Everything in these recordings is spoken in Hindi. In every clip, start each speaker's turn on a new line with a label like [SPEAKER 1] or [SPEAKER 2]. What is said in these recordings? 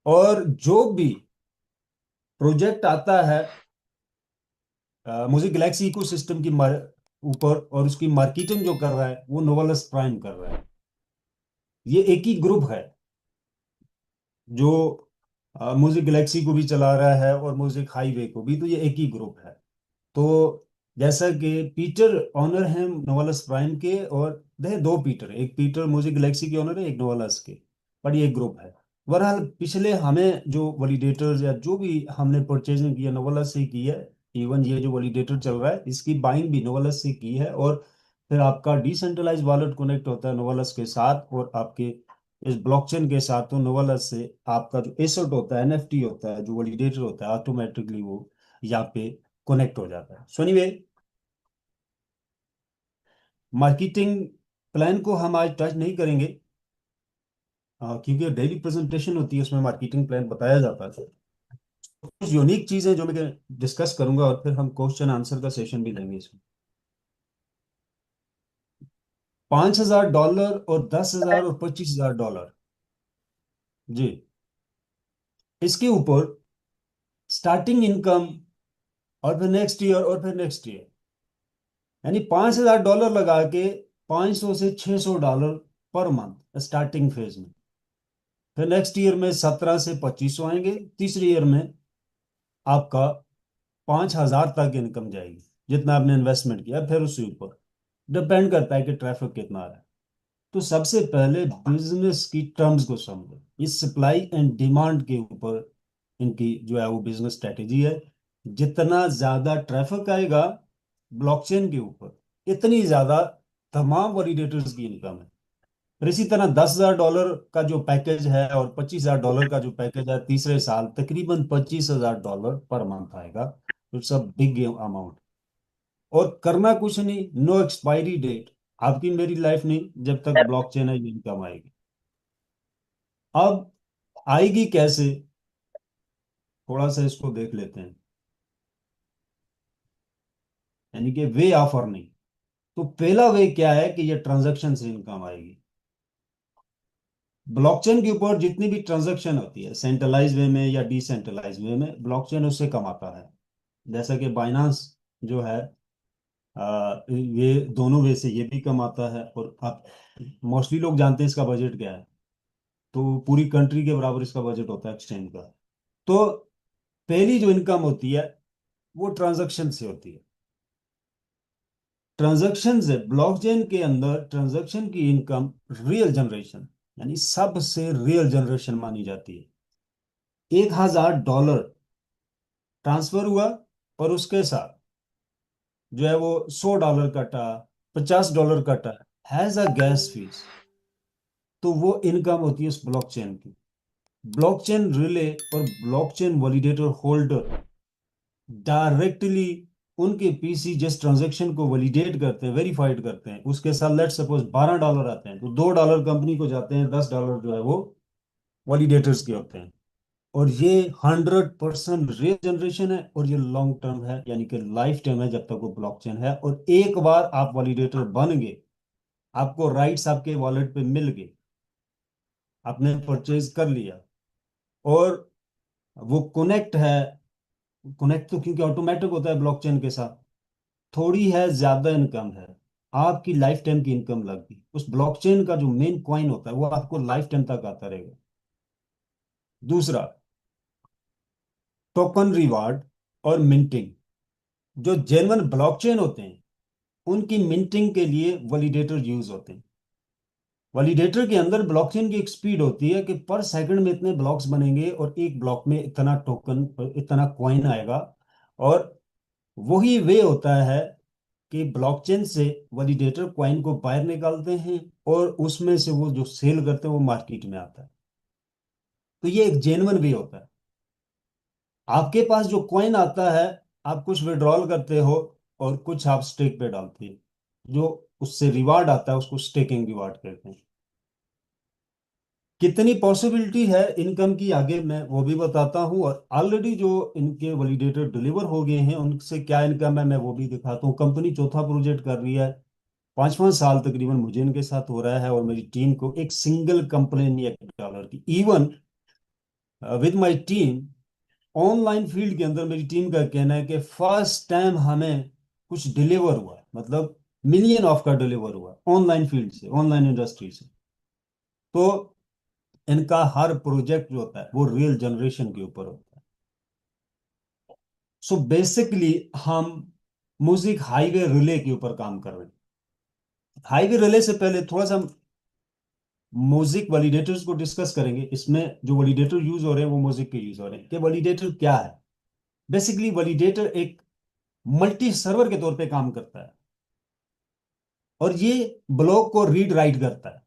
[SPEAKER 1] और जो भी प्रोजेक्ट आता है मुझे गैलेक्सी इकोसिस्टम की ऊपर, और उसकी मार्केटिंग जो कर रहा है वो नोवालस प्राइम कर रहा है। ये एक ही ग्रुप है जो म्यूजिक गैलेक्सी को भी चला रहा है और म्यूजिक हाईवे को भी, तो ये एक ही ग्रुप है। तो जैसा कि पीटर ऑनर हैं नोवालस प्राइम के, और दे दो पीटर, एक पीटर म्यूजिक गैलेक्सी के ऑनर है, एक नोवालस के, पर ये एक ग्रुप है। बहरहाल पिछले हमें जो वैलिडेटर्स या जो भी हमने परचेजिंग किया नोवालस से की है। इवन ये जो वैलिडेटर चल रहा है इसकी बाइंग भी नोवालस से की है। और फिर आपका डिसेंट्रलाइज वॉलेट कनेक्ट होता है नोवालस के साथ और आपके इस ब्लॉकचेन के साथ। तो नोवालस से आपका जो एसेट होता है, एनएफटी होता है, जो वैलिडेटर होता है, ऑटोमेटिकली वो यहाँ पे कनेक्ट हो जाता है। सो एनीवे, मार्केटिंग प्लान को हम आज टच नहीं करेंगे, क्योंकि डेली प्रेजेंटेशन होती है उसमें मार्केटिंग प्लान बताया जाता है। कुछ यूनिक चीजें जो मैं डिस्कस करूंगा और फिर हम क्वेश्चन आंसर का सेशन भी लेंगे इसमें। $5,000 और 10,000 और $25,000, जी, इसके ऊपर स्टार्टिंग इनकम, और फिर नेक्स्ट ईयर, और फिर नेक्स्ट ईयर, यानी $5,000 लगा के 500 से $600 पर मंथ स्टार्टिंग फेज में। फिर नेक्स्ट ईयर में 17 से 2500 आएंगे, तीसरे ईयर में आपका 5,000 तक इनकम जाएगी, जितना आपने इन्वेस्टमेंट किया। फिर उसके ऊपर डिपेंड करता है कि ट्रैफिक कितना आ रहा है। तो सबसे पहले बिजनेस की टर्म्स को समझो, इस सप्लाई एंड डिमांड के ऊपर इनकी जो है वो बिजनेस स्ट्रेटेजी है। जितना ज्यादा ट्रैफिक आएगा ब्लॉकचेन के ऊपर, इतनी ज्यादा तमाम वैलिडेटर्स की इनकम है। और इसी तरह $10,000 का जो पैकेज है और $25,000 का जो पैकेज है, तीसरे साल तकरीबन $25,000 पर मंथ आएगा। It's a big amount. और करना कुछ नहीं, नो एक्सपायरी डेट, आपकी मेरी लाइफ नहीं, जब तक ब्लॉकचेन है ये इनकम आएगी। अब आएगी कैसे, थोड़ा सा इसको देख लेते हैं, यानी कि वे ऑफ अर्निंग। तो पहला वे क्या है कि ये ट्रांजैक्शन से इनकम आएगी। ब्लॉकचेन के ऊपर जितनी भी ट्रांजैक्शन होती है, सेंट्रलाइज वे में या डिसेंट्रलाइज वे में, ब्लॉकचेन उससे कमाता है। जैसा कि बाइनांस जो है, ये दोनों वे से ये भी कमाता है। और आप मोस्टली लोग जानते हैं इसका बजट क्या है, तो पूरी कंट्री के बराबर इसका बजट होता है एक्सचेंज का। तो पहली जो इनकम होती है वो ट्रांजैक्शन से होती है। ट्रांजैक्शन से ब्लॉकचेन के अंदर ट्रांजैक्शन की इनकम रियल जनरेशन, यानी सबसे रियल जनरेशन मानी जाती है। $1,000 ट्रांसफर हुआ और उसके साथ जो है वो $100 कटा, $50 कटा, हैज अ गैस फीस। तो वो इनकम होती है उस ब्लॉकचेन की। ब्लॉकचेन रिले और ब्लॉकचेन वैलिडेटर होल्डर डायरेक्टली उनके पीसी जिस ट्रांजेक्शन को वैलिडेट करते हैं, वेरीफाइड करते हैं, उसके साथ लेट सपोज $12 आते हैं, तो $2 कंपनी को जाते हैं, $10 जो है वो वैलिडेटर्स के होते हैं। और ये 100% रेट जनरेशन है, और ये लॉन्ग टर्म है, यानी कि लाइफ टाइम है जब तक वो ब्लॉकचेन है। और एक बार आप वैलिडेटर बन गए, आपको राइट्स आपके वॉलेट पे मिल गए, आपने परचेज कर लिया, और वो कनेक्ट है। कनेक्ट तो क्योंकि ऑटोमेटिक होता है ब्लॉकचेन के साथ, थोड़ी है ज्यादा इनकम है, आपकी लाइफ टाइम की इनकम लग गई। उस ब्लॉकचेन का जो मेन कॉइन होता है वो आपको लाइफ टाइम तक आता रहेगा। दूसरा, टोकन रिवार्ड और मिंटिंग। जो जेन्युइन ब्लॉकचेन होते हैं उनकी मिंटिंग के लिए वैलिडेटर यूज होते हैं। वैलिडेटर के अंदर ब्लॉकचेन की एक स्पीड होती है कि पर सेकंड में इतने ब्लॉक्स बनेंगे और एक ब्लॉक में इतना टोकन, इतना कॉइन आएगा। और वही वे होता है कि ब्लॉकचेन से वैलिडेटर कॉइन को बाहर निकालते हैं, और उसमें से वो जो सेल करते हैं वो मार्केट में आता है। तो ये एक जेन्युइन वे होता है। आपके पास जो कॉइन आता है, आप कुछ विड्रॉल करते हो और कुछ आप स्टेक पे डालते हैं, जो उससे रिवार्ड आता है उसको स्टेकिंग रिवार्ड कहते हैं। कितनी पॉसिबिलिटी है इनकम की आगे मैं वो भी बताता हूँ, और ऑलरेडी जो इनके वैलिडेटर डिलीवर हो गए हैं उनसे क्या इनकम है मैं वो भी दिखाता हूँ। कंपनी चौथा प्रोजेक्ट कर रही है, 5 5 साल तकरीबन मुझे इनके साथ हो रहा है, और मेरी टीम को एक सिंगल कंप्लेन नहीं है $1 की। Even with my team, online field के अंदर मेरी टीम का कहना है कि फर्स्ट टाइम हमें कुछ डिलीवर हुआ, मतलब मिलियन ऑफ का डिलीवर हुआ ऑनलाइन फील्ड से, ऑनलाइन इंडस्ट्री से। तो इनका हर प्रोजेक्ट जो होता है वो रियल जनरेशन के ऊपर होता है। सो बेसिकली हम म्यूजिक हाईवे रिले के ऊपर काम कर रहे हैं। हाईवे रिले से पहले थोड़ा सा म्यूजिक वैलिडेटर्स को डिस्कस करेंगे। इसमें जो वैलिडेटर यूज हो रहे हैं वो म्यूजिक के यूज हो रहे हैं। कि वैलिडेटर क्या है? बेसिकली वैलिडेटर एक मल्टी सर्वर के तौर पे काम करता है, और ये ब्लॉक को रीड राइट करता है।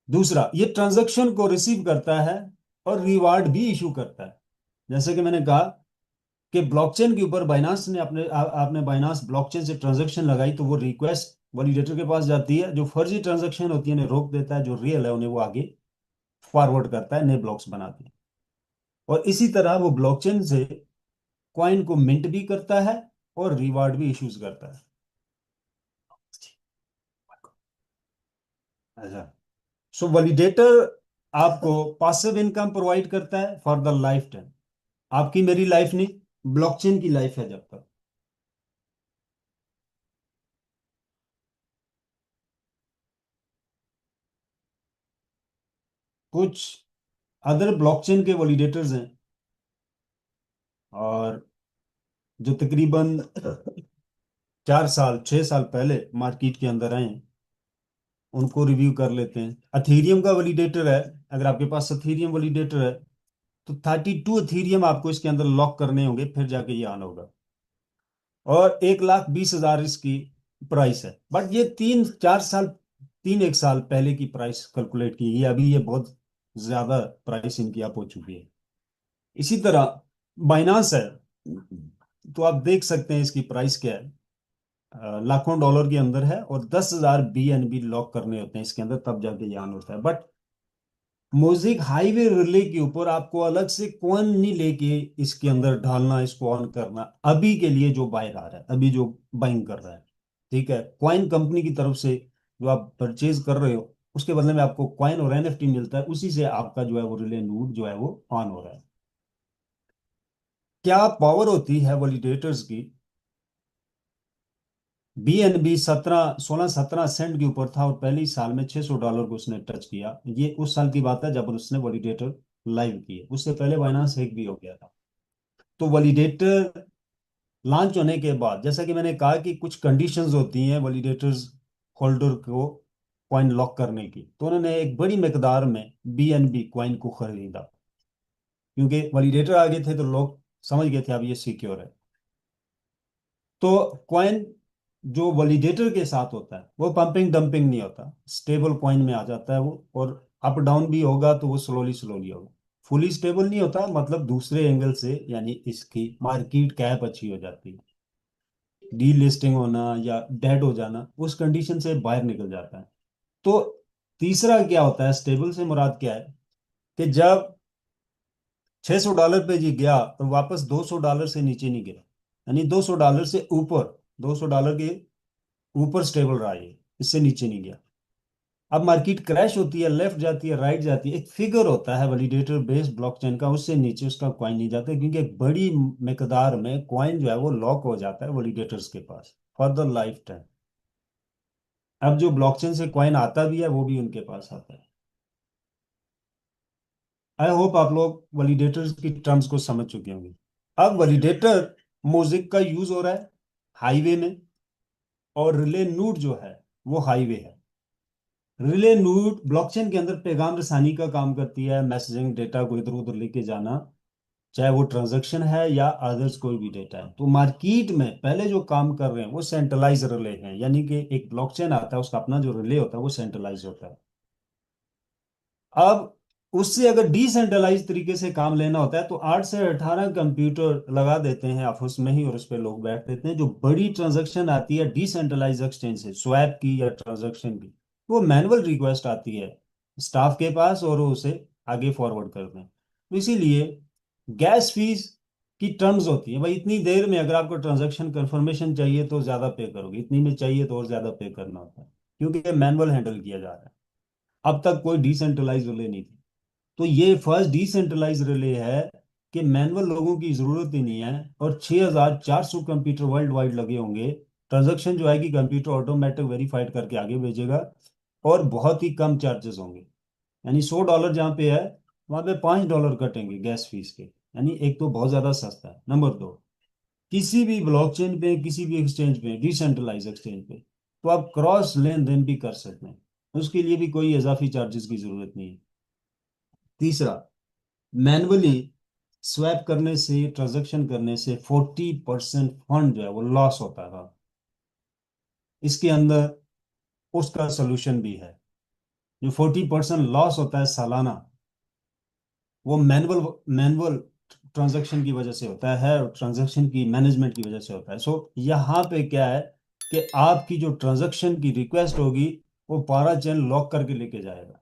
[SPEAKER 1] दूसरा, ये ट्रांजैक्शन को रिसीव करता है और रिवार्ड भी इशू करता है। जैसे कि मैंने कहा कि ब्लॉकचेन के ऊपर बाइनांस ने आपने बाइनांस ब्लॉकचेन से ट्रांजैक्शन लगाई तो वो रिक्वेस्ट वैलिडेटर के पास जाती है, जो फर्जी ट्रांजैक्शन होती है उन्हें रोक देता है, जो रियल है उन्हें वो आगे फॉरवर्ड करता है, नए ब्लॉक्स बनाते हैं। और इसी तरह वो ब्लॉकचेन से कॉइन को मिंट भी करता है और रिवार्ड भी इश्यूज करता है। अच्छा, सो वैलिडेटर आपको पासिव इनकम प्रोवाइड करता है फॉर द लाइफ टाइम। आपकी मेरी लाइफ नहीं, ब्लॉकचेन की लाइफ है जब तक। कुछ अदर ब्लॉकचेन के वैलिडेटर्स हैं, और जो तकरीबन 4 साल 6 साल पहले मार्केट के अंदर आए हैं, उनको रिव्यू कर लेते हैं। अथीरियम का वैलिडेटर है। अगर आपके पास अथीरियम वैलिडेटर है तो 32 अथीरियम आपको इसके अंदर लॉक करने होंगे, फिर जाके ये ऑन होगा। और 1,20,000 इसकी प्राइस है। बट ये 3 4 साल, 3 1 साल पहले की प्राइस कैलकुलेट की है। अभी ये बहुत ज्यादा प्राइस इनकी अप हो चुकी है। इसी तरह बाइनांस है, तो आप देख सकते हैं इसकी प्राइस क्या है। लाखों डॉलर के अंदर है, और 10,000 BNB लॉक करने होते हैं इसके अंदर, तब जाके ये ऑन होता है। बट म्यूजिक हाईवे रिले के ऊपर आपको अलग से कौन नहीं लेके इसके अंदर डालना, इसको ऑन करना। अभी के लिए जो बायर आ रहा है, अभी जो बाइंग कर रहा है, ठीक है, कॉइन कंपनी की तरफ से जो आप परचेज कर रहे हो, उसके बदले में आपको कॉइन और NFT मिलता है, उसी से आपका जो है वो रिले नोड जो है वो ऑन हो रहा है। क्या पावर होती है वैलिडेटर्स की? BNB 16-17 सेंट के ऊपर था, और पहले ही साल में $600 को उसने टच किया। ये उस साल की बात है जब उसने वैलिडेटर लाइव किए, उससे पहले बाइनांस हैक भी हो गया था। तो वैलिडेटर लॉन्च होने के बाद, जैसा कि मैंने कहा कि कुछ कंडीशंस होती हैं वैलिडेटर्स होल्डर को कॉइन लॉक करने की, तो उन्होंने एक बड़ी मकदार में BNB कॉइन को खरीदा, क्योंकि वैलिडेटर आगे थे तो लोग समझ गए थे अब ये सिक्योर है। तो कॉइन जो वैलिडेटर के साथ होता है वो पंपिंग डंपिंग नहीं होता, स्टेबल कॉइन में आ जाता है वो। और अप डाउन भी होगा तो वो स्लोली स्लोली होगा, फुली स्टेबल नहीं होता। मतलब दूसरे एंगल से, यानी इसकी मार्केट कैप अच्छी हो जाती है, डी लिस्टिंग होना या डेड हो जाना, उस कंडीशन से बाहर निकल जाता है। तो तीसरा क्या होता है, स्टेबल से मुराद क्या है? कि जब $600 पे जी गया और वापस $200 से नीचे नहीं गिरा, यानी $200 से ऊपर, $200 के ऊपर स्टेबल रहा ये, इससे नीचे नहीं गया। अब मार्केट क्रैश होती है, लेफ्ट जाती है, राइट जाती है, एक फिगर होता है वैलिडेटर बेस्ड ब्लॉकचेन का, उससे नीचे उसका कॉइन नहीं जाता, क्योंकि एक बड़ी मकदार में कॉइन जो है वो लॉक हो जाता है वैलिडेटर्स के पास फॉर द लाइफ टाइम। अब जो ब्लॉकचेन से कॉइन आता भी है वो भी उनके पास आता है। आई होप आप लोग वैलिडेटर्स की टर्म्स को समझ चुके होंगे। अब वैलिडेटर म्यूजिक का यूज हो रहा है हाईवे में, और रिले नोड जो है वो हाईवे है। रिले नोड ब्लॉकचेन के अंदर पैगाम रसानी का काम करती है, मैसेजिंग डेटा को इधर उधर लेके जाना, चाहे वो ट्रांजैक्शन है या अदर्स कोई भी डेटा है। तो मार्केट में पहले जो काम कर रहे हैं वो सेंट्रलाइज रिले हैं, यानी कि एक ब्लॉकचेन आता है, उसका अपना जो रिले होता है वो सेंट्रलाइज होता है। अब उससे अगर डिसेंट्रलाइज तरीके से काम लेना होता है तो 8 से 18 कंप्यूटर लगा देते हैं ऑफिस में ही, और उस पर लोग बैठ देते हैं। जो बड़ी ट्रांजैक्शन आती है डिसेंट्रलाइज एक्सचेंज से, स्वैप की या ट्रांजैक्शन की, वो मैनुअल रिक्वेस्ट आती है स्टाफ के पास, और वो उसे आगे फॉरवर्ड करते हैं। तो इसीलिए गैस फीस की टर्म्स होती है, भाई इतनी देर में अगर आपको ट्रांजैक्शन कंफर्मेशन चाहिए तो ज्यादा पे करोगे, इतनी में चाहिए तो और ज्यादा पे करना होता है, क्योंकि मैनुअल हैंडल किया जा रहा है। अब तक कोई डिसेंट्रलाइज रिले नहीं थी। तो ये फर्स्ट डिसेंट्रलाइज रिले है कि मैनुअल लोगों की जरूरत ही नहीं है, और 6400 कंप्यूटर वर्ल्ड वाइड लगे होंगे। ट्रांजैक्शन जो है कि कंप्यूटर ऑटोमेटिक वेरीफाइड करके आगे भेजेगा, और बहुत ही कम चार्जेस होंगे। यानी $100 जहाँ पे है, वहाँ पे $5 कटेंगे गैस फीस के। यानी एक तो बहुत ज्यादा सस्ता है। नंबर दो, किसी भी ब्लॉकचेन पे, किसी भी एक्सचेंज पे, डिसेंट्रलाइज एक्सचेंज पे, तो आप क्रॉस लेन देन भी कर सकते हैं। उसके लिए भी कोई इजाफी चार्जेस की जरूरत नहीं है। तीसरा, मैनुअली स्वैप करने से, ट्रांजैक्शन करने से 40% फंड जो है वो लॉस होता था। इसके अंदर उसका सोल्यूशन भी है। जो 40% लॉस होता है सालाना, वो मैनुअल मैनुअल ट्रांजैक्शन की वजह से होता है, और ट्रांजैक्शन की मैनेजमेंट की वजह से होता है। सो यहाँ पे क्या है कि आपकी जो ट्रांजैक्शन की रिक्वेस्ट होगी, वो पारा चैन लॉक करके लेके जाएगा,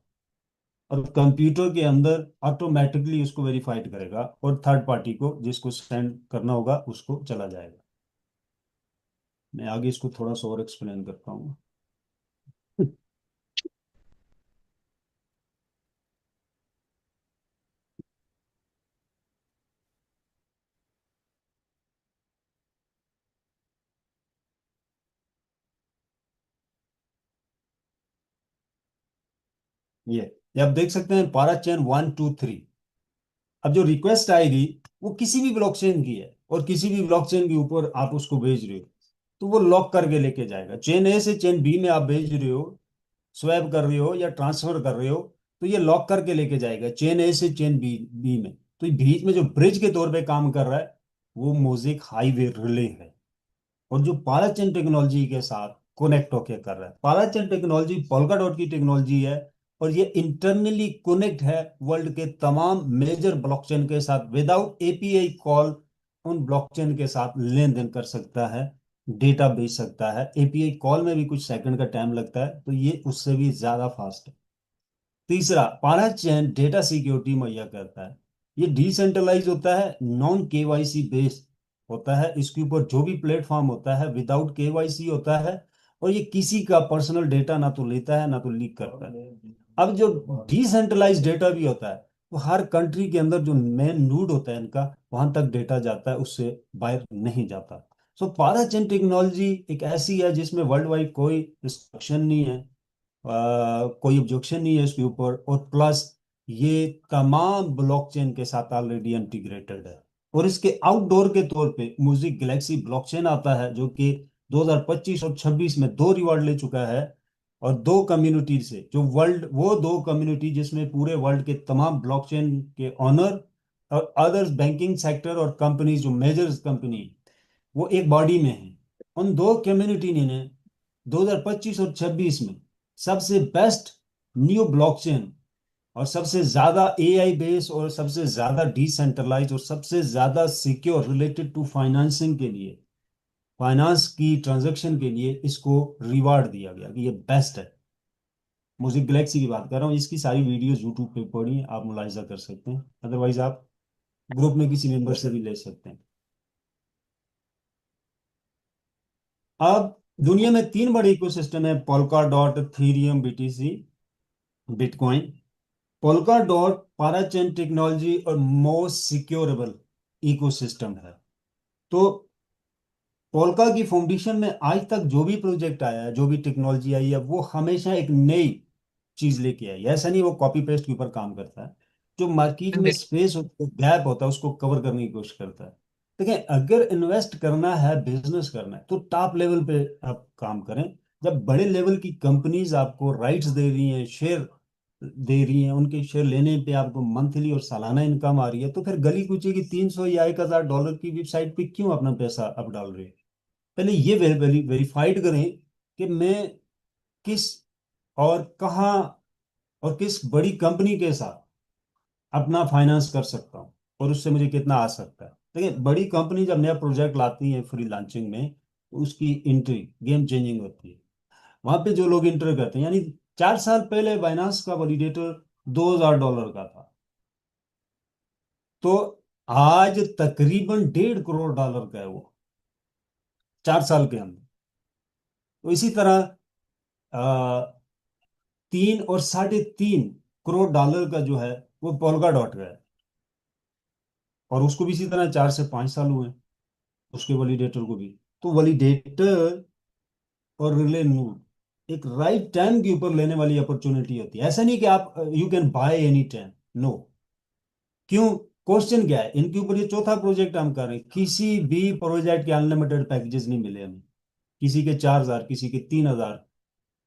[SPEAKER 1] और कंप्यूटर के अंदर ऑटोमेटिकली उसको वेरीफाइड करेगा, और थर्ड पार्टी को जिसको सेंड करना होगा उसको चला जाएगा। मैं आगे इसको थोड़ा सा और एक्सप्लेन करता हूँ। ये आप देख सकते हैं, पारा चैन 1 2 3। अब जो रिक्वेस्ट आएगी, वो किसी भी ब्लॉकचेन की है, और किसी भी ब्लॉकचेन के ऊपर आप उसको भेज रहे हो, तो वो लॉक करके लेके जाएगा। चेन ए से चेन बी में आप भेज रहे हो, स्वैप कर रहे हो या ट्रांसफर कर रहे हो, तो ये लॉक करके लेके जाएगा चेन ए से चेन बी बी में। तो ये बीच में जो ब्रिज के तौर पे काम कर रहा है, वो मोज़ेक हाईवे रिले है। और जो पालाचेन टेक्नोलॉजी के साथ कनेक्ट होके कर रहा है, पालाचेन टेक्नोलॉजी पोल्काडॉट की टेक्नोलॉजी है, और ये इंटरनली कनेक्ट है वर्ल्ड के तमाम मेजर ब्लॉकचेन के साथ। विदाउट एपीआई कॉल उन ब्लॉकचेन के साथ लेन देन कर सकता है, डेटा भेज सकता है। एपीआई कॉल में भी कुछ सेकंड का टाइम लगता है, तो ये उससे भी ज्यादा फास्ट है। तीसरा, पारा चैन डेटा सिक्योरिटी मुहैया करता है। ये डिसेंट्रलाइज होता है, नॉन केवाईसी बेस्ड होता है। इसके ऊपर जो भी प्लेटफॉर्म होता है विदाउट केवाईसी होता है, और ये किसी का पर्सनल डेटा ना तो लेता है ना तो लीक करता है। अब जो डिसेंट्रलाइज डेटा भी होता है, तो हर कंट्री के अंदर जो मेन नोड होता है इनका, वहां तक डेटा जाता है, उससे बाहर नहीं जाता। सो पारा चेन टेक्नोलॉजी एक ऐसी है जिसमें वर्ल्ड वाइड कोई रिस्ट्रिक्शन नहीं है, कोई ऑब्जेक्शन नहीं है इसके ऊपर, और प्लस ये तमाम ब्लॉकचेन के साथ ऑलरेडी इंटीग्रेटेड है। और इसके आउटडोर के तौर पे म्यूजिक गैलेक्सी ब्लॉकचेन आता है, जो कि 2025 और 26 में 2 रिवॉर्ड ले चुका है। और दो कम्युनिटी से, जो वर्ल्ड, वो दो कम्युनिटी जिसमें पूरे वर्ल्ड के तमाम ब्लॉकचेन के ऑनर और अदर्स, बैंकिंग सेक्टर और कंपनीज, जो मेजर कंपनी, वो एक बॉडी में है। उन दो कम्युनिटी ने 2025 और 26 में सबसे बेस्ट न्यू ब्लॉकचेन, और सबसे ज्यादा एआई बेस, और सबसे ज्यादा डिसेंट्रलाइज, और सबसे ज्यादा सिक्योर रिलेटेड टू फाइनेंसिंग के लिए, फाइनेंस की ट्रांजैक्शन के लिए इसको रिवार्ड दिया गया कि ये बेस्ट है। मुझे गैलेक्सी की बात कर रहा हूँ। इसकी सारी वीडियोस यूट्यूब पे पड़ी हैं, आप मुलाहिजा कर सकते हैं। अदरवाइज आप ग्रुप में किसी मेंबर से भी ले सकते हैं। अब दुनिया में तीन बड़े इकोसिस्टम है: Polkadot, Ethereum, BTC, bitcoin. Polkadot parachain technology और मोस्ट सिक्योरेबल इकोसिस्टम है। तो पोल्का की फाउंडेशन में आज तक जो भी प्रोजेक्ट आया है, जो भी टेक्नोलॉजी आई है, वो हमेशा एक नई चीज लेके आई है। ऐसा नहीं वो कॉपी पेस्ट के ऊपर काम करता है। जो मार्केट में स्पेस, गैप होता है, उसको कवर करने की कोशिश करता है। देखिए, अगर इन्वेस्ट करना है, बिजनेस करना है, तो टॉप लेवल पे आप काम करें। जब बड़े लेवल की कंपनीज आपको राइट्स दे रही हैं, शेयर दे रही हैं, उनके शेयर लेने पे आपको मंथली और सालाना इनकम आ रही है, तो फिर गली कुची की 300 या $1000 की वेबसाइट पे क्यों अपना पैसा अब डाल रहे हैं? पहले ये वेरीफाइड करें कि मैं किस और कहाँ और किस बड़ी कंपनी के साथ अपना फाइनेंस कर सकता हूँ, और उससे मुझे कितना आ सकता है। देखिए, बड़ी कंपनी जब नया प्रोजेक्ट लाती है फ्री लॉन्चिंग में, तो उसकी एंट्री गेम चेंजिंग होती है। वहां पे जो लोग इंटर करते हैं, यानी 4 साल पहले बाइनांस का वैलिडेटर $2000 का था, तो आज तकरीबन $1.5 करोड़ का है वो, 4 साल के अंदर। तो इसी तरह 3 और $3.5 करोड़ का जो है, वो पोल्का डॉट का है। और उसको भी इसी तरह 4 से 5 साल हुए हैं, उसके वैलिडेटर को भी। तो वैलिडेटर और रिले नोड एक राइट टाइम के ऊपर लेने वाली अपॉर्चुनिटी होती है। ऐसा नहीं कि आप you can buy any time, no. क्यों? क्वेश्चन क्या है, इनके ऊपर ये चौथा प्रोजेक्ट हम कर रहे हैं, किसी भी प्रोजेक्ट के अनलिमिटेड पैकेजेस नहीं मिले हमें। किसी के 4,000, किसी के 3,000,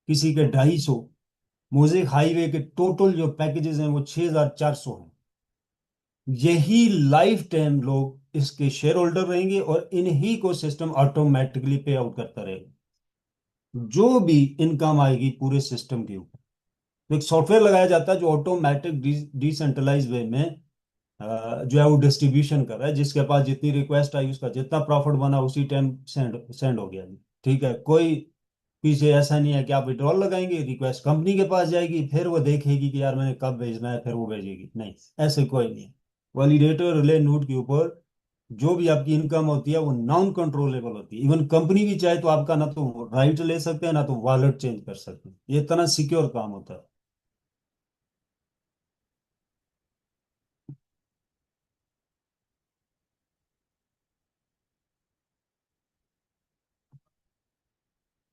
[SPEAKER 1] किसी के 250। मोज़ेक हाईवे के टोटल जो पैकेजेस हैं वो 6,400 हैं। यही लाइफ टाइम लोग इसके शेयर होल्डर रहेंगे और इन्हीं को सिस्टम ऑटोमेटिकली पे आउट करता रहेगा। जो भी इनकम आएगी पूरे सिस्टम के ऊपर, तो एक सॉफ्टवेयर लगाया जाता है जो ऑटोमेटिक डिसेंट्रलाइज वे में जो है वो डिस्ट्रीब्यूशन कर रहा है। जिसके पास जितनी रिक्वेस्ट आई उसका जितना प्रॉफिट बना उसी टाइम सेंड सेंड हो गया जी। ठीक है, कोई पीछे ऐसा नहीं है कि आप विड्रॉल लगाएंगे, रिक्वेस्ट कंपनी के पास जाएगी, फिर वो देखेगी कि यार मैंने कब भेजना है, फिर वो भेजेगी, नहीं। ऐसे कोई नहीं है। वैलिडेटर रिले नोड के ऊपर जो भी आपकी इनकम होती है वो नॉन कंट्रोलेबल होती है। इवन कंपनी भी चाहे तो आपका ना तो राइट ले सकते हैं ना तो वॉलेट चेंज कर सकते हैं। ये इतना सिक्योर काम होता है।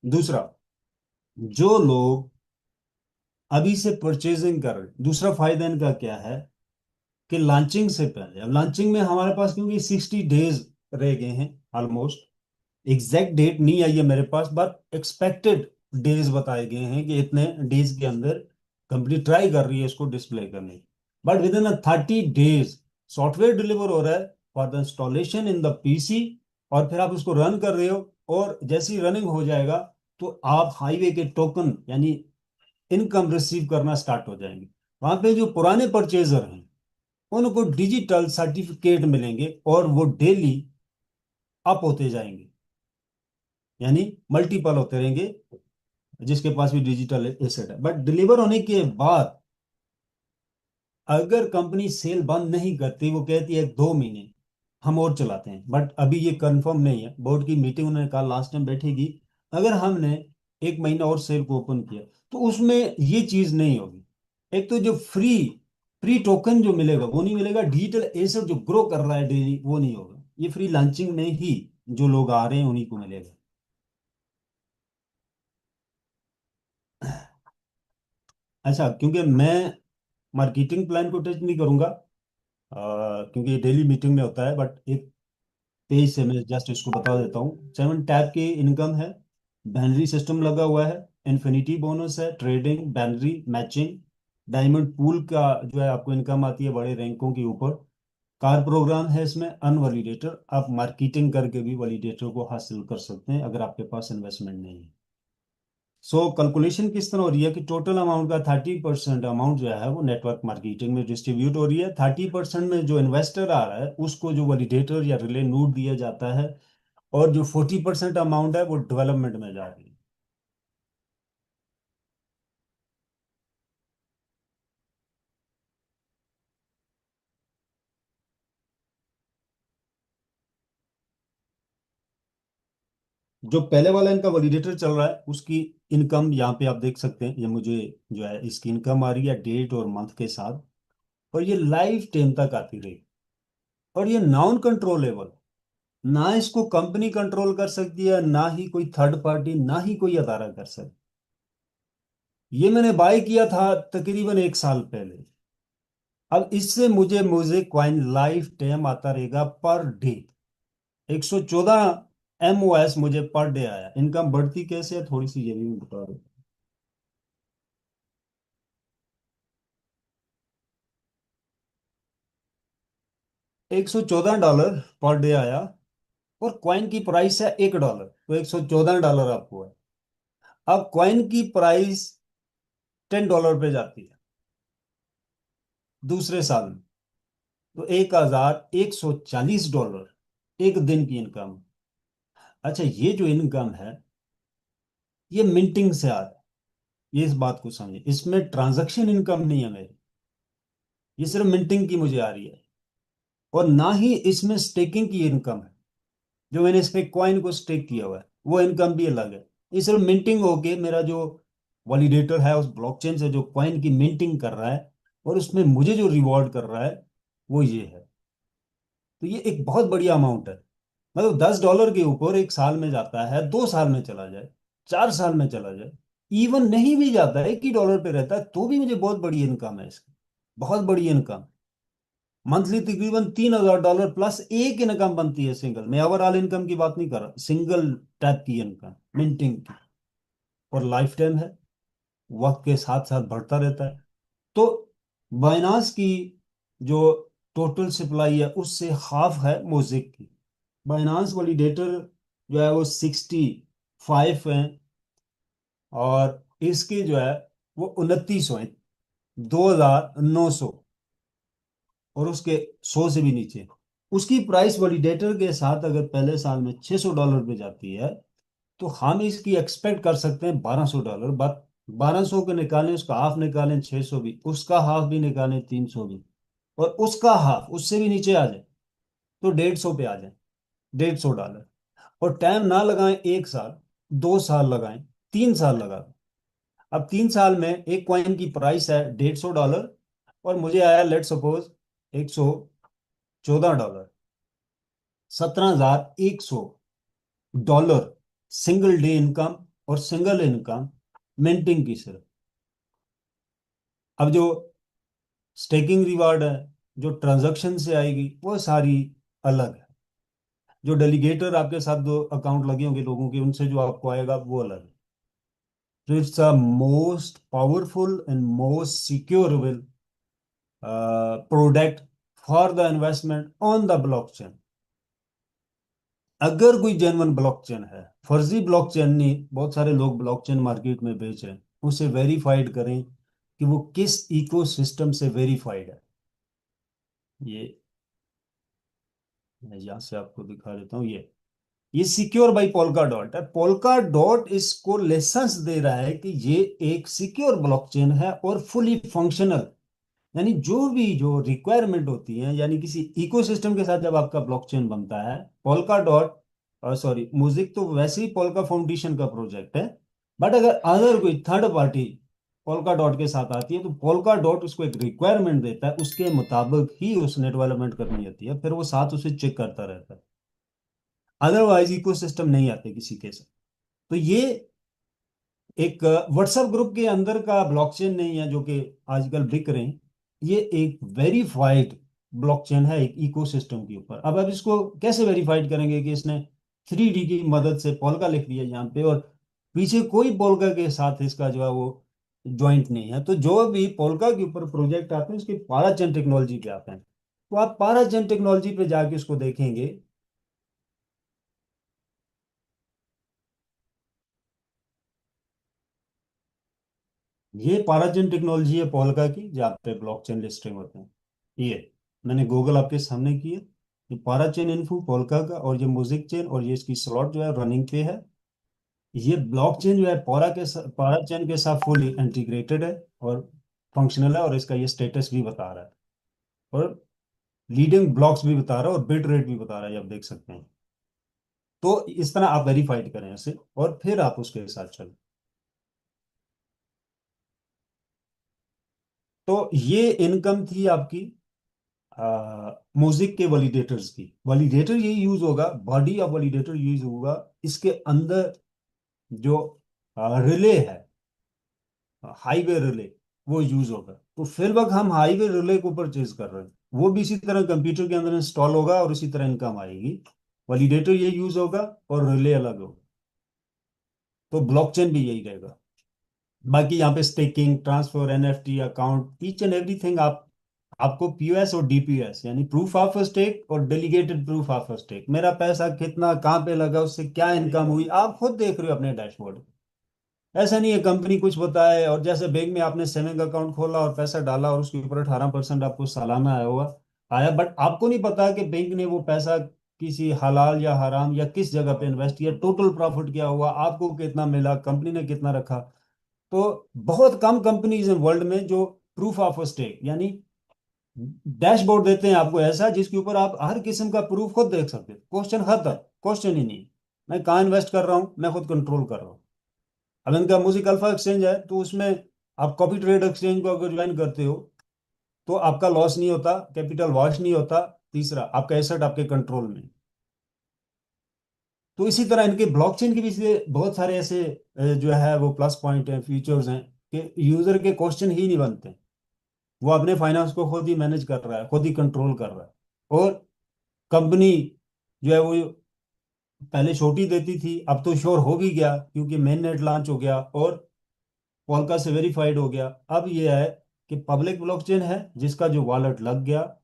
[SPEAKER 1] दूसरा, जो लोग अभी से परचेजिंग कर रहे हैं, दूसरा फायदा इनका क्या है कि लॉन्चिंग से पहले, अब लॉन्चिंग में हमारे पास क्योंकि 60 डेज रह गए हैं ऑलमोस्ट, एग्जैक्ट डेट नहीं आई है मेरे पास, बट एक्सपेक्टेड डेज बताए गए हैं कि इतने डेज के अंदर कंपनी ट्राई कर रही है इसको डिस्प्ले करने की। But with in 30 days software deliver हो रहा है for the installation in the PC. और फिर आप उसको रन कर रहे हो, और जैसी रनिंग हो जाएगा तो आप हाईवे के टोकन यानी इनकम रिसीव करना स्टार्ट हो जाएंगे। वहां पे जो पुराने परचेजर हैं उनको डिजिटल सर्टिफिकेट मिलेंगे और वो डेली अप होते जाएंगे, यानी मल्टीपल होते रहेंगे जिसके पास भी डिजिटल एसेट है। बट डिलीवर होने के बाद अगर कंपनी सेल बंद नहीं करती, वो कहती है 2 महीने हम और चलाते हैं, बट अभी ये कंफर्म नहीं है। बोर्ड की मीटिंग उन्होंने कहा लास्ट टाइम बैठेगी, अगर हमने 1 महीना और सेल को ओपन किया तो उसमें ये चीज नहीं होगी। एक तो जो फ्री फ्री टोकन जो मिलेगा वो नहीं मिलेगा, डिजिटल एसेट जो ग्रो कर रहा है डेली वो नहीं होगा। ये फ्री लॉन्चिंग में ही जो लोग आ रहे हैं उन्हीं को मिलेगा। अच्छा, क्योंकि मैं मार्केटिंग प्लान को टच नहीं करूंगा, क्योंकि डेली मीटिंग में होता है, बट एक पेज से मैं जस्ट इसको बता देता हूँ। 7 टैब की इनकम है, बैनरी सिस्टम लगा हुआ है, इन्फिनिटी बोनस है, trading, binary matching, diamond pool का जो है आपको इनकम आती है बड़े रैंकों के ऊपर। कार प्रोग्राम है इसमें, अनवैलिडेटर, आप मार्केटिंग करके भी वैलिडेटर को हासिल कर सकते हैं अगर आपके पास इन्वेस्टमेंट नहीं है। सो कैलकुलेशन किस तरह हो रही है कि टोटल अमाउंट का 30% अमाउंट जो है वो नेटवर्क मार्केटिंग में डिस्ट्रीब्यूट हो रही है। 30% में जो इन्वेस्टर आ रहा है उसको जो वैलिडेटर या रिले नोड दिया जाता है, और जो 40% अमाउंट है वो डेवलपमेंट में जा रही है। जो पहले वाला इनका वैलिडेटर चल रहा है उसकी इनकम यहाँ पे आप देख सकते हैं। ये मुझे जो है इसकी इनकम आ रही है डेट और मंथ के साथ, और ये लाइफ टाइम तक आती रही। और ये नॉन कंट्रोलेबल, ना इसको कंपनी कंट्रोल कर सकती है, ना ही कोई थर्ड पार्टी, ना ही कोई अदारा कर सकती। ये मैंने बाय किया था तकरीबन 1 साल पहले। अब इससे मुझे मुझे क्वाइन लाइफ टाइम आता रहेगा पर डे। 114 MOS मुझे पर डे आया। इनकम बढ़ती कैसे है थोड़ी सी ये भी मैं बता दूं। $114 पर डे आया, और क्वाइन की प्राइस है $1, तो $114 आपको है। अब क्वाइन की प्राइस $10 पे जाती है दूसरे साल में, तो $1,140 एक दिन की इनकम। अच्छा, ये जो इनकम है ये मिंटिंग से आ रहा है। ये इस बात को समझे, इसमें ट्रांजैक्शन इनकम नहीं है मेरी, ये सिर्फ मिंटिंग की मुझे आ रही है। और ना ही इसमें स्टेकिंग की इनकम है, जो मैंने इस पे कॉइन को स्टेक किया हुआ है वो इनकम भी अलग है। ये सिर्फ मिंटिंग होके मेरा जो वैलिडेटर है उस ब्लॉकचेन से जो कॉइन की मिंटिंग कर रहा है और उसमें मुझे जो रिवॉर्ड कर रहा है वो ये है। तो ये एक बहुत बढ़िया अमाउंट है। मतलब $10 के ऊपर एक साल में जाता है, 2 साल में चला जाए, 4 साल में चला जाए, इवन नहीं भी जाता है, $1 पे रहता है, तो भी मुझे बहुत बड़ी इनकम है इसकी। बहुत बड़ी इनकम। मंथली तकरीबन $3,000 प्लस एक इनकम बनती है सिंगल। मैं ओवरऑल इनकम की बात नहीं कर रहा, सिंगल टैप की इनकम मिंटिंग की। और लाइफ टाइम है, वक्त के साथ साथ बढ़ता रहता है। तो बाइनांस की जो टोटल सप्लाई है उससे हाफ है मोज़ेक की। बाइनांस वैलिडेटर जो है वो 65 है, और इसके जो है वो 2900 है, 2,900, और उसके 100 से भी नीचे। उसकी प्राइस वैलिडेटर के साथ अगर पहले साल में $600 पे जाती है, तो हम इसकी एक्सपेक्ट कर सकते हैं $1,200। बात 1,200 के निकालें, उसका हाफ निकालें 600 भी, उसका हाफ भी निकालें 300 भी, और उसका हाफ उससे भी नीचे आ जाए तो 150 पे आ जाए, $150। और टाइम ना लगाएं 1 साल, 2 साल लगाएं, 3 साल लगा दें। अब 3 साल में एक कॉइन की प्राइस है $150, और मुझे आया let suppose $114, $17,100 single day income, और सिंगल इनकम मिंटिंग की सिर्फ। अब जो स्टेकिंग रिवार्ड है, जो ट्रांजैक्शन से आएगी, वो सारी अलग है। जो डेलीगेटर आपके साथ दो अकाउंट लगे होंगे लोगों के, उनसे जो आपको आएगा वो अलग है। तो it's a most powerful and most securable product for the investment on the blockchain. अगर कोई जेन्युइन ब्लॉकचेन है, फर्जी ब्लॉकचेन नहीं, बहुत सारे लोग ब्लॉकचेन मार्केट में बेच रहे हैं, उसे वेरीफाइड करें कि वो किस इकोसिस्टम से वेरीफाइड है। ये मैं यहाँ से आपको दिखा देता हूँ। ये सिक्योर बाई पोल्का डॉट है। पोल्का डॉट इसको लाइसेंस दे रहा है कि ये एक सिक्योर ब्लॉकचेन है और फुली फंक्शनल। यानी जो भी जो रिक्वायरमेंट होती है, यानी किसी इकोसिस्टम के साथ जब आपका ब्लॉकचेन बनता है, पोल्का डॉट, सॉरी मुजिक तो वैसे ही पोल्का फाउंडेशन का प्रोजेक्ट है, बट अगर अदर कोई थर्ड पार्टी पोल्का डॉट के साथ आती है, तो पोल्का डॉट उसको एक रिक्वायरमेंट देता है, उसके मुताबिक ही उसने डेवलपमेंट करनी होती है, फिर वो साथ उसे चेक करता रहता है। अदरवाइज इकोसिस्टम नहीं आते किसी के साथ। तो ये एक व्हाट्सएप ग्रुप के अंदर का ब्लॉकचेन नहीं है जो कि आजकल बिक रहे हैं। ये एक वेरीफाइड ब्लॉकचेन है एक इकोसिस्टम के ऊपर। अब आप इसको कैसे वेरीफाइड करेंगे कि इसने 3D की मदद से पोल्का लिख दिया यहाँ पे, और पीछे कोई पोल्का के साथ इसका जो है वो ज्वाइंट नहीं है। तो जो भी पोल्का के ऊपर प्रोजेक्ट आते हैं उसके पाराचेन टेक्नोलॉजी पे आते हैं। तो आप पाराचेन टेक्नोलॉजी पे जाके उसको देखेंगे। ये पाराचेन टेक्नोलॉजी है पोल्का की, जहाँ पे ब्लॉकचेन लिस्टिंग होते हैं। ये मैंने गूगल आपके सामने की है। ये पाराचेन इन्फो पोल्का का, और ये म्यूजिक चेन, और ये इसकी स्लॉट जो है रनिंग पे है। ये ब्लॉकचेन जो है पाराचेन के साथ फुली इंटीग्रेटेड है और फंक्शनल है, और इसका ये स्टेटस भी बता रहा है, और लीडिंग ब्लॉक्स भी बता रहा है, और बिट रेट भी बता रहा है, ये आप देख सकते हैं। तो इस तरह आप वेरीफाइड करें इसे, और फिर आप उसके साथ चलें। तो ये इनकम थी आपकी म्यूजिक के वैलिडेटर्स की। वैलिडेटर ये यूज होगा, बॉडी ऑफ वैलिडेटर यूज होगा इसके अंदर जो रिले है, हाईवे रिले, वो यूज होगा। तो फिर वक्त हम हाईवे रिले को परचेज कर रहे हैं, वो भी इसी तरह कंप्यूटर के अंदर इंस्टॉल होगा, और इसी तरह इनकम आएगी। वैलिडेटर ये यूज होगा, और रिले अलग होगा। तो ब्लॉकचेन भी यही रहेगा। बाकी यहाँ पे staking, transfer, NFT, account, each and everything आप, आपको पीओएस और डीपीएस यानी प्रूफ ऑफ स्टेक और डेलीगेटेड प्रूफ ऑफ स्टेक, मेरा पैसा कितना कहाँ पे लगा, उससे क्या इनकम हुई, आप खुद देख रहे हो अपने डैशबोर्ड। ऐसा नहीं है कंपनी कुछ बताए, और जैसे बैंक में आपने सेविंग अकाउंट खोला और पैसा डाला, और उसके ऊपर 18% आपको सालाना आया हुआ आया, बट आपको नहीं पता कि बैंक ने वो पैसा किसी हलाल या हराम या किस जगह पे इन्वेस्ट किया, टोटल प्रॉफिट क्या हुआ, आपको कितना मिला, कंपनी ने कितना रखा। तो बहुत कम कंपनीज हैं वर्ल्ड में जो प्रूफ ऑफ स्टेक यानी डैशबोर्ड देते हैं आपको ऐसा, जिसके ऊपर आप हर किस्म का प्रूफ खुद देख सकते हो। क्वेश्चन खत्म, क्वेश्चन ही नहीं। मैं कहाँ इन्वेस्ट कर रहा हूँ, मैं खुद कंट्रोल कर रहा हूँ। अब इनका म्यूजिक अल्फा एक्सचेंज है, तो उसमें आप कॉपी ट्रेड एक्सचेंज को अगर ज्वाइन करते हो, तो आपका लॉस नहीं होता, कैपिटल वॉश नहीं होता। तीसरा, आपका एसेट आपके कंट्रोल में। तो इसी तरह इनके ब्लॉकचेन के पीछे बहुत सारे ऐसे जो है वो प्लस पॉइंट हैं, फीचर्स हैं, कि यूजर के क्वेश्चन ही नहीं बनते। वो अपने फाइनेंस को खुद ही मैनेज कर रहा है, खुद ही कंट्रोल कर रहा है। और कंपनी जो है वो पहले छोटी देती थी, अब तो श्योर हो भी गया क्योंकि मेन नेट लॉन्च हो गया और पॉलका से वेरीफाइड हो गया। अब ये है कि पब्लिक ब्लॉकचेन है जिसका जो वॉलेट लग गया,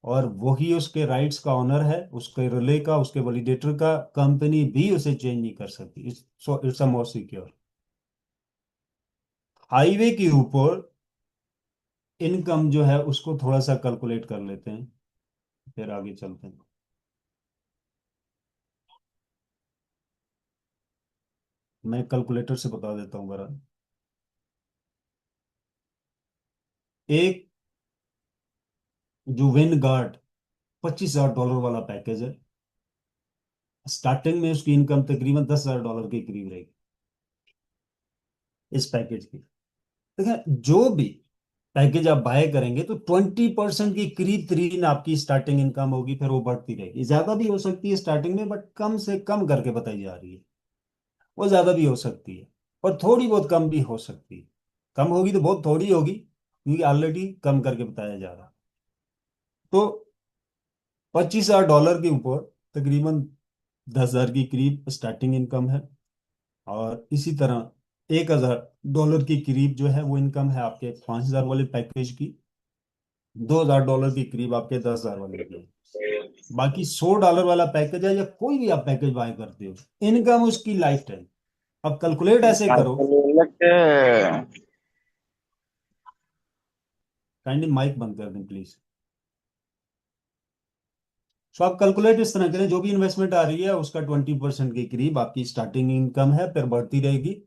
[SPEAKER 1] और वही उसके राइट्स का ऑनर है, उसके रिले का, उसके वैलिडेटर का। कंपनी भी उसे चेंज नहीं कर सकती। So it's a more secure. Highway के ऊपर इनकम जो है उसको थोड़ा सा कैलकुलेट कर लेते हैं, फिर आगे चलते हैं। मैं कैलकुलेटर से बता देता हूँ बरा। एक जो विन गार्ड $25,000 वाला पैकेज है, स्टार्टिंग में उसकी इनकम तकरीबन $10,000 के करीब रहेगी इस पैकेज की। देखिए, जो भी पैकेज आप बाय करेंगे तो 20% की करीब तरीन आपकी स्टार्टिंग इनकम होगी, फिर वो बढ़ती रहेगी। ज्यादा भी हो सकती है स्टार्टिंग में, बट कम से कम करके बताई जा रही है। वो ज्यादा भी हो सकती है और थोड़ी बहुत कम भी हो सकती है। कम होगी तो बहुत थोड़ी होगी क्योंकि ऑलरेडी कम करके बताया जा रहा है। तो $25,000 के ऊपर तकरीबन 10,000 की करीब स्टार्टिंग इनकम है। और इसी तरह $1,000 की करीब जो है वो इनकम है आपके 5,000 वाले पैकेज की। $2,000 के करीब आपके 10,000 वाले की। बाकी $100 वाला पैकेज है या कोई भी आप पैकेज बाय करते हो, इनकम उसकी लाइफ टाइम। अब कैलकुलेट ऐसे करो।
[SPEAKER 2] कैलकुलेट।
[SPEAKER 1] काइंडली माइक बंद कर दें प्लीज। सो आप कैलकुलेट इस तरह करें, जो भी इन्वेस्टमेंट आ रही है उसका 20% के करीब आपकी स्टार्टिंग इनकम है, फिर बढ़ती रहेगी।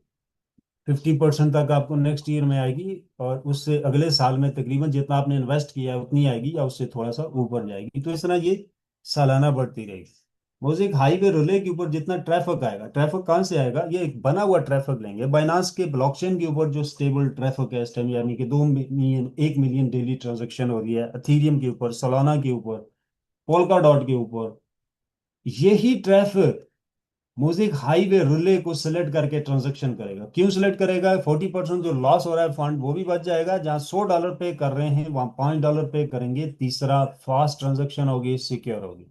[SPEAKER 1] 50% तक आपको नेक्स्ट ईयर में आएगी, और उससे अगले साल में तकरीबन जितना आपने इन्वेस्ट किया है उतनी आएगी या उससे थोड़ा सा ऊपर जाएगी। तो इस तरह ये सालाना बढ़ती रहेगी। म्यूजिक हाईवे रिले के ऊपर जितना ट्रैफिक आएगा, ट्रैफिक कहाँ से आएगा? ये एक बना हुआ ट्रैफिक लेंगे बाइनांस के ब्लॉकचेन के ऊपर जो स्टेबल ट्रैफिक है इस टाइम, यानी कि 2 मिलियन 1 मिलियन डेली ट्रांजेक्शन हो रही है अथीरियम के ऊपर, सोलाना के ऊपर, पोल्का डॉट के ऊपर। यही ट्रैफिक म्यूजिक हाईवे रिले को सिलेक्ट करके ट्रांजेक्शन करेगा। क्यों सिलेक्ट करेगा? 40% जो लॉस हो रहा है फंड वो भी बच जाएगा। जहां $100 पे कर रहे हैं वहां $5 पे करेंगे। तीसरा, फास्ट ट्रांजेक्शन होगी, सिक्योर होगी,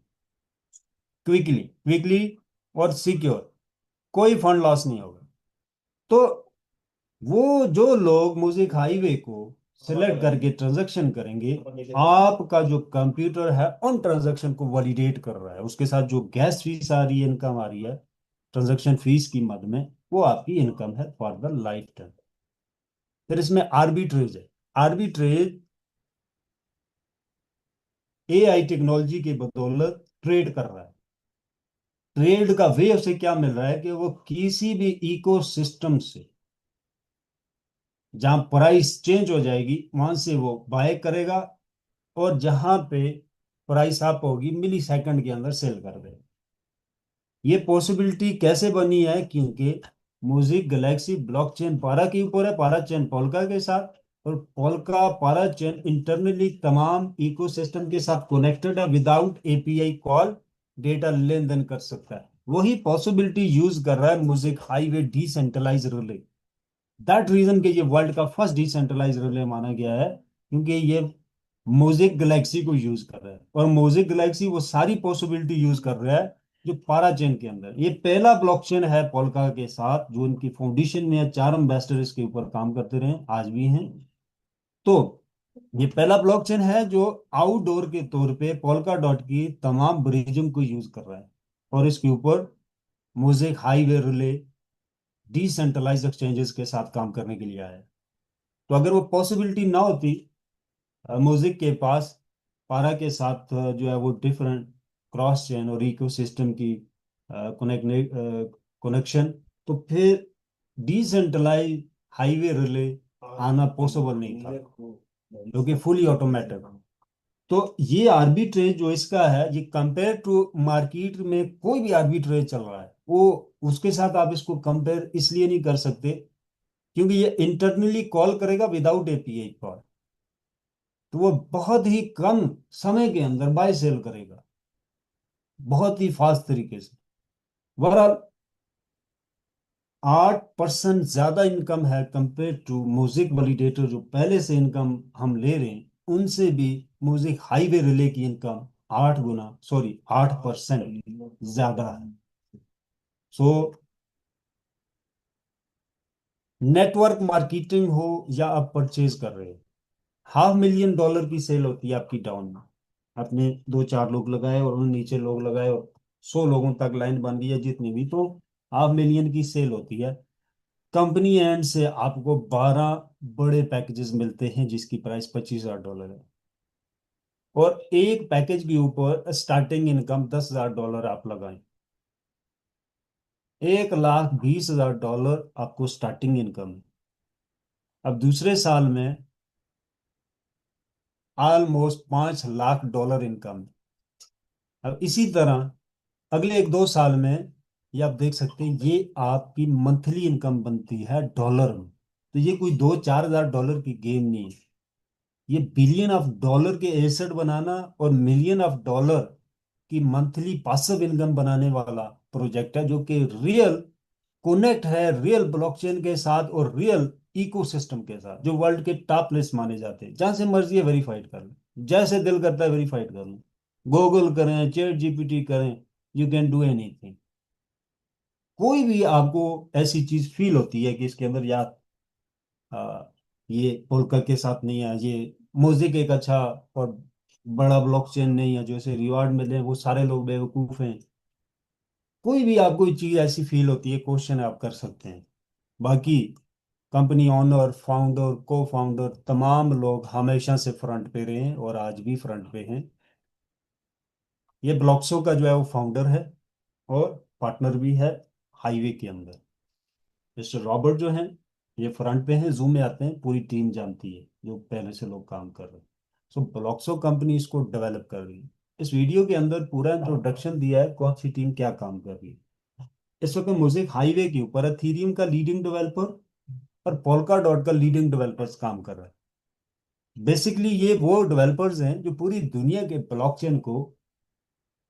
[SPEAKER 1] क्विकली क्विकली और सिक्योर। कोई फंड लॉस नहीं होगा। तो वो जो लोग म्यूजिक हाईवे को सिलेक्ट करके ट्रांजैक्शन करेंगे, आपका जो कंप्यूटर है उन ट्रांजैक्शन को वैलिडेट कर रहा है। उसके साथ जो गैस फीस आ रही है, इनकम आ रही है ट्रांजैक्शन फीस की मद में, वो आपकी इनकम है फॉर द लाइफ टाइम। फिर इसमें आर्बिट्रेज है। आर्बिट्रेज एआई टेक्नोलॉजी की बदौलत ट्रेड कर रहा है। ट्रेड का वे उसे क्या मिल रहा है कि वो किसी भी इकोसिस्टम से जहां प्राइस चेंज हो जाएगी वहां से वो बाय करेगा, और जहां पे प्राइस अप होगी मिली सेकंड के अंदर सेल कर देगा। ये पॉसिबिलिटी कैसे बनी है? क्योंकि म्यूजिक गैलेक्सी ब्लॉकचेन पारा के ऊपर है, पारा चेन पोल्का के साथ। और पोल्का पारा चेन इंटरनली तमाम इकोसिस्टम के साथ कनेक्टेड है, विदाउट एपीआई कॉल डेटा लेन देन कर सकता है। वही पॉसिबिलिटी यूज कर रहा है music highway decentralise relay. That reason के ये वर्ल्ड का फर्स्ट डिसेंट्रलाइज रिले माना गया है, क्योंकि ये मोज़ेक गैलेक्सी को यूज कर रहा है। और मोज़ेक गैलेक्सी वो सारी पॉसिबिलिटी यूज कर रहा है जो पारा चेन के अंदर। ये पहला ब्लॉकचेन है पोल्का के साथ जो इनकी फाउंडेशन में है। 4 एम्बेसडर इसके ऊपर काम करते रहे, आज भी हैं। तो ये पहला ब्लॉकचेन है जो आउटडोर के तौर पे पोल्का डॉट की तमाम ब्रिजिंग को यूज कर रहा है, और इसके ऊपर mosaic highway relay decentralise exchanges के साथ काम करने के लिए आया है। तो अगर वो पॉसिबिलिटी ना होती म्यूजिक के पास पारा के साथ जो है वो डिफरेंट क्रॉस चेन और इकोसिस्टम की कनेक्शन, तो फिर डिसेंट्रलाइज हाईवे रिले आना पॉसिबल नहीं था, क्योंकि फुली ऑटोमेटेड। तो ये आर्बिट्रेज जो इसका है, ये कंपेयर टू मार्केट में कोई भी आर्बिट्रेज चल रहा है वो, उसके साथ आप इसको कंपेयर इसलिए नहीं कर सकते क्योंकि ये इंटरनली कॉल करेगा विदाउट एपीआई कॉल। तो वो बहुत ही कम समय के अंदर बाय सेल करेगा, बहुत ही फास्ट तरीके से। बहरहाल 8% ज्यादा इनकम है कंपेयर टू म्यूजिक वैलिडेटर, जो पहले से इनकम हम ले रहे हैं उनसे भी म्यूजिक हाईवे रिले की इनकम 8 गुना, सॉरी 8% ज्यादा है। सो नेटवर्क मार्केटिंग हो या आप परचेज कर रहे हो, $500,000 की सेल होती है आपकी डाउन में। आपने दो चार लोग लगाए और उन नीचे लोग लगाए और 100 लोगों तक लाइन बन रही है, जितनी भी, तो $500,000 की सेल होती है। कंपनी एंड से आपको 12 बड़े पैकेजेस मिलते हैं जिसकी प्राइस $25,000 है। और एक पैकेज के ऊपर स्टार्टिंग इनकम $10,000 आप लगाएं, $1,20,000 आपको स्टार्टिंग इनकम है। अब दूसरे साल में ऑलमोस्ट $5 लाख इनकम है। अब इसी तरह अगले 1-2 साल में ये आप देख सकते हैं, ये आपकी मंथली इनकम बनती है डॉलर में। तो ये कोई 2-4 हज़ार डॉलर की गेम नहीं है, ये बिलियन ऑफ डॉलर के एसेट बनाना और मिलियन ऑफ डॉलर की मंथली पासिव इनकम बनाने वाला प्रोजेक्ट है, जो कि रियल कनेक्ट है रियल ब्लॉकचेन के साथ और रियल इकोसिस्टम के साथ, जो वर्ल्ड के टॉप लिस्ट माने जाते हैं। जहां से मर्जी है वेरीफाइड कर लें, जैसे दिल करता है वेरीफाइड कर लें, गूगल करें, चैट जीपीटी करें, यू कैन डू एनीथिंग। कोई भी आपको ऐसी चीज फील होती है कि इसके अंदर यार आ, ये पोलका के साथ नहीं है, ये म्यूजिक एक अच्छा और बड़ा ब्लॉकचेन नहीं है, जो इसे रिवार्ड मिले वो सारे लोग बेवकूफ हैं, कोई भी आपको कोई चीज ऐसी फील होती है, क्वेश्चन आप कर सकते हैं। बाकी कंपनी ओनर, फाउंडर, को फाउंडर, तमाम लोग हमेशा से फ्रंट पे रहे हैं और आज भी फ्रंट पे हैं। ये ब्लॉक्सो का जो है वो फाउंडर है और पार्टनर भी है हाईवे के अंदर। मिस्टर रॉबर्ट जो हैं, ये फ्रंट पे हैं, जूम में आते हैं, पूरी टीम जानती है जो पहले से लोग काम कर रहे हैं। सो ब्लॉक्सो कंपनी इसको डेवलप कर रही है। इस वीडियो के अंदर पूरा इंट्रोडक्शन दिया है कौन सी टीम क्या काम कर रही है। इस वक्त म्यूजिक हाईवे के ऊपर एथीरियम का लीडिंग डेवलपर और पोल्का डॉट का लीडिंग डेवलपर्स काम कर रहा है। बेसिकली ये वो डेवलपर्स हैं जो पूरी दुनिया के ब्लॉकचेन को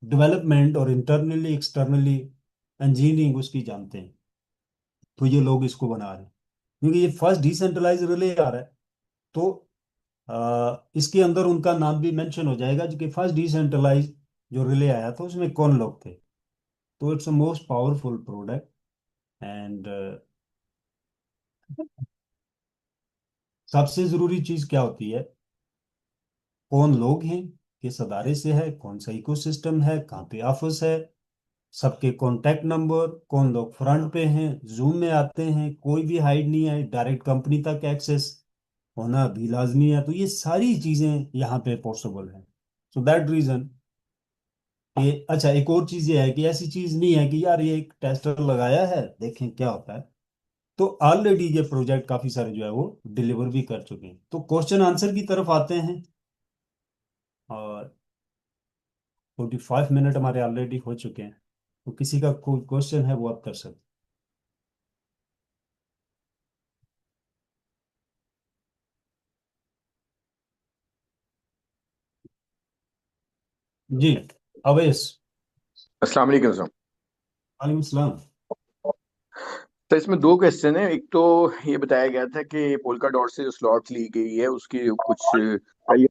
[SPEAKER 1] डेवलपमेंट और इंटरनली एक्सटर्नली इंजीनियरिंग उसकी जानते हैं। तो ये लोग इसको बना रहे हैं क्योंकि ये फर्स्ट डिसेंट्रलाइज रिले आ रहा है। तो इसके अंदर उनका नाम भी मेंशन हो जाएगा, जो कि फर्स्ट डिसेंट्रलाइज जो रिले आया था उसमें कौन लोग थे। तो it's a most powerful product. And सबसे जरूरी चीज क्या होती है, कौन लोग हैं, किस अदारे से है, कौन सा इकोसिस्टम है, कहाँ पे ऑफिस है, सबके कॉन्टैक्ट नंबर, कौन लोग फ्रंट पे हैं, जूम में आते हैं, कोई भी हाइड नहीं है, डायरेक्ट कंपनी तक एक्सेस होना भी लाजमी है। तो ये सारी चीजें यहाँ पे पॉसिबल है। सो दैट रीजन कि अच्छा, एक और चीज ये है कि ऐसी चीज नहीं है कि यार ये एक टेस्टर लगाया है देखें क्या होता है। तो ऑलरेडी ये प्रोजेक्ट काफी सारे जो है वो डिलीवर भी कर चुके हैं। तो क्वेश्चन आंसर की तरफ आते हैं, और 45 मिनट हमारे ऑलरेडी हो चुके हैं। तो किसी का कोई क्वेश्चन है वो आप कर सकते हैं। जी, अवेश।
[SPEAKER 2] अस्सलाम वालेकुम सर।
[SPEAKER 1] वालेकुम सलाम।
[SPEAKER 2] तो इसमें दो क्वेश्चन है। एक तो ये बताया गया था कि पोल्का डॉट से जो स्लॉट ली गई है उसकी कुछ कल या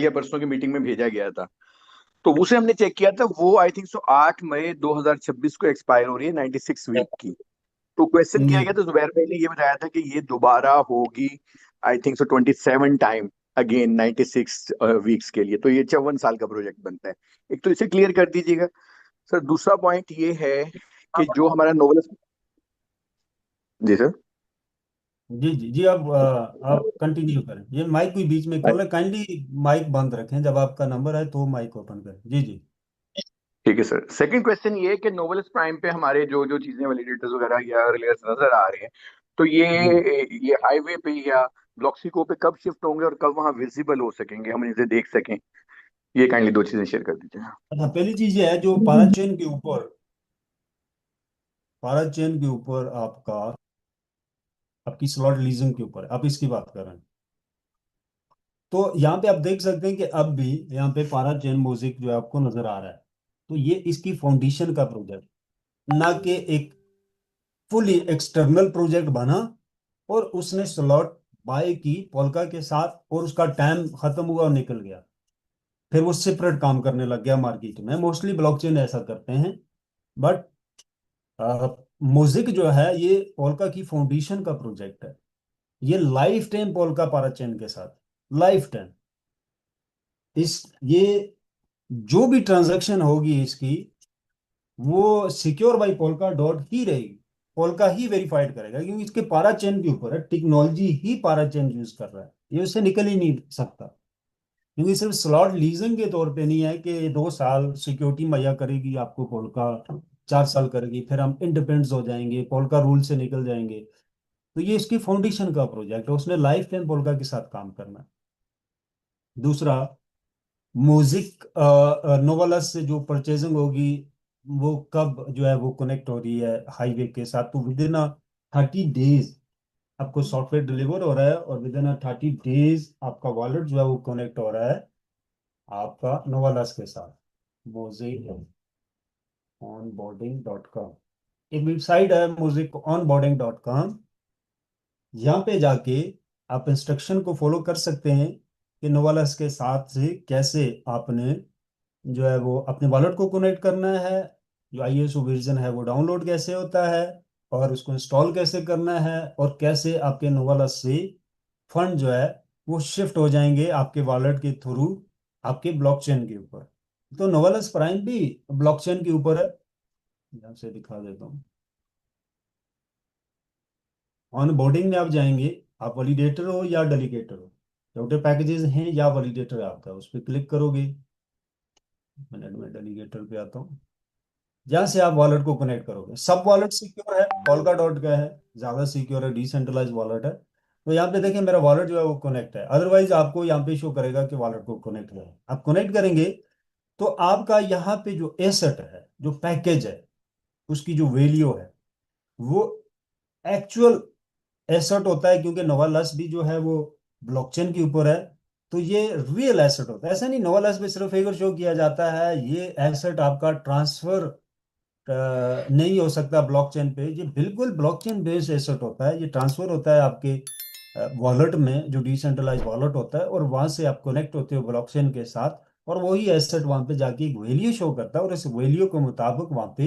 [SPEAKER 2] परसों की मीटिंग में भेजा गया था। तो उसे हमने चेक किया था, वो आई थिंक सो 8 मई 2026 को एक्सपायर हो रही है 96 वीक की। तो क्वेश्चन किया
[SPEAKER 1] जी
[SPEAKER 2] गया तो जुबैर भाई ने ये बताया था कि ये दोबारा होगी I think so 27 time again 96 weeks के लिए। तो ये 54 साल का प्रोजेक्ट बनता है। एक तो इसे क्लियर कर दीजिएगा सर। दूसरा पॉइंट ये है कि जो हमारा नोवेल। जी सर।
[SPEAKER 1] जी जी जी, आप कंटिन्यू करें। ये माइक भी बीच में खोलें, काइंडली माइक बंद रखें, जब आपका नंबर है तो माइक ओपन करें। जी जी।
[SPEAKER 2] ठीक है सर। सेकंड क्वेश्चन ये है कि नोवेल्स प्राइम पे हमारे जो जो चीजें वैलिडेटर्स वगैरह या रिलेयर्स नजर आ रहे हैं, तो
[SPEAKER 1] जी,
[SPEAKER 2] ये हाईवे पे या ब्लॉक्सिको पे कब शिफ्ट होंगे और कब वहां विजिबल हो सकेंगे, हम इसे देख सकें। ये काइंडली दो चीजें शेयर कर दीजिए।
[SPEAKER 1] अच्छा, पहली चीज ये है जो पाराचेन के ऊपर, पाराचेन के ऊपर आपका, आपकी स्लॉट लीजिंग के ऊपर आप इसकी बात कर रहे हैं। तो यहाँ पे आप देख सकते हैं कि अब भी यहाँ पे पारा चेन म्यूजिक जो है आपको नजर आ रहा है। तो ये इसकी फाउंडेशन का प्रोजेक्ट, ना कि एक फुली एक्सटर्नल प्रोजेक्ट बना और उसने स्लॉट बाय की पोल्का के साथ और उसका टाइम खत्म हुआ और निकल गया, फिर वो सेपरेट काम करने लग गया मार्केट में। मोस्टली ब्लॉकचेन ऐसा करते हैं। बट म्यूजिक जो है ये पोल्का की फाउंडेशन का प्रोजेक्ट है। ये लाइफ टाइम पोल्का पारा चेन के साथ, लाइफ टाइम इस ये जो भी ट्रांजैक्शन होगी इसकी, वो सिक्योर बाई पोल्का डॉट ही रहेगी। पोल्का ही वेरीफाइड करेगा, क्योंकि इसके पारा चेन के ऊपर है, टेक्नोलॉजी ही पारा चेन यूज कर रहा है, ये उससे निकल ही नहीं सकता। क्योंकि सिर्फ स्लॉट लीजिंग के तौर पे नहीं है कि 2 साल सिक्योरिटी मुहैया करेगी आपको पोल्का, 4 साल करेगी, फिर हम इंडिपेंडेंस हो जाएंगे, पोल्का रूल से निकल जाएंगे। तो ये इसकी फाउंडेशन का प्रोजेक्ट है, उसने लाइफ टाइम पोल्का के साथ काम करना है। दूसरा, म्यूजिक नोवालस से जो परचेजिंग होगी, वो कब जो है वो कनेक्ट हो रही है हाईवे के साथ, तो विद इन 30 डेज आपको सॉफ्टवेयर डिलीवर हो रहा है, और विद इन 30 डेज आपका वॉलेट जो है वो कनेक्ट हो रहा है आपका नोवालस के साथ। म्यूजिक onboarding.com एक वेबसाइट है, म्यूजिक onboarding.com। यहाँ पे जाके आप इंस्ट्रक्शन को फॉलो कर सकते हैं कि नोवालस के साथ से कैसे आपने जो है वो अपने वॉलेट को कनेक्ट करना है, जो आईएसओ वर्जन है वो डाउनलोड कैसे होता है, और उसको इंस्टॉल कैसे करना है, और कैसे आपके नोवालस से फंड जो है वो शिफ्ट हो जाएंगे आपके वॉलेट के थ्रू आपके ब्लॉकचेन के ऊपर। तो नोवालस प्राइम भी ब्लॉकचेन के ऊपर है। यहाँ से दिखा देता हूँ। ऑन बोर्डिंग में आप जाएंगे, आप वैलिडेटर हो या डेलीगेटर हो, छोटे पैकेजेस हैं या वैलिडेटर है आपका, उस पर क्लिक करोगे। मिनट में डेलीगेटर पे आता हूँ। जहाँ से आप वॉलेट को कनेक्ट करोगे, सब वॉलेट सिक्योर है, पोल्का डॉट का है, ज्यादा सिक्योर है, डिसेंट्रलाइज वॉलेट है। तो यहाँ पे देखिए मेरा वॉलेट जो है वो कनेक्ट है, अदरवाइज आपको यहाँ पे शो करेगा कि वॉलेट को कनेक्ट करें। आप कनेक्ट करेंगे तो आपका यहाँ पे जो एसेट है, जो पैकेज है, उसकी जो वैल्यू है, वो एक्चुअल एसेट होता है, क्योंकि नोवालस भी जो है वो ब्लॉकचेन के ऊपर है। तो ये रियल एसेट होता है, ऐसा नहीं नोवालस पे सिर्फ फिगर शो किया जाता है। ये एसेट आपका ट्रांसफर नहीं हो सकता ब्लॉकचेन पे, ये बिल्कुल ब्लॉकचेन बेस्ड एसेट होता है। ये ट्रांसफर होता है आपके वॉलेट में, जो डिसेंट्रलाइज वॉलेट होता है, और वहां से आप कनेक्ट होते हो ब्लॉकचेन के साथ, और वही एसेट वहां पे जाके एक वैल्यू शो करता है, और इस वैल्यू के मुताबिक वहां पे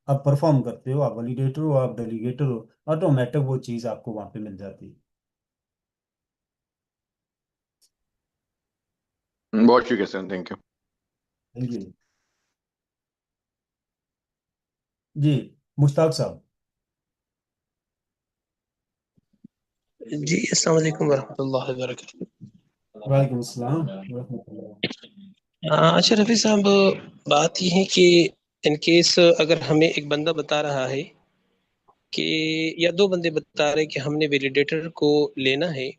[SPEAKER 1] आप परफॉर्म करते हो, आप वैलिडेटर हो, आप डेलीगेटर हो, ऑटोमेटिक वो चीज आपको वहां पे मिल जाती है।
[SPEAKER 2] बहुत शुक्रिया sir, thank you.
[SPEAKER 1] Thank you. जी, मुश्ताक साहब।
[SPEAKER 3] जी अस्सलाम वालेकुम वरहमतुल्लाहि वबरकातुहू।
[SPEAKER 1] वालेकुम अस्सलाम रहमतुल्लाह।
[SPEAKER 3] अच्छा रफ़ी साहब, बात ये है कि इन केस अगर हमें एक बंदा बता रहा है कि, या दो बंदे बता रहे हैं कि हमने वैलिडेटर को लेना है,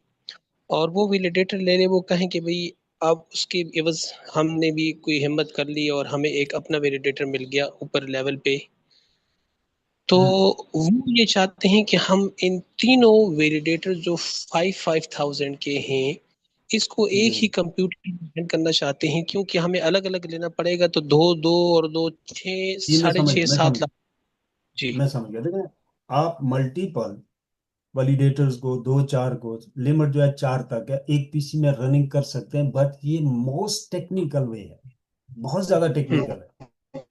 [SPEAKER 3] और वो वैलिडेटर ले ले, वो कहें कि भाई अब उसके एवज हमने भी कोई हिम्मत कर ली और हमें एक अपना वैलिडेटर मिल गया ऊपर लेवल पे, तो वो ये चाहते हैं कि हम इन तीनों वैलिडेटर जो 5,000 के हैं, इसको एक
[SPEAKER 1] जी,
[SPEAKER 3] ही कंप्यूटर में रन करना चाहते हैं, क्योंकि हमें अलग अलग लेना पड़ेगा, तो दो दो और दो छः,
[SPEAKER 1] जी
[SPEAKER 3] साढ़े छः,
[SPEAKER 1] मैं
[SPEAKER 3] सात
[SPEAKER 1] समझ
[SPEAKER 3] लाख जी।
[SPEAKER 1] मैं समझ गया। देखिए, आप मल्टीपल वैलिडेटर्स को, 2 4 को, लिमिट जो है 4 तक है, एक पीसी में रनिंग कर सकते हैं। बट ये मोस्ट टेक्निकल वे है, बहुत ज्यादा
[SPEAKER 3] हम्म,
[SPEAKER 1] टेक्निकल है।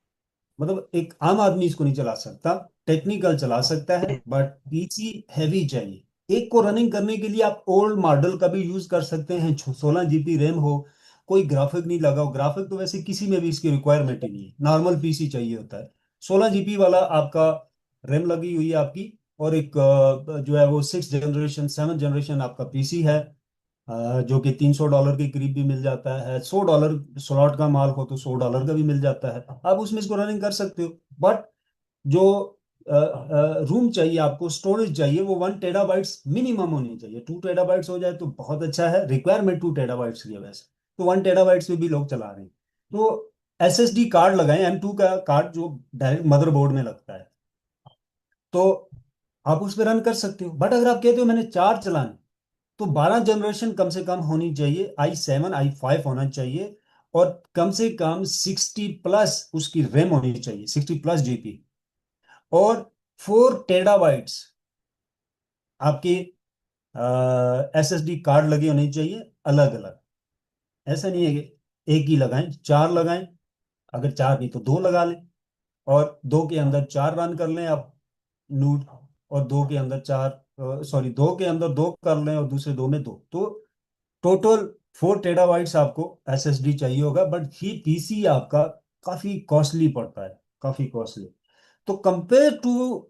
[SPEAKER 1] मतलब एक आम आदमी इसको नहीं चला सकता, टेक्निकल चला सकता है, बट पीसी हैवी चाहिए। एक को रनिंग करने के लिए आप ओल्ड मॉडल का भी यूज कर सकते हैं, 16 GB रैम हो, कोई ग्राफिक नहीं लगा हो। ग्राफिक तो वैसे किसी में भी इसकी रिक्वायरमेंट ही नहीं है, नॉर्मल पीसी चाहिए होता है। 16 GB वाला आपका रैम लगी हुई है आपकी, और एक जो है वो 6 जनरेशन 7 जनरेशन आपका पीसी है, जो कि $300 के करीब भी मिल जाता है। $100 स्लॉट का माल हो तो $100 का भी मिल जाता है, आप उसमें इसको रनिंग कर सकते हो। बट जो रूम चाहिए आपको, स्टोरेज चाहिए, वो 1 TB मिनिमम होनी चाहिए। 2 TB हो जाए तो बहुत अच्छा है, रिक्वायरमेंट 2 TB की है वैसे, तो 1 TB पे भी लोग चला रहे हैं। तो एसएसडी कार्ड लगाएं, M2 का कार्ड जो डायरेक्ट मदरबोर्ड में लगता है, तो आप उस पर रन कर सकते हो। बट अगर आप कहते हो मैंने 4 चलाने, तो 12 जनरेशन कम से कम होनी चाहिए, i7 i5 होना चाहिए, और कम से कम 60+ उसकी रैम होनी चाहिए, 60+ GB, और 4 TB आपके SSD कार्ड लगे होने चाहिए, अलग अलग। ऐसा नहीं है कि एक ही लगाएं, चार लगाएं, अगर चार नहीं तो दो लगा लें, और दो के अंदर चार रन कर लें आप, नूड, और दो के अंदर चार, सॉरी, दो के अंदर दो कर लें और दूसरे दो में दो, तो टोटल 4 TB आपको SSD चाहिए होगा। बट ही पीसी आपका काफी कॉस्टली पड़ता है, काफी कॉस्टली। तो कंपेयर टू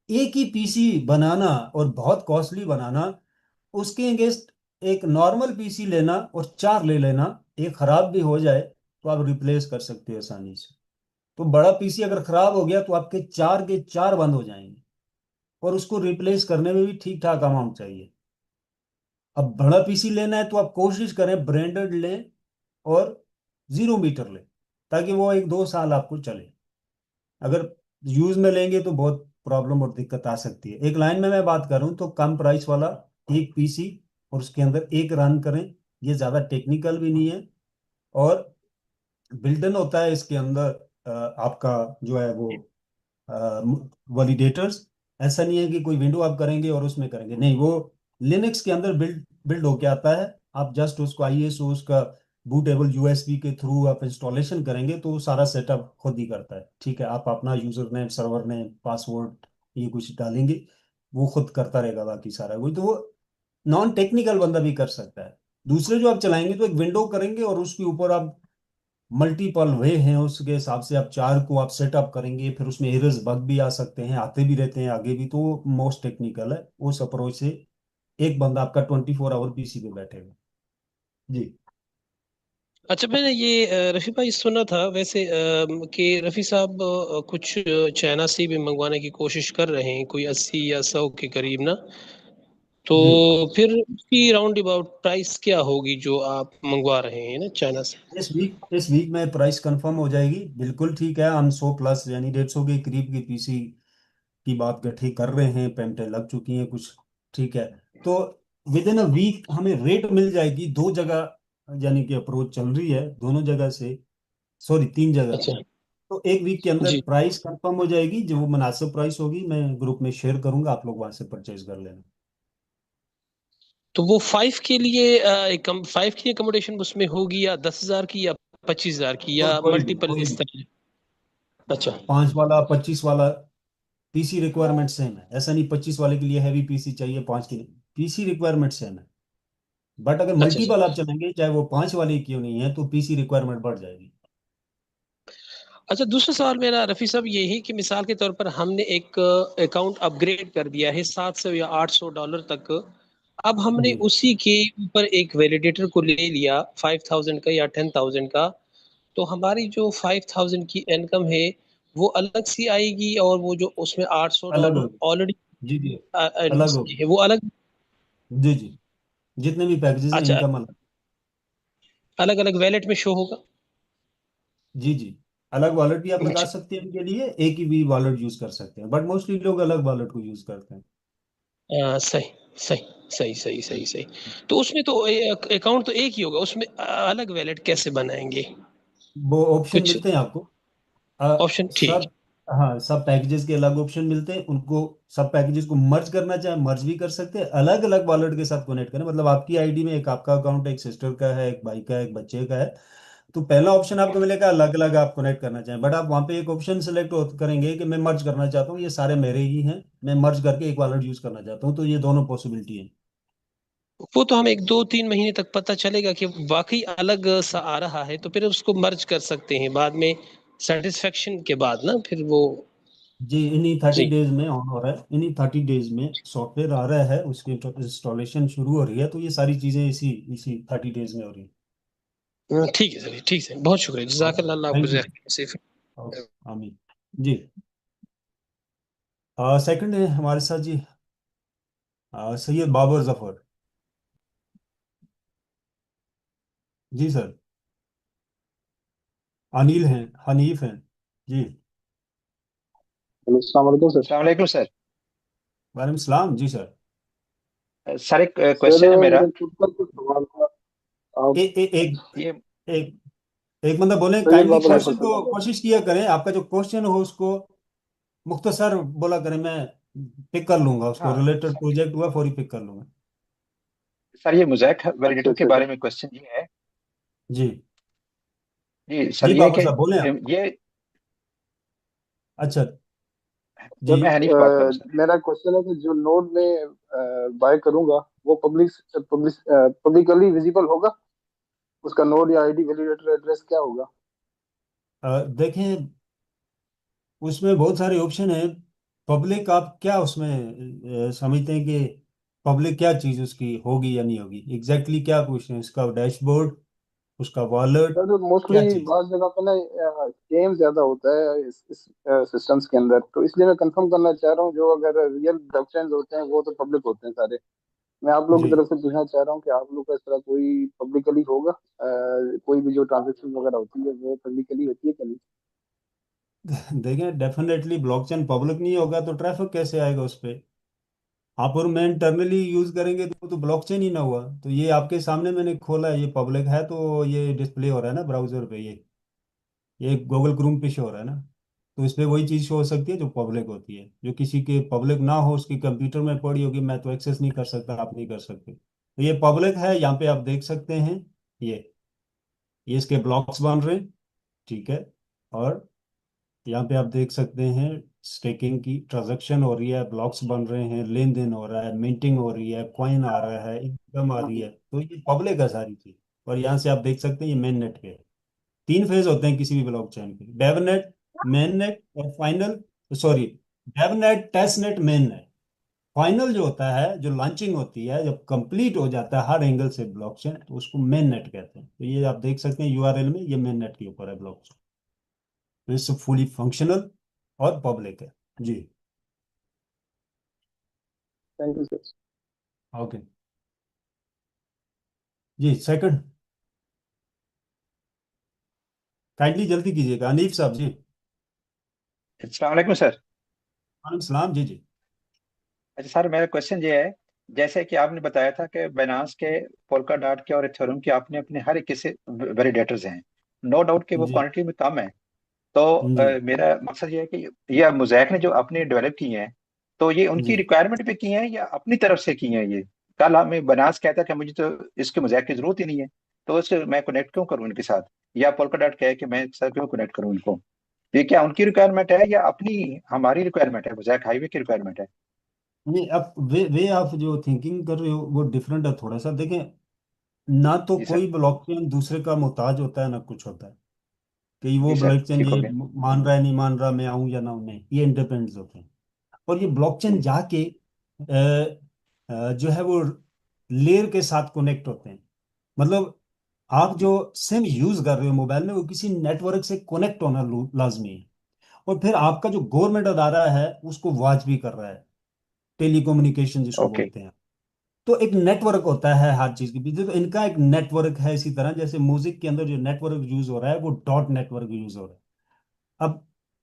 [SPEAKER 1] एक ही पीसी बनाना और बहुत कॉस्टली बनाना, उसके अगेंस्ट एक नॉर्मल पीसी लेना और चार ले लेना, एक खराब भी हो जाए तो आप रिप्लेस कर सकते हो आसानी से। तो बड़ा पीसी अगर खराब हो गया तो आपके चार के चार बंद हो जाएंगे, और उसको रिप्लेस करने में भी ठीक ठाक अमाउंट चाहिए। अब बड़ा पीसी लेना है तो आप कोशिश करें ब्रांडेड लें, और 0 मीटर लें, ताकि वो 1-2 साल आपको चले। अगर यूज में लेंगे तो बहुत प्रॉब्लम और दिक्कत आ सकती है। एक लाइन में मैं बात करूं तो कम प्राइस वाला एक पीसी, और उसके अंदर एक रन करें, ये ज़्यादा टेक्निकल भी नहीं है, और बिल्ट इन होता है इसके अंदर आपका जो है वो वैलिडेटर्स। ऐसा नहीं है कि कोई विंडो आप करेंगे और उसमें करेंगे, नहीं, वो लिनक्स के अंदर बिल्ड बिल्ड होके आता है। आप जस्ट उसको ISO उसका बूटेबल USB के थ्रू आप इंस्टॉलेशन करेंगे तो वो सारा सेटअप खुद ही करता है, ठीक है। आप अपना user name, server name, password ये कुछ डालेंगे, वो खुद करता रहेगा बाकी सारा। वही तो वो नॉन टेक्निकल बंदा भी कर सकता है। दूसरे जो आप चलाएंगे तो एक विंडो करेंगे और उसके ऊपर आप मल्टीपल वे हैं, उसके हिसाब से आप चार को आप सेटअप करेंगे, फिर उसमें एरर्स बग भी आ सकते हैं, आते भी रहते हैं आगे भी, तो मोस्ट टेक्निकल है। उस अप्रोच से एक बंदा आपका 24 आवर पीसी पे बैठेगा। जी।
[SPEAKER 3] अच्छा, मैंने ये रफी भाई सुना था वैसे कि रफी साहब कुछ चाइना से भी मंगवाने की कोशिश कर रहे हैं, कोई 80 या 100 के करीब ना। तो
[SPEAKER 1] जी,
[SPEAKER 3] फिर उसकी राउंड अबाउट प्राइस क्या होगी जो आप मंगवा रहे हैं ना चाइना से?
[SPEAKER 1] इस वीक में प्राइस कंफर्म हो जाएगी, बिल्कुल ठीक है। हम 100+ यानी 150 के करीब की पीसी की बात गठे कर रहे हैं, पेमेंटें लग चुकी हैं कुछ, ठीक है। तो विद इन अ वीक हमें रेट मिल जाएगी दो जगह, यानी कि अप्रोच चल रही है दोनों जगह से, सॉरी 3 जगह।
[SPEAKER 3] अच्छा।
[SPEAKER 1] तो एक वीक के अंदर
[SPEAKER 3] जी।
[SPEAKER 1] प्राइस कंफर्म हो जाएगी, जो वो मुनासिब प्राइस होगी मैं ग्रुप में शेयर करूंगा, आप लोग वहां से परचेज कर लेना।
[SPEAKER 3] तो वो 5 की अकोमोडेशन उसमें होगी, या 10,000 की, या 25,000 की,
[SPEAKER 1] कोई
[SPEAKER 3] या
[SPEAKER 1] कोई भी
[SPEAKER 3] मल्टीपल
[SPEAKER 1] कोई
[SPEAKER 3] इस
[SPEAKER 1] भी
[SPEAKER 3] तरह? अच्छा।
[SPEAKER 1] 5 वाला 25 वाला पीसी रिक्वायरमेंट सेम है। ऐसा नहीं 25 वाले के लिए हैवी पीसी चाहिए, पांच के लिए पीसी रिक्वायरमेंट सेम है। बट अगर
[SPEAKER 3] अच्छा अच्छा।
[SPEAKER 1] मल्टीपल आप चलेंगे, चाहे वो 5 वाले क्यों नहीं है, तो पीसी रिक्वायरमेंट बढ़ जाएगी।
[SPEAKER 3] अच्छा, दूसरा सवाल मेरा रफी साहब ये है कि मिसाल के तौर पर हमने एक अकाउंट अपग्रेड कर दिया है $700 या $800 तक। अब हमने
[SPEAKER 1] जी,
[SPEAKER 3] उसी के ऊपर एक वैलिडेटर को ले लिया 5,000 का या 10,000 का। तो हमारी जो 5,000 की इनकम है वो अलग सी आएगी, और वो जो उसमें आठ सौ
[SPEAKER 1] अलग
[SPEAKER 3] डॉलर
[SPEAKER 1] होगी।
[SPEAKER 3] ऑलरेडी
[SPEAKER 1] जी जी, अलग
[SPEAKER 3] इन्वेस्ट
[SPEAKER 1] होगी।
[SPEAKER 3] किए हैं वो अलग।
[SPEAKER 1] जी जी, जितने भी पैकेजेस हैं
[SPEAKER 3] अच्छा,
[SPEAKER 1] इनकम अलग।
[SPEAKER 3] अलग अलग वैलेट में शो होगा?
[SPEAKER 1] जी जी, अलग वॉलेट भी आप लगा
[SPEAKER 3] अच्छा।
[SPEAKER 1] सकते हैं इनके लिए, एक ही भी वॉलेट यूज कर सकते हैं, बट मोस्टली लोग अलग वॉलेट को यूज करते हैं।
[SPEAKER 3] सही सही सही सही सही सही। तो उसमें तो अकाउंट तो एक ही होगा, उसमें अलग वैलेट कैसे बनाएंगे?
[SPEAKER 1] वो ऑप्शन
[SPEAKER 3] कुछ
[SPEAKER 1] मिलते हैं आपको।
[SPEAKER 3] ऑप्शन? ठीक।
[SPEAKER 1] सब, हाँ, सब पैकेजेस के अलग ऑप्शन मिलते हैं उनको। सब पैकेजेस को मर्ज करना चाहे मर्ज भी कर सकते हैं, अलग अलग वॉलेट के साथ कनेक्ट करें, मतलब आपकी आईडी में एक आपका अकाउंट है, एक सिस्टर का है, एक भाई का है, एक बच्चे का है। तो पहला ऑप्शन आपको मिलेगा अलग अलग आप कनेक्ट करना चाहें, बट आप वहाँ पे एक ऑप्शन सेलेक्ट करेंगे कि मैं मर्ज करना चाहता हूँ, ये सारे मेरे ही हैं, मैं मर्ज करके एक वॉलेट यूज करना चाहता हूँ, तो ये दोनों पॉसिबिलिटी है।
[SPEAKER 3] वो तो हम 1 2 3 महीने तक पता चलेगा कि वाकई अलग सा आ रहा है, तो फिर उसको मर्ज कर सकते हैं बाद में, सेटिस्फेक्शन के बाद ना फिर वो।
[SPEAKER 1] जी, इन्हीं 30 डेज
[SPEAKER 3] जी।
[SPEAKER 1] में ऑन हो रहा है, इन्हीं 30 डेज में सॉफ्टवेयर आ रहा है, उसकी इंस्टॉलेशन शुरू हो रही है, तो ये सारी चीजें इसी इसी 30 डेज में हो रही
[SPEAKER 3] ठीक है सर, ठीक है, बहुत शुक्रिया,
[SPEAKER 1] है।
[SPEAKER 3] जजाकल्लाह, अल्लाह आपको
[SPEAKER 1] थैंक यू।
[SPEAKER 3] नसीब।
[SPEAKER 1] आमीन। जी। सेकंड है हमारे साथ जी, सैयद बाबर जफर। जी सर। अनिल हैं, हनीफ हैं। जी।
[SPEAKER 4] हेलो, अस्सलाम वालेकुम सर। अस्सलाम वालेकुम सर।
[SPEAKER 1] वालेकुम सलाम जी सर।
[SPEAKER 4] सर एक
[SPEAKER 5] सर
[SPEAKER 4] क्वेश्चन है मेरा।
[SPEAKER 5] मेरा खुद का कुछ सवाल था। आप
[SPEAKER 1] ए, ए, एक
[SPEAKER 4] ये
[SPEAKER 1] एक एक बंदा बोले,
[SPEAKER 5] सर ये
[SPEAKER 1] काइंडली
[SPEAKER 5] बाबा
[SPEAKER 4] सर
[SPEAKER 1] क्वेश्चन
[SPEAKER 5] क्वेश्चन
[SPEAKER 1] को
[SPEAKER 5] था।
[SPEAKER 1] कोशिश किया करें, आपका जो क्वेश्चन हो उसको मुख्तसर बोला करें, मैं पिक कर लूंगा उसको,
[SPEAKER 4] हाँ
[SPEAKER 1] रिलेटेड प्रोजेक्ट हुआ फौरी पिक कर लूंगा।
[SPEAKER 4] सर, ये मोज़ेक
[SPEAKER 5] अच्छा
[SPEAKER 4] वैलिडेटर के
[SPEAKER 5] अच्छा
[SPEAKER 4] बारे
[SPEAKER 5] अच्छा।
[SPEAKER 4] में क्वेश्चन ये है।
[SPEAKER 1] जी।
[SPEAKER 4] जी सर,
[SPEAKER 1] जी
[SPEAKER 4] ये है
[SPEAKER 1] बाबर
[SPEAKER 4] कि
[SPEAKER 1] साहब बोले आप।
[SPEAKER 4] ये
[SPEAKER 1] अच्छा। जी।
[SPEAKER 4] सर मैं हनीफ बात कर रहा हूँ सर।
[SPEAKER 5] मेरा क्वेश्चन है कि जो नोड में बाय करूंगा वो पब्लिकली विजिबल होगा? उसका नोड या आईडी वैलिडेटर एड्रेस क्या होगा?
[SPEAKER 1] देखें, उसमें बहुत सारे ऑप्शन है। पब्लिक आप क्या उसमें समझते हैं कि पब्लिक क्या चीज़ उसकी होगी या नहीं होगी, एग्जैक्टली exactly क्या पूछ रहे हैं, उसका डैशबोर्ड, उसका वॉलेट,
[SPEAKER 5] सर मोस्टली
[SPEAKER 1] क्या चीज़।
[SPEAKER 5] बहुत जगह पे ना स्कैम ज्यादा होता है इस सिस्टम्स के अंदर, तो इसलिए मैं कंफर्म करना चाह रहा हूँ जो अगर रियल ब्लॉकचेन होते हैं वो तो पब्लिक होते हैं सारे। मैं आप लोग
[SPEAKER 1] जी।
[SPEAKER 5] की तरफ से पूछना चाह रहा हूँ कि आप लोग का इस तरह कोई पब्लिकली होगा? कोई भी जो ट्रांजेक्शन वगैरह होती है वो पब्लिकली होती है कि नहीं?
[SPEAKER 1] देखें, डेफिनेटली ब्लॉकचेन पब्लिक नहीं होगा तो ट्रैफिक कैसे आएगा उस पर। आप और मैं इंटरनली यूज करेंगे तो ब्लॉकचेन ही ना हुआ। तो ये आपके सामने मैंने खोला है, ये पब्लिक है, तो ये डिस्प्ले हो रहा है ना ब्राउजर पे, ये गूगल क्रोम पे शो हो रहा है ना। तो इस पे वही चीज़ शो हो सकती है जो पब्लिक होती है। जो किसी के पब्लिक ना हो, उसके कंप्यूटर में पड़ी होगी, मैं तो एक्सेस नहीं कर सकता, आप नहीं कर सकते, तो ये पब्लिक है। यहाँ पे आप देख सकते हैं, ये ये इसके ब्लॉक्स बन रहे हैं, ठीक है। और यहाँ पे आप देख सकते हैं स्टेकिंग की ट्रांजैक्शन हो रही है, ब्लॉक्स बन रहे हैं, लेन देन हो रहा है, मिंटिंग हो रही है, कॉइन आ रहा है, इनकम आ रही
[SPEAKER 5] हम्म।
[SPEAKER 1] है, तो ये पब्लिक है सारी चीज। और यहाँ से आप देख सकते हैं ये मेन नेट पे है। तीन फेज होते हैं किसी भी ब्लॉकचेन के, डेव नेट, मेन नेट और final, sorry, dev net, test net, main net. Final जो होता है, जो लॉन्चिंग होती है, जब कंप्लीट हो जाता है हर एंगल से ब्लॉकचेन, तो उसको मेन नेट कहते हैं। तो ये आप देख सकते हैं यूआरएल में, ये मेन नेट के ऊपर है ब्लॉकचेन। तो इससे फुली फंक्शनल और पब्लिक है। जी।
[SPEAKER 5] Thank you sir.
[SPEAKER 1] ओके। जी, सेकंड, काइंडली जल्दी कीजिएगा अनीफ साहब जी।
[SPEAKER 4] अस्सलाम वालेकुम सर।
[SPEAKER 1] वालेकुम सलाम। जी जी।
[SPEAKER 4] अच्छा सर, मेरा क्वेश्चन ये है, जैसे कि आपने बताया था कि बाइनांस के, पोल्का डॉट के और इथेरियम के आपने अपने हर एक किसी वैलिडेटर्स हैं। नो डाउट कि वो
[SPEAKER 1] जी
[SPEAKER 4] क्वांटिटी में कम है। तो
[SPEAKER 1] जी
[SPEAKER 4] मेरा मकसद ये है कि ये मोज़ेक ने जो अपने डेवलप किए हैं, तो ये उनकी
[SPEAKER 1] जी।
[SPEAKER 4] रिक्वायरमेंट पे किए हैं या अपनी तरफ से किए हैं ये? कल हमें बनास कहता कि मुझे तो इसके मोज़ेक की जरूरत ही नहीं है, तो इससे मैं कनेक्ट क्यों करूं इनके साथ? या पोल्का डॉट कहे कि मैं सर क्यों कनेक्ट करूं इनको? ये क्या उनकी रिक्वायरमेंट है या अपनी हमारी रिक्वायरमेंट है, मोज़ेक हाईवे की रिक्वायरमेंट है?
[SPEAKER 1] नहीं, अब वे आप जो थिंकिंग कर रहे हो वो डिफरेंट है थोड़ा सा। देखें, ना तो
[SPEAKER 4] जी सर।
[SPEAKER 1] कोई ब्लॉकचेन दूसरे का मोहताज होता है, ना कुछ होता है कि वो
[SPEAKER 4] जी सर,
[SPEAKER 1] ब्लॉकचेन
[SPEAKER 4] ठीक हो
[SPEAKER 1] ये
[SPEAKER 4] गया।
[SPEAKER 1] मान रहा है नहीं मान रहा, मैं आऊं या ना आऊं, नहीं, ये इंडिपेंडेंट होते हैं। और ये ब्लॉकचेन
[SPEAKER 4] हम्म,
[SPEAKER 1] जाके जो है वो लेयर के साथ कनेक्ट होते हैं। मतलब आप जो सिम यूज कर रहे हो मोबाइल में, वो किसी नेटवर्क से कनेक्ट होना लाजमी है। और फिर आपका जो गवर्नमेंट अदारा है उसको वॉच भी कर रहा है, टेलीकम्युनिकेशन जिसको
[SPEAKER 4] ओके।
[SPEAKER 1] बोलते हैं। तो एक नेटवर्क होता है हर चीज के पीछे, तो इनका एक नेटवर्क है। इसी तरह जैसे म्यूजिक के अंदर जो नेटवर्क यूज हो रहा है वो डॉट नेटवर्क यूज हो रहा है।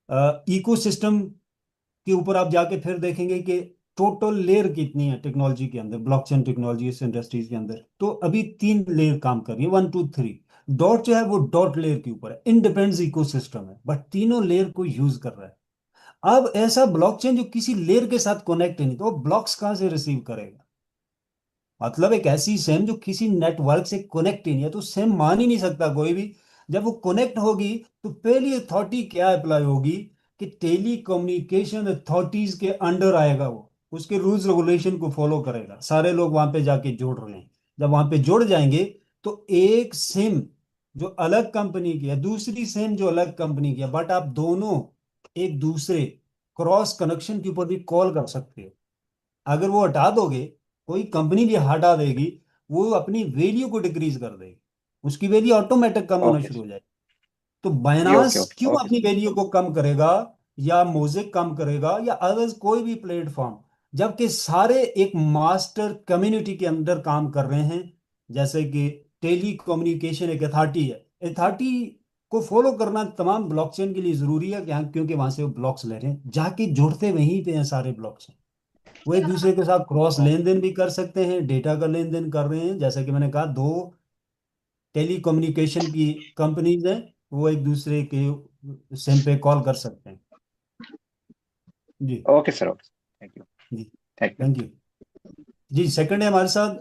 [SPEAKER 1] अब इकोसिस्टम के ऊपर आप जाके फिर देखेंगे कि टोटल लेयर कितनी है टेक्नोलॉजी के अंदर, ब्लॉकचेन टेक्नोलॉजी इस इंडस्ट्रीज के अंदर। तो अभी तीन लेयर काम कर रही है, 1 2 3। डॉट जो है वो डॉट लेयर के ऊपर है, इंडिपेंडेंट इकोसिस्टम है, बट तीनों लेयर को यूज कर रहा है। अब ऐसा ब्लॉकचेन जो किसी लेयर के साथ कनेक्ट ही नहीं, तो वो ब्लॉक्स कहाँ से रिसीव करेगा। मतलब एक ऐसी सेम जो किसी नेटवर्क से कनेक्ट ही नहीं है, तो सेम मान ही नहीं सकता कोई भी। जब वो कनेक्ट होगी तो पहली अथॉरिटी क्या अप्लाई होगी, कि टेली कम्युनिकेशन अथॉरिटीज के अंडर आएगा वो, उसके रूल्स रेगुलेशन को फॉलो करेगा। सारे लोग वहां पे जाके जुड़ रहे हैं, जब वहां पे जुड़ जाएंगे तो एक सिम जो अलग कंपनी की है, दूसरी सिम जो अलग कंपनी की है, बट आप दोनों एक दूसरे क्रॉस कनेक्शन के ऊपर भी कॉल कर सकते हो। अगर वो हटा दोगे, कोई कंपनी भी हटा देगी, वो अपनी वैल्यू को डिक्रीज कर देगी, उसकी वैल्यू ऑटोमेटिक कम होना
[SPEAKER 4] ओके
[SPEAKER 1] शुरू हो जाएगी। तो
[SPEAKER 4] जी, ओके
[SPEAKER 1] बाइनांस
[SPEAKER 4] ओके
[SPEAKER 1] क्यों
[SPEAKER 4] ओके
[SPEAKER 1] अपनी
[SPEAKER 4] सर।
[SPEAKER 1] वैल्यू को कम करेगा, या मोज़ेक कम करेगा, या अदर्स कोई भी प्लेटफॉर्म, जबकि सारे एक मास्टर कम्युनिटी के अंदर काम कर रहे हैं। जैसे कि टेली कम्युनिकेशन एक अथॉरिटी है, अथॉरिटी को फॉलो करना तमाम ब्लॉकचेन के लिए जरूरी है, क्योंकि वहां से वो ब्लॉक्स ले रहे हैं, जाके जुड़ते वहीं पे हैं सारे ब्लॉक्स। वो एक दूसरे के साथ क्रॉस लेन देन भी कर सकते हैं, डेटा का लेन देन कर रहे हैं। जैसा कि मैंने कहा, दो टेली कम्युनिकेशन की कंपनीज हैं, वो एक दूसरे के सिम पे कॉल कर सकते हैं। जी।
[SPEAKER 4] Okay sir, okay, thank you.
[SPEAKER 1] जी।
[SPEAKER 4] Thank you.
[SPEAKER 1] Thank you. जी, सेकंड है हमारे साथ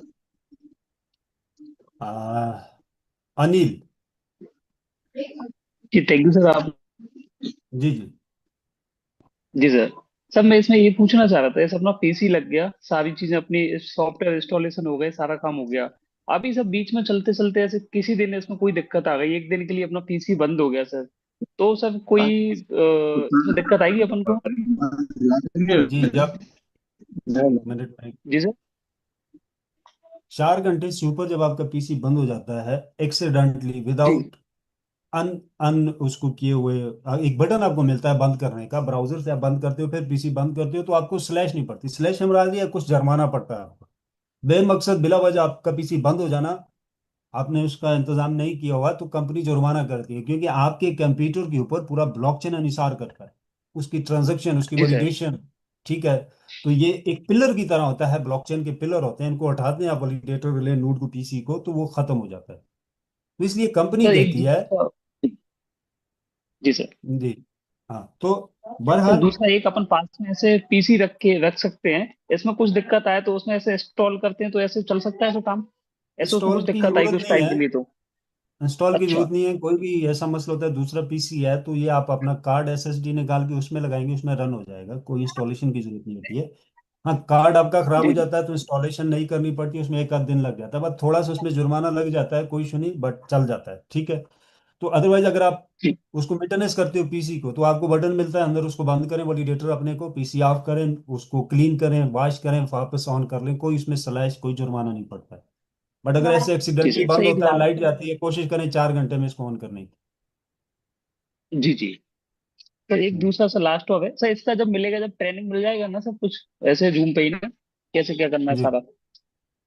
[SPEAKER 1] आ, अनिल।
[SPEAKER 6] जी थैंक यू सर। आप
[SPEAKER 1] जी जी।
[SPEAKER 6] जी सर। सर मैं इसमें ये पूछना चाह रहा था, जैसे अपना पीसी लग गया, सारी चीजें अपनी सॉफ्टवेयर इंस्टॉलेशन हो गए, सारा काम हो गया, अभी सब बीच में चलते चलते ऐसे किसी दिन इसमें कोई दिक्कत आ गई, एक दिन के लिए अपना पीसी बंद हो गया सर, तो सर कोई इसमें दिक्कत आएगी अपन को?
[SPEAKER 1] जी, जब मिनट
[SPEAKER 6] जी सर।
[SPEAKER 1] 4 घंटे से ऊपर जब आपका पीसी बंद हो जाता है एक्सीडेंटली,
[SPEAKER 6] जी
[SPEAKER 1] विदाउट अन अन उसको किए हुए, एक बटन आपको मिलता है बंद करने का, ब्राउजर से आप बंद करते हो, फिर पीसी बंद करते हो, तो आपको स्लैश नहीं पड़ती। स्लैश हमारा कुछ जुर्माना पड़ता है आपको, बेमकसद बिला वजह आपका पीसी बंद हो जाना, आपने उसका इंतजाम नहीं किया हुआ, तो कंपनी जुर्माना करती है, क्योंकि आपके कंप्यूटर के ऊपर पूरा ब्लॉकचेन अनुसार करता है उसकी ट्रांजैक्शन, उसकी
[SPEAKER 6] जी सर।
[SPEAKER 1] वैलिडेशन। ठीक है। तो ये एक पिलर की तरह होता है, ब्लॉकचेन के पिलर होते हैं, इनको हटाते हैं आप वैलिडेटर रिले नोड को पीसी को, तो वो खत्म हो जाता है। तो इसलिए कंपनी
[SPEAKER 6] सर एक
[SPEAKER 1] कहती है।
[SPEAKER 6] दूसरा। जी सर।
[SPEAKER 1] जी। हाँ, तो
[SPEAKER 6] सर
[SPEAKER 1] बहरहाल
[SPEAKER 6] दूसरा, एक अपन पास में ऐसे पीसी रख के रख सकते हैं, इसमें कुछ दिक्कत आए तो उसमें ऐसे इंस्टॉल करते हैं तो ऐसे चल सकता है ऐसा काम, ऐसे उसमें कुछ
[SPEAKER 1] इंस्टॉल की
[SPEAKER 6] दिक्कत आई
[SPEAKER 1] जरूरत
[SPEAKER 6] कुछ
[SPEAKER 1] नहीं
[SPEAKER 6] टाइम
[SPEAKER 1] है।
[SPEAKER 6] के लिए तो?
[SPEAKER 1] इंस्टॉल की
[SPEAKER 6] अच्छा।
[SPEAKER 1] जरूरत नहीं है, कोई भी ऐसा मसला होता है, दूसरा पीसी है तो ये आप अपना कार्ड एसएसडी निकाल के उसमें लगाएंगे, उसमें रन हो जाएगा, कोई इंस्टॉलेशन की जरूरत नहीं होती है। हाँ, कार्ड आपका खराब हो
[SPEAKER 6] जी जी।
[SPEAKER 1] जाता है तो इंस्टॉलेशन नहीं करनी पड़ती, उसमें एक आध दिन लग जाता है, बस थोड़ा सा उसमें जुर्माना लग जाता है, कोई इशू नहीं, बट चल जाता है। ठीक है। तो अदरवाइज अगर आप
[SPEAKER 6] जी
[SPEAKER 1] उसको मेंटेनेंस करते हो पीसी को, तो आपको बटन मिलता है अंदर, उसको बंद करें वॉलिडेटर अपने को, पीसी ऑफ करें, उसको क्लीन करें, वॉश करें, वापस ऑन कर लें, कोई उसमें स्लैश कोई जुर्माना नहीं पड़ता है। बट अगर ऐसे
[SPEAKER 6] जी
[SPEAKER 1] एक्सीडेंटली
[SPEAKER 6] सर। सर
[SPEAKER 1] बंद
[SPEAKER 6] एक
[SPEAKER 1] होता है, लाइट
[SPEAKER 6] लास्ट।
[SPEAKER 1] जाती है, कोशिश करें 4 घंटे में इसको ऑन करने की।
[SPEAKER 6] जी जी। सर एक
[SPEAKER 1] हम्म।
[SPEAKER 6] दूसरा सा लास्ट हो है सर, इसका जब मिलेगा, जब ट्रेनिंग मिल जाएगा ना सब कुछ ऐसे जूम पे ही ना, कैसे क्या करना है
[SPEAKER 1] जी,
[SPEAKER 6] सारा?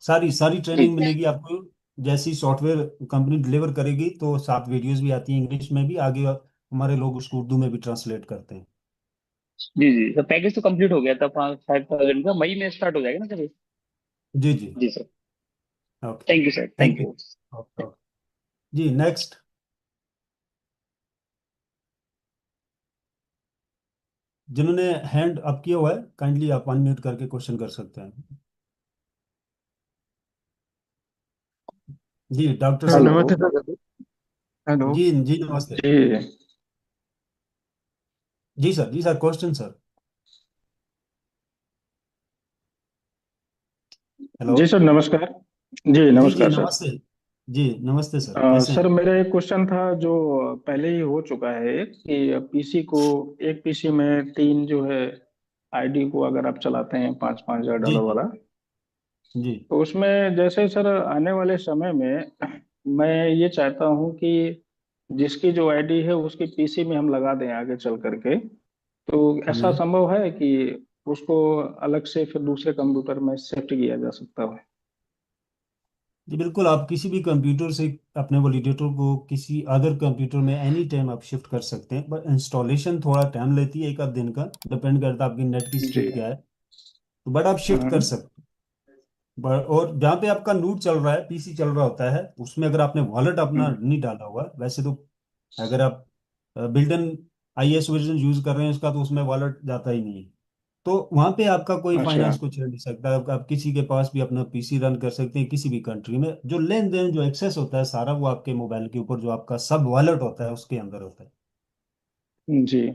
[SPEAKER 1] सारी सारी
[SPEAKER 6] जी
[SPEAKER 1] ट्रेनिंग मिलेगी आपको। जैसी सॉफ्टवेयर कंपनी डिलीवर करेगी, तो साथ वीडियोस भी आती हैं इंग्लिश में भी, आगे हमारे लोग उसको उर्दू में भी ट्रांसलेट करते हैं।
[SPEAKER 6] जी जी। तो पैकेज तो कंप्लीट हो गया था 5,000 का, मई में स्टार्ट हो जाएगा ना सर?
[SPEAKER 1] जी जी।
[SPEAKER 6] जी sir.
[SPEAKER 1] Okay.
[SPEAKER 6] Thank you sir,
[SPEAKER 1] thank
[SPEAKER 6] thank
[SPEAKER 1] you.
[SPEAKER 6] You.
[SPEAKER 1] Okay. जी, नेक्स्ट। जिन्होंने हैंड अप किया हुआ है, काइंडली आप अनम्यूट करके क्वेश्चन कर सकते हैं। जी, डॉक्टर
[SPEAKER 7] सर
[SPEAKER 1] सिंह।
[SPEAKER 7] नमस्ते
[SPEAKER 4] हेलो।
[SPEAKER 7] सर। हेलो।
[SPEAKER 1] जी जी, नमस्ते।
[SPEAKER 7] जी।
[SPEAKER 1] जी सर, जी सर, क्वेश्चन सर। हेलो।
[SPEAKER 7] जी सर नमस्कार। जी
[SPEAKER 1] जी जी,
[SPEAKER 7] नमस्कार सर।
[SPEAKER 1] नमस्ते। जी नमस्ते सर, कैसे
[SPEAKER 7] सर
[SPEAKER 1] हैं?
[SPEAKER 7] मेरा एक क्वेश्चन था जो पहले ही हो चुका है, एक कि पीसी को, एक पीसी में तीन जो है आईडी को अगर आप चलाते हैं 5,000-5,000 डॉलर
[SPEAKER 1] जी जी।
[SPEAKER 7] वाला,
[SPEAKER 1] जी
[SPEAKER 7] तो उसमें जैसे सर आने वाले समय में मैं ये चाहता हूँ कि जिसकी जो आईडी है उसकी पीसी में हम लगा दें आगे चल करके, तो ऐसा
[SPEAKER 1] जी।
[SPEAKER 7] संभव है कि उसको अलग से फिर दूसरे कंप्यूटर में शिफ्ट किया जा सकता है?
[SPEAKER 1] जी बिल्कुल, आप किसी भी कंप्यूटर से अपने वैलिडेटर को किसी अदर कंप्यूटर में एनी टाइम आप शिफ्ट कर सकते हैं, बट इंस्टॉलेशन थोड़ा टाइम लेती है, एक आध दिन का, डिपेंड करता है आपकी नेट की
[SPEAKER 7] जी।
[SPEAKER 1] स्पीड क्या है। तो बट आप शिफ्ट कर
[SPEAKER 7] हम्म।
[SPEAKER 1] सकते हैं। और जहाँ पे आपका नूट चल रहा है, पीसी चल रहा होता है, उसमें अगर आपने वॉलेट अपना
[SPEAKER 7] हम्म।
[SPEAKER 1] नहीं डाला हुआ, वैसे तो अगर आप बिल्डन आईएस वर्जन यूज कर रहे हैं उसका, तो उसमें वॉलेट जाता ही नहीं है। तो वहां पे आपका कोई
[SPEAKER 7] अच्छा।
[SPEAKER 1] फाइनेंस को छेड़ नहीं सकता, आप किसी के पास भी अपना पीसी रन कर सकते हैं किसी भी कंट्री में, जो लेन देन जो एक्सेस होता है सारा, वो आपके मोबाइल के ऊपर जो आपका सब वॉलेट होता है उसके अंदर होता है।
[SPEAKER 7] जी।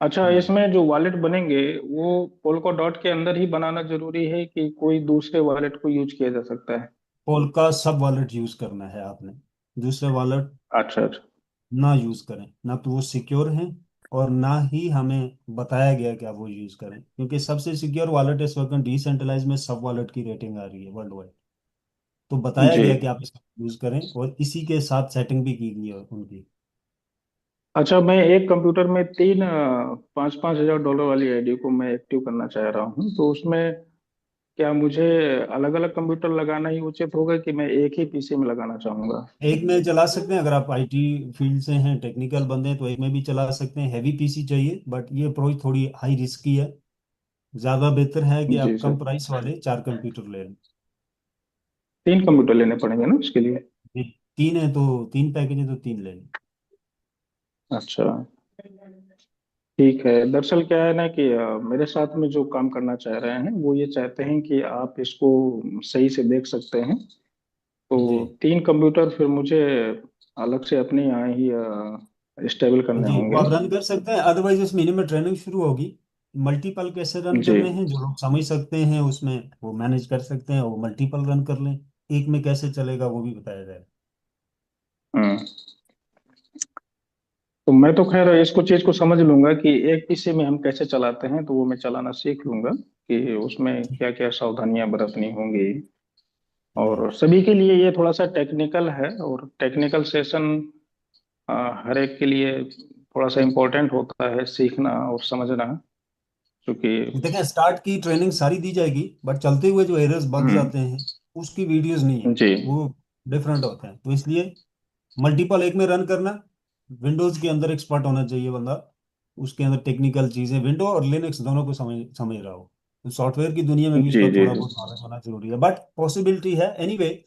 [SPEAKER 7] अच्छा,
[SPEAKER 1] जी।
[SPEAKER 7] इसमें जो वॉलेट बनेंगे वो पोल्का डॉट के अंदर ही बनाना जरूरी है कि कोई दूसरे वॉलेट को यूज किया जा सकता है?
[SPEAKER 1] पोल का सब वॉलेट यूज करना है आपने, दूसरे वॉलेट
[SPEAKER 7] अच्छा अच्छा।
[SPEAKER 1] ना यूज करें, ना तो वो सिक्योर हैं, और ना ही हमें बताया गया कि आप वो यूज करें, क्योंकि सबसे सिक्योर वॉलेट इस वक्त डिसेंट्रलाइज में सब वॉलेट की रेटिंग आ रही है वर्ल्ड वाइड। तो बताया
[SPEAKER 7] जी।
[SPEAKER 1] गया कि आप इसका यूज करें, और इसी के साथ सेटिंग भी की गई है उनकी।
[SPEAKER 7] अच्छा, मैं एक कंप्यूटर में तीन 5,000-5,000 डॉलर वाली आईडी को मैं एक्टिव करना चाह रहा हूँ, तो उसमें क्या मुझे अलग अलग कंप्यूटर लगाना ही उचित होगा कि मैं एक ही पीसी में लगाना चाहूंगा?
[SPEAKER 1] एक में चला सकते हैं, अगर आप आईटी फील्ड से हैं, टेक्निकल बंदे हैं, तो एक में भी चला सकते हैं। हैवी पीसी चाहिए, बट ये अप्रोच थोड़ी हाई रिस्की है, ज्यादा बेहतर है कि
[SPEAKER 7] जी
[SPEAKER 1] आप कम
[SPEAKER 7] सर।
[SPEAKER 1] प्राइस वाले 4 कंप्यूटर ले लें।
[SPEAKER 7] 3 कंप्यूटर लेने पड़ेंगे ना इसके लिए?
[SPEAKER 1] जी, 3 है तो 3 पैकेज है तो 3 ले लें।
[SPEAKER 7] अच्छा, ठीक है। दरअसल क्या है ना कि मेरे साथ में जो काम करना चाह रहे हैं वो ये चाहते हैं कि आप इसको सही से देख सकते हैं,
[SPEAKER 1] जी।
[SPEAKER 7] तो 3 कंप्यूटर फिर मुझे अलग से अपने यहाँ ही स्टेबल करने
[SPEAKER 1] जी, वो
[SPEAKER 7] होंगे।
[SPEAKER 1] आप रन कर सकते हैं, अदरवाइज उस महीने में ट्रेनिंग शुरू होगी। मल्टीपल कैसे रन
[SPEAKER 7] जी।
[SPEAKER 1] करने हैं जो लोग समझ सकते हैं उसमें वो मैनेज कर सकते हैं, वो मल्टीपल रन कर लें। एक में कैसे चलेगा वो भी बताया जाएगा।
[SPEAKER 7] हम्म। तो मैं तो खैर इसको चीज को समझ लूंगा कि एक पीसी में हम कैसे चलाते हैं, तो वो मैं चलाना सीख लूंगा कि उसमें
[SPEAKER 1] ठीक।
[SPEAKER 7] क्या क्या सावधानियां बरतनी होंगी।
[SPEAKER 1] जी।
[SPEAKER 7] और सभी के लिए ये थोड़ा सा टेक्निकल है, और टेक्निकल सेशन हर एक के लिए थोड़ा सा इम्पोर्टेंट होता है सीखना और समझना, क्योंकि
[SPEAKER 1] देखिए, स्टार्ट की ट्रेनिंग सारी दी जाएगी, बट चलते हुए जो एरर्स बग
[SPEAKER 7] हम्म।
[SPEAKER 1] जाते हैं उसकी वीडियोस नहीं है।
[SPEAKER 7] जी
[SPEAKER 1] वो डिफरेंट होते हैं, तो इसलिए मल्टीपल एक में रन करना। विंडोज के अंदर एक्सपर्ट होना चाहिए बंदा, उसके अंदर टेक्निकल चीजें विंडो और लिनक्स दोनों को समझ समझ रहा हो। तो सॉफ्टवेयर की दुनिया में भी
[SPEAKER 7] जी
[SPEAKER 1] उसका
[SPEAKER 7] जी
[SPEAKER 1] थोड़ा बहुत नॉलेज होना जरूरी है, बट पॉसिबिलिटी है एनीवे।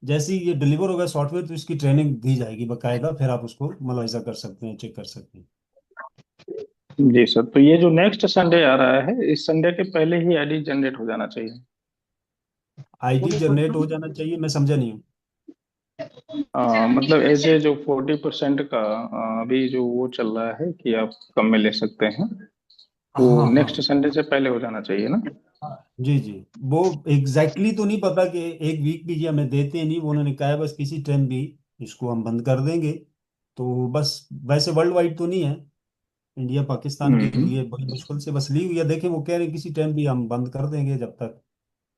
[SPEAKER 1] जैसे ही ये डिलीवर होगा सॉफ्टवेयर तो इसकी ट्रेनिंग दी जाएगी बकायदा, फिर आप उसको मुलायजा कर सकते हैं, चेक कर सकते हैं।
[SPEAKER 7] जी सर। तो ये जो नेक्स्ट संडे आ रहा है, इस संडे के पहले ही आईडी जनरेट हो जाना चाहिए?
[SPEAKER 1] आईडी जनरेट हो जाना चाहिए, मैं समझा नहीं हूँ।
[SPEAKER 7] मतलब ऐसे जो 40% का अभी जो वो चल रहा है कि आप कम में ले सकते हैं, वो
[SPEAKER 1] हाँ हाँ।
[SPEAKER 7] नेक्स्ट संडे से पहले हो जाना चाहिए ना?
[SPEAKER 1] जी जी। वो एग्जैक्टली exactly तो नहीं पता कि एक वीक भी या हमें देते नहीं, वो उन्होंने कहा है बस किसी टाइम भी इसको हम बंद कर देंगे। तो बस वैसे वर्ल्ड वाइड तो नहीं है, इंडिया पाकिस्तान के
[SPEAKER 7] हम्म।
[SPEAKER 1] लिए बड़ी मुश्किल से बस ली हुई है। देखें, वो कह रहे हैं किसी टाइम भी हम बंद कर देंगे, जब तक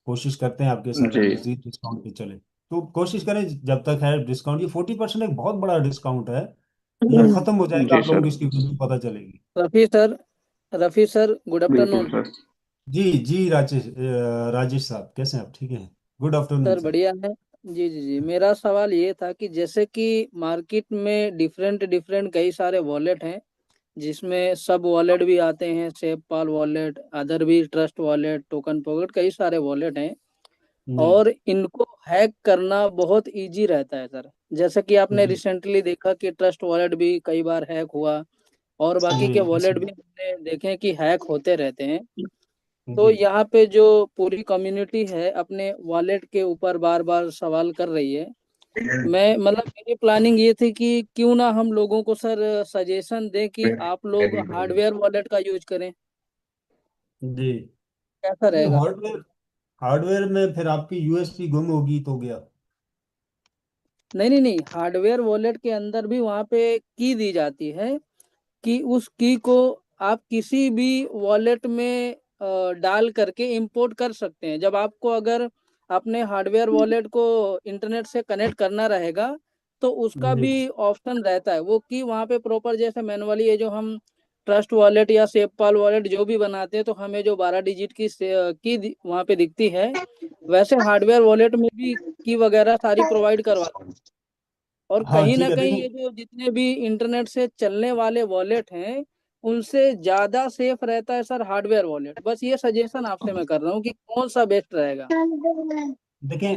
[SPEAKER 1] कोशिश करते हैं आपके साथ
[SPEAKER 7] जी
[SPEAKER 1] मजीद डिस्काउंट पे चले। तो कोशिश करें जब तक है डिस्काउंट। ये 40% एक बहुत बड़ा डिस्काउंट है, ये खत्म हो जाएगा
[SPEAKER 7] जी
[SPEAKER 1] आप लोगों
[SPEAKER 7] सर।
[SPEAKER 1] को इसकी वैल्यू पता चलेगी।
[SPEAKER 8] Rafi sir, Rafi sir, good
[SPEAKER 7] बिल्कुल
[SPEAKER 8] आफ्टरनून।
[SPEAKER 7] सर।
[SPEAKER 1] जी जी। राजेश साहब कैसे हैं आप? ठीक हैं? Good afternoon
[SPEAKER 8] sir
[SPEAKER 1] sir.
[SPEAKER 8] बढ़िया है। जी जी जी, मेरा सवाल ये था कि जैसे कि मार्केट में डिफरेंट डिफरेंट कई सारे वॉलेट हैं, जिसमें सब वॉलेट भी आते हैं, सेफ पाल वॉलेट, अदर भी ट्रस्ट वॉलेट, टोकन पॉकेट, कई सारे वॉलेट हैं।
[SPEAKER 1] जी
[SPEAKER 8] और इनको हैक करना बहुत इजी रहता है सर। जैसे कि आपने
[SPEAKER 1] जी
[SPEAKER 8] रिसेंटली देखा कि ट्रस्ट वॉलेट भी कई बार हैक हुआ, और बाकी के
[SPEAKER 1] जी।
[SPEAKER 8] वॉलेट भी हमने देखे कि हैक होते रहते हैं। तो
[SPEAKER 1] जी
[SPEAKER 8] यहाँ पे जो पूरी कम्युनिटी है अपने वॉलेट के ऊपर बार बार सवाल कर रही है। मैं मतलब मेरी प्लानिंग ये थी कि क्यों ना हम लोगों को सर सजेशन दें कि आप लोग हार्डवेयर वॉलेट का यूज करें।
[SPEAKER 1] जी।
[SPEAKER 8] कैसा
[SPEAKER 1] नहीं,
[SPEAKER 8] रहेगा?
[SPEAKER 1] हार्डवेयर हार्डवेयर में फिर आपकी यूएसपी गुम होगी तो गया।
[SPEAKER 8] नहीं नहीं नहीं, हार्डवेयर वॉलेट के अंदर भी वहाँ पे की दी जाती है कि उस की को आप किसी भी वॉलेट में डाल करके इंपोर्ट कर सकते हैं। जब आपको अगर अपने हार्डवेयर वॉलेट को इंटरनेट से कनेक्ट करना रहेगा तो उसका
[SPEAKER 1] जी
[SPEAKER 8] भी ऑप्शन रहता है। वो की वहाँ पे प्रॉपर, जैसे मैनुअली ये जो हम ट्रस्ट वॉलेट या सेफपाल वॉलेट जो भी बनाते हैं तो हमें जो 12 डिजिट की की वहाँ पे दिखती है, वैसे हार्डवेयर वॉलेट में भी की वगैरह सारी प्रोवाइड करवा। और
[SPEAKER 1] हाँ
[SPEAKER 8] कहीं
[SPEAKER 1] ठीक
[SPEAKER 8] ना
[SPEAKER 1] है।
[SPEAKER 8] कहीं
[SPEAKER 1] देखिए,
[SPEAKER 8] ये जो जितने भी इंटरनेट से चलने वाले वॉलेट हैं उनसे ज्यादा सेफ रहता है सर हार्डवेयर वॉलेट। बस ये सजेशन आपसे मैं कर रहा हूँ कि कौन सा बेस्ट रहेगा।
[SPEAKER 1] देखें,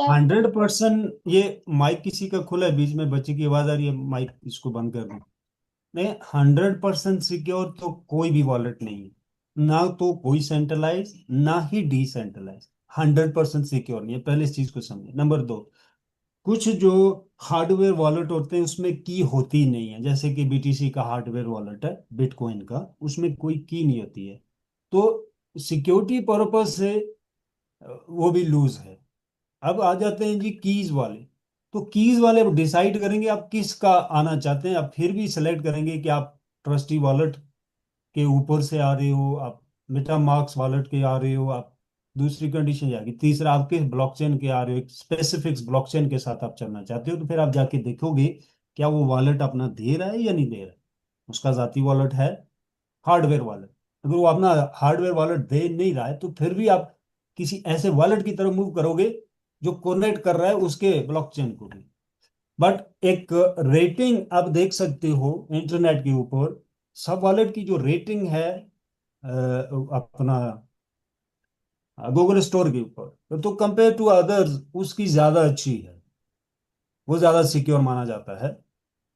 [SPEAKER 1] 100% ये माइक किसी का खुला है, बीच में बच्चे की आवाज आ रही है, माइक इसको बंद कर दें। नहीं, 100% सिक्योर तो कोई भी वॉलेट नहीं है, ना तो कोई सेंट्रलाइज ना ही डिसेंट्रलाइज। 100% सिक्योर नहीं है, पहले इस चीज को समझे। नंबर दो, कुछ जो हार्डवेयर वॉलेट होते हैं उसमें की होती नहीं है, जैसे कि बीटीसी का हार्डवेयर वॉलेट है, बिटकॉइन का, उसमें कोई की नहीं होती है। तो सिक्योरिटी पर्पज से वो भी लूज है। अब आ जाते हैं जी कीज वाले। तो कीज वाले अब डिसाइड करेंगे आप किसका आना चाहते हैं, आप फिर भी सेलेक्ट करेंगे कि आप ट्रस्टी वॉलेट के ऊपर से आ रहे हो, आप मेटा मार्क्स वॉलेट के आ रहे हो, आप दूसरी कंडीशन जाएगी। तीसरा, आपके ब्लॉकचेन के आ रहे हो, एक स्पेसिफिक ब्लॉकचेन के साथ आप चलना चाहते हो, तो फिर आप जाके देखोगे क्या वो वॉलेट अपना दे रहा है या नहीं दे रहा है। उसका जाती वॉलेट है हार्डवेयर वॉलेट। अगर वो अपना हार्डवेयर वॉलेट दे नहीं रहा है तो फिर भी आप किसी ऐसे वॉलेट की तरफ मूव करोगे जो कनेक्ट कर रहा है उसके ब्लॉकचेन को भी। बट एक रेटिंग आप देख सकते हो इंटरनेट के ऊपर, सब वॉलेट की जो रेटिंग है अपना गूगल स्टोर के ऊपर, तो कंपेयर टू अदर्स उसकी ज़्यादा अच्छी है, वो ज़्यादा सिक्योर माना जाता है।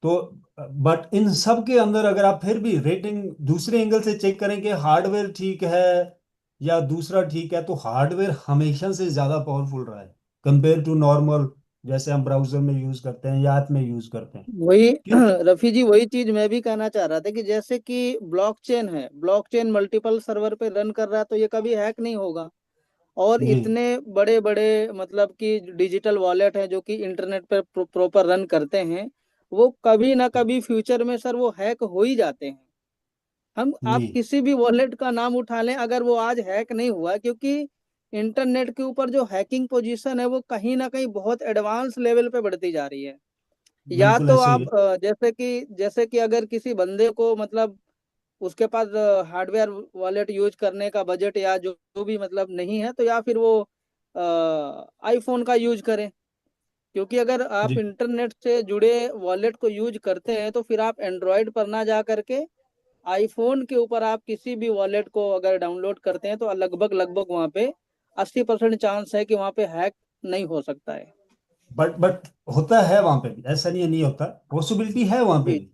[SPEAKER 1] तो बट इन सब के अंदर अगर आप फिर भी रेटिंग दूसरे एंगल से चेक करें कि हार्डवेयर ठीक है या दूसरा ठीक है, तो हार्डवेयर हमेशा से ज़्यादा पावरफुल रहा है कंपेयर टू नॉर्मल, जैसे हम ब्राउजर में यूज़ करते हैं या ऐप में यूज़ करते हैं।
[SPEAKER 8] वही
[SPEAKER 1] क्यों?
[SPEAKER 8] रफी जी, वही चीज मैं भी कहना चाह रहा था कि जैसे कि ब्लॉकचेन है, ब्लॉकचेन मल्टीपल सर्वर पे रन कर रहा है तो ये कभी हैक नहीं होगा। और
[SPEAKER 1] जी
[SPEAKER 8] इतने बड़े बड़े मतलब कि डिजिटल वॉलेट है जो कि इंटरनेट पर प्रॉपर रन करते हैं, वो कभी ना कभी फ्यूचर में सर वो हैक हो ही जाते हैं। आप
[SPEAKER 1] जी
[SPEAKER 8] किसी भी वॉलेट का नाम उठा लें, अगर वो आज हैक नहीं हुआ, क्योंकि इंटरनेट के ऊपर जो हैकिंग पोजीशन है वो कहीं ना कहीं बहुत एडवांस लेवल पे बढ़ती जा रही है। या
[SPEAKER 1] बिल्कुल
[SPEAKER 8] तो
[SPEAKER 1] ऐसे ही
[SPEAKER 8] आप
[SPEAKER 1] है।
[SPEAKER 8] जैसे कि अगर किसी बंदे को मतलब उसके पास हार्डवेयर वॉलेट यूज करने का बजट या जो भी मतलब नहीं है, तो या फिर वो आईफोन का यूज करें। क्योंकि अगर आप
[SPEAKER 1] जी
[SPEAKER 8] इंटरनेट से जुड़े वॉलेट को यूज करते हैं तो फिर आप एंड्रॉयड पर ना जा करके आईफोन के ऊपर आप किसी भी वॉलेट को अगर डाउनलोड करते हैं तो लगभग लगभग वहाँ पे 80% चांस है कि वहाँ पे हैक नहीं हो सकता है।
[SPEAKER 1] बट होता है वहां पे भी, ऐसा नहीं है नहीं होता, पॉसिबिलिटी है वहां पे
[SPEAKER 8] जी।
[SPEAKER 1] भी।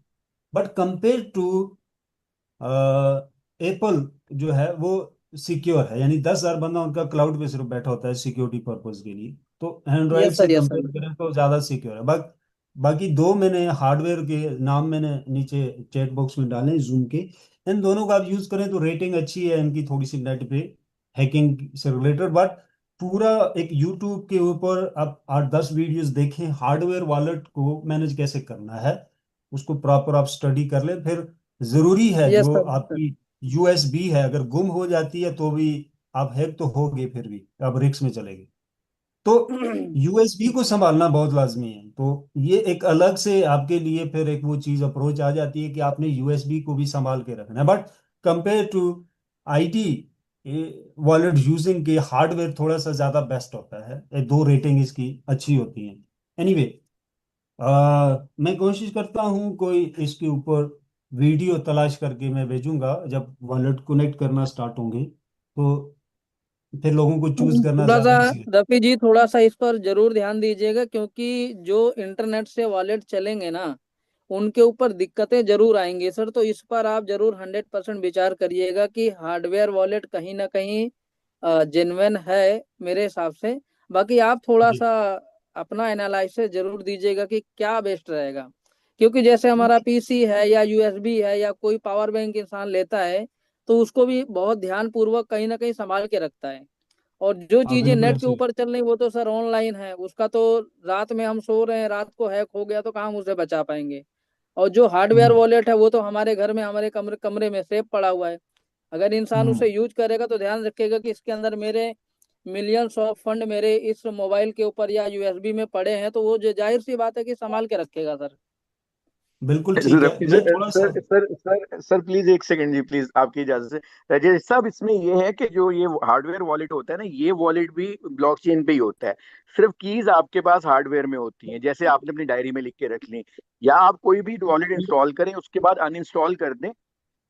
[SPEAKER 1] बट कंपेयर टू एप्पल जो है वो सिक्योर है, यानी 10,000 बंदा उनका क्लाउड पे सिर्फ बैठा होता है सिक्योरिटी पर्पज के लिए, तो एंड्रॉयड
[SPEAKER 8] यस
[SPEAKER 1] से
[SPEAKER 8] सर, यस
[SPEAKER 1] कंपेयर
[SPEAKER 8] सर।
[SPEAKER 1] करें तो ज़्यादा सिक्योर है। बाकी दो मैंने हार्डवेयर के नाम मैंने नीचे चैट बॉक्स में डाले जूम के, इन दोनों का आप यूज़ करें तो रेटिंग अच्छी है इनकी, थोड़ी सी नेट पे हैकिंग से रिलेटेड। बट पूरा एक यूट्यूब के ऊपर आप 8-10 वीडियोस देखें हार्डवेयर वॉलेट को मैनेज कैसे करना है, उसको प्रॉपर आप स्टडी कर लें, फिर जरूरी है
[SPEAKER 8] यस
[SPEAKER 1] जो
[SPEAKER 8] सर।
[SPEAKER 1] आपकी यूएसबी है अगर गुम हो जाती है तो भी आप हैक तो होगे, फिर भी आप रिस्क में चलेंगे। तो यूएसबी को संभालना बहुत लाजमी है। तो ये एक अलग से आपके लिए फिर एक वो चीज अप्रोच आ जाती है कि आपने यूएसबी को भी संभाल के रखना है। But compare to IT wallet using के हार्डवेयर थोड़ा सा ज्यादा बेस्ट होता है, ये दो रेटिंग इसकी अच्छी होती है। एनीवे मैं कोशिश करता हूँ कोई इसके ऊपर वीडियो तलाश करके मैं भेजूंगा, जब वॉलेट कनेक्ट करना स्टार्ट होंगे तो फिर लोगों को चूज करना
[SPEAKER 8] थोड़ा सा
[SPEAKER 1] ज्यादा इजी।
[SPEAKER 8] रफी जी, थोड़ा सा इस पर जरूर ध्यान दीजिएगा, क्योंकि जो इंटरनेट से वॉलेट चलेंगे ना उनके ऊपर दिक्कतें जरूर आएंगी सर। तो इस पर आप जरूर 100% विचार करिएगा कि हार्डवेयर वॉलेट कहीं ना कहीं जेन्युइन है मेरे हिसाब से। बाकी आप थोड़ा
[SPEAKER 1] जी
[SPEAKER 8] सा अपना एनालिसिस जरूर दीजिएगा कि क्या बेस्ट रहेगा। क्योंकि जैसे हमारा पीसी है या यूएसबी है या कोई पावर बैंक इंसान लेता है, तो उसको भी बहुत ध्यान पूर्वक कहीं ना कहीं संभाल के रखता है। और जो
[SPEAKER 1] हाँ
[SPEAKER 8] चीजें
[SPEAKER 1] बिल्कुल
[SPEAKER 8] नेट के
[SPEAKER 1] ऐसे ही।
[SPEAKER 8] ऊपर चल रही वो तो सर ऑनलाइन है, उसका तो रात में हम सो रहे हैं, रात को हैक हो गया तो कहाँ हम उसे बचा पाएंगे। और जो हार्डवेयर
[SPEAKER 1] हम्म,
[SPEAKER 8] वॉलेट है वो तो हमारे घर में हमारे कमरे कमरे में सेफ पड़ा हुआ है। अगर इंसान उसे
[SPEAKER 1] हम्म,
[SPEAKER 8] यूज करेगा तो ध्यान रखेगा कि इसके अंदर मेरे मिलियंस ऑफ फंड मेरे इस मोबाइल के ऊपर या यूएसबी में पड़े हैं, तो वो जो जाहिर सी बात है कि संभाल के रखेगा सर।
[SPEAKER 1] बिल्कुल ठीक है।
[SPEAKER 2] रफी
[SPEAKER 1] मैं
[SPEAKER 2] सर
[SPEAKER 1] थोड़ा सा
[SPEAKER 2] sir sir sir sir please एक सेकंड जी, प्लीज आपकी इजाजत से। राजेश साहब, इसमें ये है कि जो ये हार्डवेयर वॉलेट होता है ना, ये वॉलेट भी ब्लॉकचेन पे ही होता है। सिर्फ कीज आपके पास हार्डवेयर में होती हैं, जैसे आपने अपनी डायरी में लिख के रख ली, या आप कोई भी वॉलेट इंस्टॉल करें उसके बाद अनइंस्टॉल कर दें,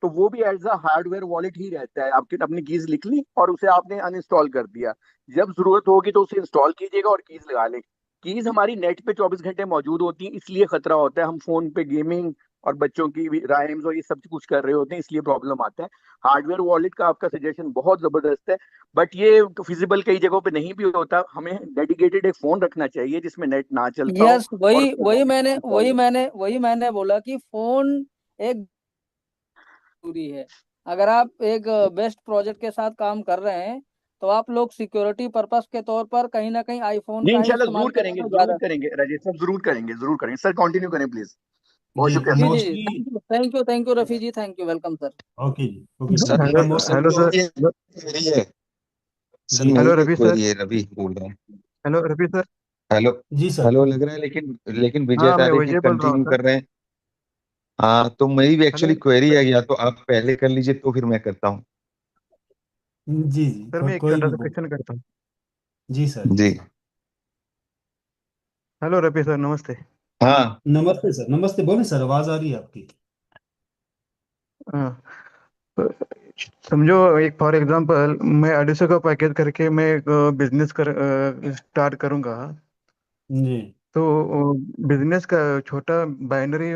[SPEAKER 2] तो वो भी एज अ हार्डवेयर वॉलेट ही रहता है। आपकी अपनी कीज लिख ली और उसे आपने अनइंस्टॉल कर दिया, जब जरूरत होगी तो उसे इंस्टॉल कीजिएगा और कीज लगा लें। कीज हमारी नेट पे 24 घंटे मौजूद होती हैं, इसलिए खतरा होता है। हम फोन पे गेमिंग और बच्चों की राइम्स और ये सब कुछ कर रहे होते हैं, इसलिए प्रॉब्लम आता है। हार्डवेयर वॉलेट का आपका सजेशन बहुत जबरदस्त है, बट ये फिजिबल कई जगहों पे नहीं भी होता। हमें डेडिकेटेड एक फोन रखना चाहिए जिसमें नेट ना चलता हो
[SPEAKER 8] यस,
[SPEAKER 2] और
[SPEAKER 8] वही
[SPEAKER 2] उसमें
[SPEAKER 8] वही
[SPEAKER 2] वॉलेट
[SPEAKER 8] मैंने
[SPEAKER 2] इंस्टॉल
[SPEAKER 8] वही
[SPEAKER 2] हो।
[SPEAKER 8] मैंने वही मैंने बोला कि फोन एक जरूरी है। अगर आप एक बेस्ट प्रोजेक्ट के साथ काम कर रहे हैं तो आप लोग सिक्योरिटी पर्पस के तौर पर कहीं ना कहीं आईफोन
[SPEAKER 2] जी
[SPEAKER 8] का ही
[SPEAKER 2] इंशाल्लाह
[SPEAKER 8] इस्तेमाल
[SPEAKER 2] जरूर
[SPEAKER 8] करें
[SPEAKER 2] करेंगे,
[SPEAKER 8] तो
[SPEAKER 2] जरूर
[SPEAKER 8] ज्यादा।
[SPEAKER 2] करेंगे राजेश साहब, जरूर करेंगे, जरूर करेंगे। सर कंटिन्यू करें प्लीज। बहुत
[SPEAKER 1] जी
[SPEAKER 2] शुक्रिया
[SPEAKER 8] जी
[SPEAKER 2] सर।
[SPEAKER 8] जी जी,
[SPEAKER 1] mostly
[SPEAKER 8] thank you Rafi ji, thank you, welcome sir.
[SPEAKER 1] Okay जी ओके
[SPEAKER 9] सर
[SPEAKER 1] सर।
[SPEAKER 9] मेरा
[SPEAKER 1] मैं मोस्टली
[SPEAKER 9] हेलो
[SPEAKER 1] तो
[SPEAKER 9] सर।
[SPEAKER 10] मेरी है सर,
[SPEAKER 1] जी
[SPEAKER 9] हेलो
[SPEAKER 10] मेरी
[SPEAKER 9] रवि सर।
[SPEAKER 10] क्वेरी है, रवि बोल रहा हूँ।
[SPEAKER 9] Hello Ravi sir.
[SPEAKER 10] हेलो।
[SPEAKER 1] जी सर।
[SPEAKER 10] हेलो लग रहा है, लेकिन लेकिन विजय
[SPEAKER 9] हाँ मैं
[SPEAKER 10] तारिक
[SPEAKER 9] विजय बोल रहा हूँ
[SPEAKER 10] कंटिन्यू
[SPEAKER 9] सर।
[SPEAKER 10] कर रहे हैं। हाँ, तो मेरी भी
[SPEAKER 9] हेलो
[SPEAKER 10] एक्चुअली क्वेरी है, या तो आप पहले कर लीजिए तो फिर मैं करता हूँ।
[SPEAKER 1] जी जी
[SPEAKER 9] सर मैं एक
[SPEAKER 1] कोई
[SPEAKER 9] छोटा
[SPEAKER 1] भी
[SPEAKER 9] सा
[SPEAKER 1] बोल।
[SPEAKER 9] क्वेश्चन करता हूँ।
[SPEAKER 1] जी सर जी
[SPEAKER 10] जी।
[SPEAKER 1] सर।
[SPEAKER 9] हेलो रवि सर, नमस्ते।
[SPEAKER 10] हाँ।
[SPEAKER 1] नमस्ते सर, नमस्ते, बोले सर, आवाज आ रही है आपकी।
[SPEAKER 9] हाँ, तो समझो एक फॉर एग्जांपल मैं 250 का पैकेज करके मैं एक बिजनेस कर स्टार्ट करूंगा।
[SPEAKER 1] जी
[SPEAKER 9] तो बिजनेस का छोटा बाइनरी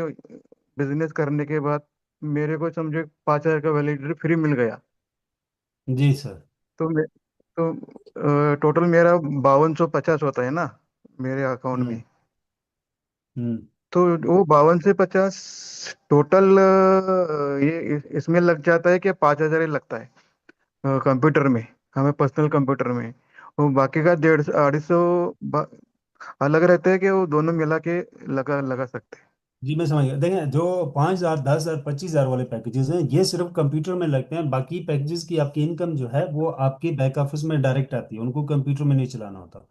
[SPEAKER 9] बिजनेस करने के बाद मेरे को समझो 5,000 का वैलिडिटी फ्री मिल गया।
[SPEAKER 1] जी सर।
[SPEAKER 9] तो टोटल मेरा 5250 होता है ना मेरे अकाउंट
[SPEAKER 1] हम्म
[SPEAKER 9] में।
[SPEAKER 1] हम्म।
[SPEAKER 9] तो वो 52 से 50 टोटल ये इसमें लग जाता है कि 5,000 ही लगता है कंप्यूटर में, हमें पर्सनल कंप्यूटर में। वो बाकी का 150 250 अलग रहते हैं कि वो दोनों मिला के लगा लगा सकते हैं।
[SPEAKER 1] जी मैं समझ गया। देखें, जो 5,000, 10,000, 25,000 वाले पैकेजेस हैं, ये सिर्फ कंप्यूटर में लगते हैं। बाकी पैकेजेस की आपकी इनकम जो है वो आपके बैक ऑफिस में डायरेक्ट आती है, उनको कंप्यूटर में नहीं चलाना होता।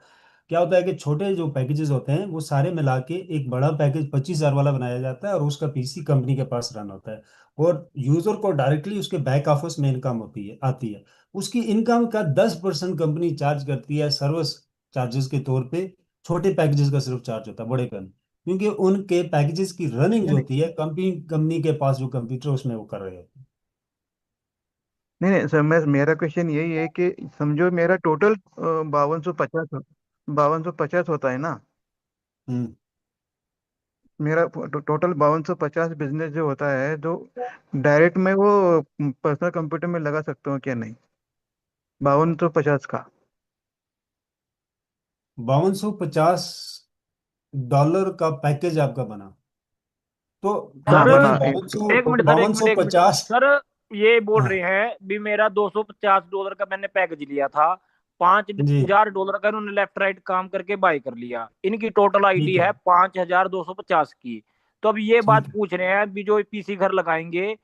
[SPEAKER 1] क्या होता है कि छोटे जो पैकेजेस होते हैं वो सारे मिला के एक बड़ा पैकेज 25,000 वाला बनाया जाता है, और उसका पीसी कंपनी के पास रन होता है। और यूजर को डायरेक्टली उसके बैक ऑफिस में इनकम होती है आती है। उसकी इनकम का 10% कंपनी चार्ज करती है सर्विस चार्जेस के तौर पे। छोटे पैकेजेस का सिर्फ चार्ज होता है, बड़े का नहीं। क्योंकि उनके पैकेजेस की रनिंग
[SPEAKER 9] नहीं
[SPEAKER 1] जो
[SPEAKER 9] नहीं
[SPEAKER 1] होती है कंपनी कंपनी के पास जो कंप्यूटर उसमें वो कर रहे होते हैं।
[SPEAKER 9] नहीं नहीं सर, मैं मेरा क्वेश्चन यही है कि समझो मेरा टोटल 5250 5250 होता है ना।
[SPEAKER 1] हम्म।
[SPEAKER 9] मेरा टोटल 5250 बिजनेस जो होता है, तो डायरेक्ट मैं वो पर्सनल कंप्यूटर में लगा सकता हूँ क्या नहीं 5250 का?
[SPEAKER 1] $5250 का पैकेज आपका बना, तो
[SPEAKER 9] हाँ
[SPEAKER 11] सर
[SPEAKER 1] देखिए
[SPEAKER 9] बना एक।
[SPEAKER 1] बावन सौ
[SPEAKER 11] एक मिनट सर, एक
[SPEAKER 1] बावन
[SPEAKER 11] मिनट,
[SPEAKER 1] सौ
[SPEAKER 11] एक मिनट
[SPEAKER 1] पचास
[SPEAKER 11] सर। ये बोल
[SPEAKER 1] हाँ
[SPEAKER 11] रहे हैं भी मेरा $250 का मैंने पैकेज लिया था, पांच
[SPEAKER 1] जी
[SPEAKER 11] हजार डॉलर का इन्होंने लेफ्ट राइट काम करके बाय कर लिया, इनकी टोटल आईडी
[SPEAKER 1] ठीक है।
[SPEAKER 11] है 5,250 की। तो अब ये
[SPEAKER 1] ठीक
[SPEAKER 11] बात
[SPEAKER 1] है।
[SPEAKER 11] पूछ रहे हैं भी जो पीसी घर लगाएंगे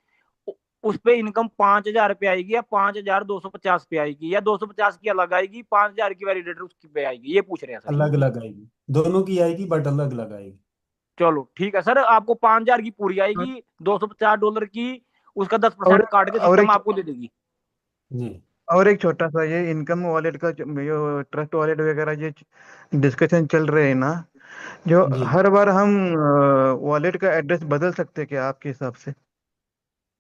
[SPEAKER 11] उस पे इनकम 5,000 पे आएगी या 5,250 पे आएगी, या 250 की अलग आएगी, 5,000 की वैलिडेटर उसकी पे आएगी, ये पूछ रहे हैं सर ये।
[SPEAKER 1] अलग अलग आएगी, दोनों की आएगी बट अलग अलग आएगी।
[SPEAKER 11] चलो ठीक है सर, आपको 5,000 की पूरी आएगी, $250 की उसका दस
[SPEAKER 9] और
[SPEAKER 11] परसेंट काट के
[SPEAKER 9] और
[SPEAKER 11] सिस्टम
[SPEAKER 9] एक
[SPEAKER 11] आपको दे देगी।
[SPEAKER 1] जी
[SPEAKER 9] और एक छोटा सा ये इनकम वॉलेट का जो ट्रस्ट वॉलेट वगैरह ये डिस्कशन चल रहे हैं ना, जो
[SPEAKER 1] जी।
[SPEAKER 9] हर बार हम वॉलेट का एड्रेस बदल सकते हैं क्या आपके हिसाब से?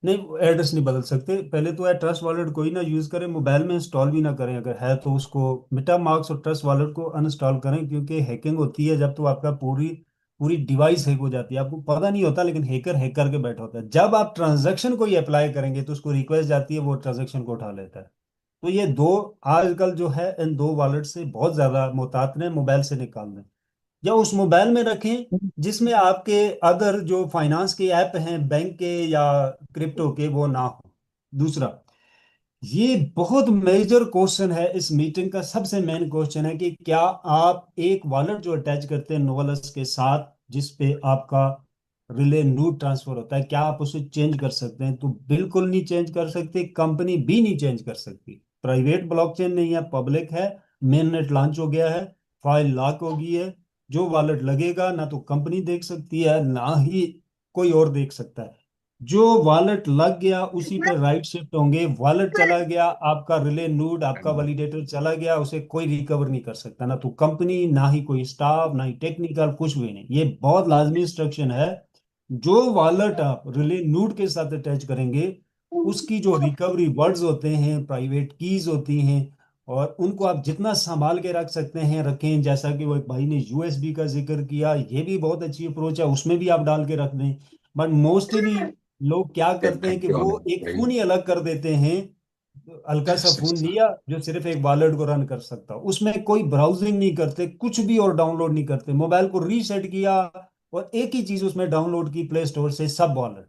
[SPEAKER 1] नहीं, एड्रेस नहीं बदल सकते। पहले तो है ट्रस्ट वॉलेट कोई ना यूज करें, मोबाइल में इंस्टॉल भी ना करें। अगर है तो उसको मेटा मार्क्स और ट्रस्ट वॉलेट को अनइंस्टॉल करें, क्योंकि हैकिंग होती है जब तो आपका पूरी पूरी डिवाइस हैक हो जाती है, आपको पता नहीं होता, लेकिन हैकर हैक करके बैठा होता है। जब आप ट्रांजैक्शन को ही अप्लाई करेंगे तो उसको रिक्वेस्ट जाती है, वो ट्रांजैक्शन को उठा लेता है। तो ये दो आजकल जो है, इन दो वॉलेट से बहुत ज्यादा मुहतात रहें, मोबाइल से निकाल दें या उस मोबाइल में रखें जिसमें आपके अदर जो फाइनेंस के ऐप हैं, बैंक के या क्रिप्टो के, वो ना हो। दूसरा, ये बहुत मेजर क्वेश्चन है, इस मीटिंग का सबसे मेन क्वेश्चन है कि क्या आप एक वॉलेट जो अटैच करते हैं नोवलस के साथ, जिस पे आपका रिले नूड ट्रांसफर होता है, क्या आप उसे चेंज कर सकते हैं? तो बिल्कुल नहीं चेंज कर सकते, कंपनी भी नहीं चेंज कर सकती। प्राइवेट ब्लॉकचेन नहीं है, पब्लिक है। मेन नेट लॉन्च हो गया है, फाइल लॉक हो गई है। जो वॉलेट लगेगा ना तो कंपनी देख सकती है ना ही कोई और देख सकता है। जो वॉलेट लग गया उसी पे राइट शिफ्ट होंगे। वॉलेट चला गया, आपका रिले नोड, आपका वैलिडेटर चला गया, उसे कोई रिकवर नहीं कर सकता, ना तो कंपनी, ना ही कोई स्टाफ, ना ही टेक्निकल, कुछ भी नहीं। ये बहुत लाजमी इंस्ट्रक्शन है। जो वॉलेट आप रिले नोड के साथ अटैच करेंगे, उसकी जो रिकवरी वर्ड्स होते हैं, प्राइवेट कीज होती हैं, और उनको आप जितना संभाल के रख सकते हैं रखें। जैसा कि वो एक भाई ने यूएसबी का जिक्र किया, ये भी बहुत अच्छी अप्रोच है, उसमें भी आप डाल के रख दें। बट मोस्टली लोग क्या करते हैं कि वो एक फोन ही अलग कर देते हैं। हल्का सा फोन लिया जो सिर्फ एक वॉलेट को रन कर सकता, उसमें कोई ब्राउजिंग नहीं करते, कुछ भी और डाउनलोड नहीं करते। मोबाइल को रीसेट किया और एक ही चीज उसमें डाउनलोड की प्ले स्टोर से, सब वॉलेट।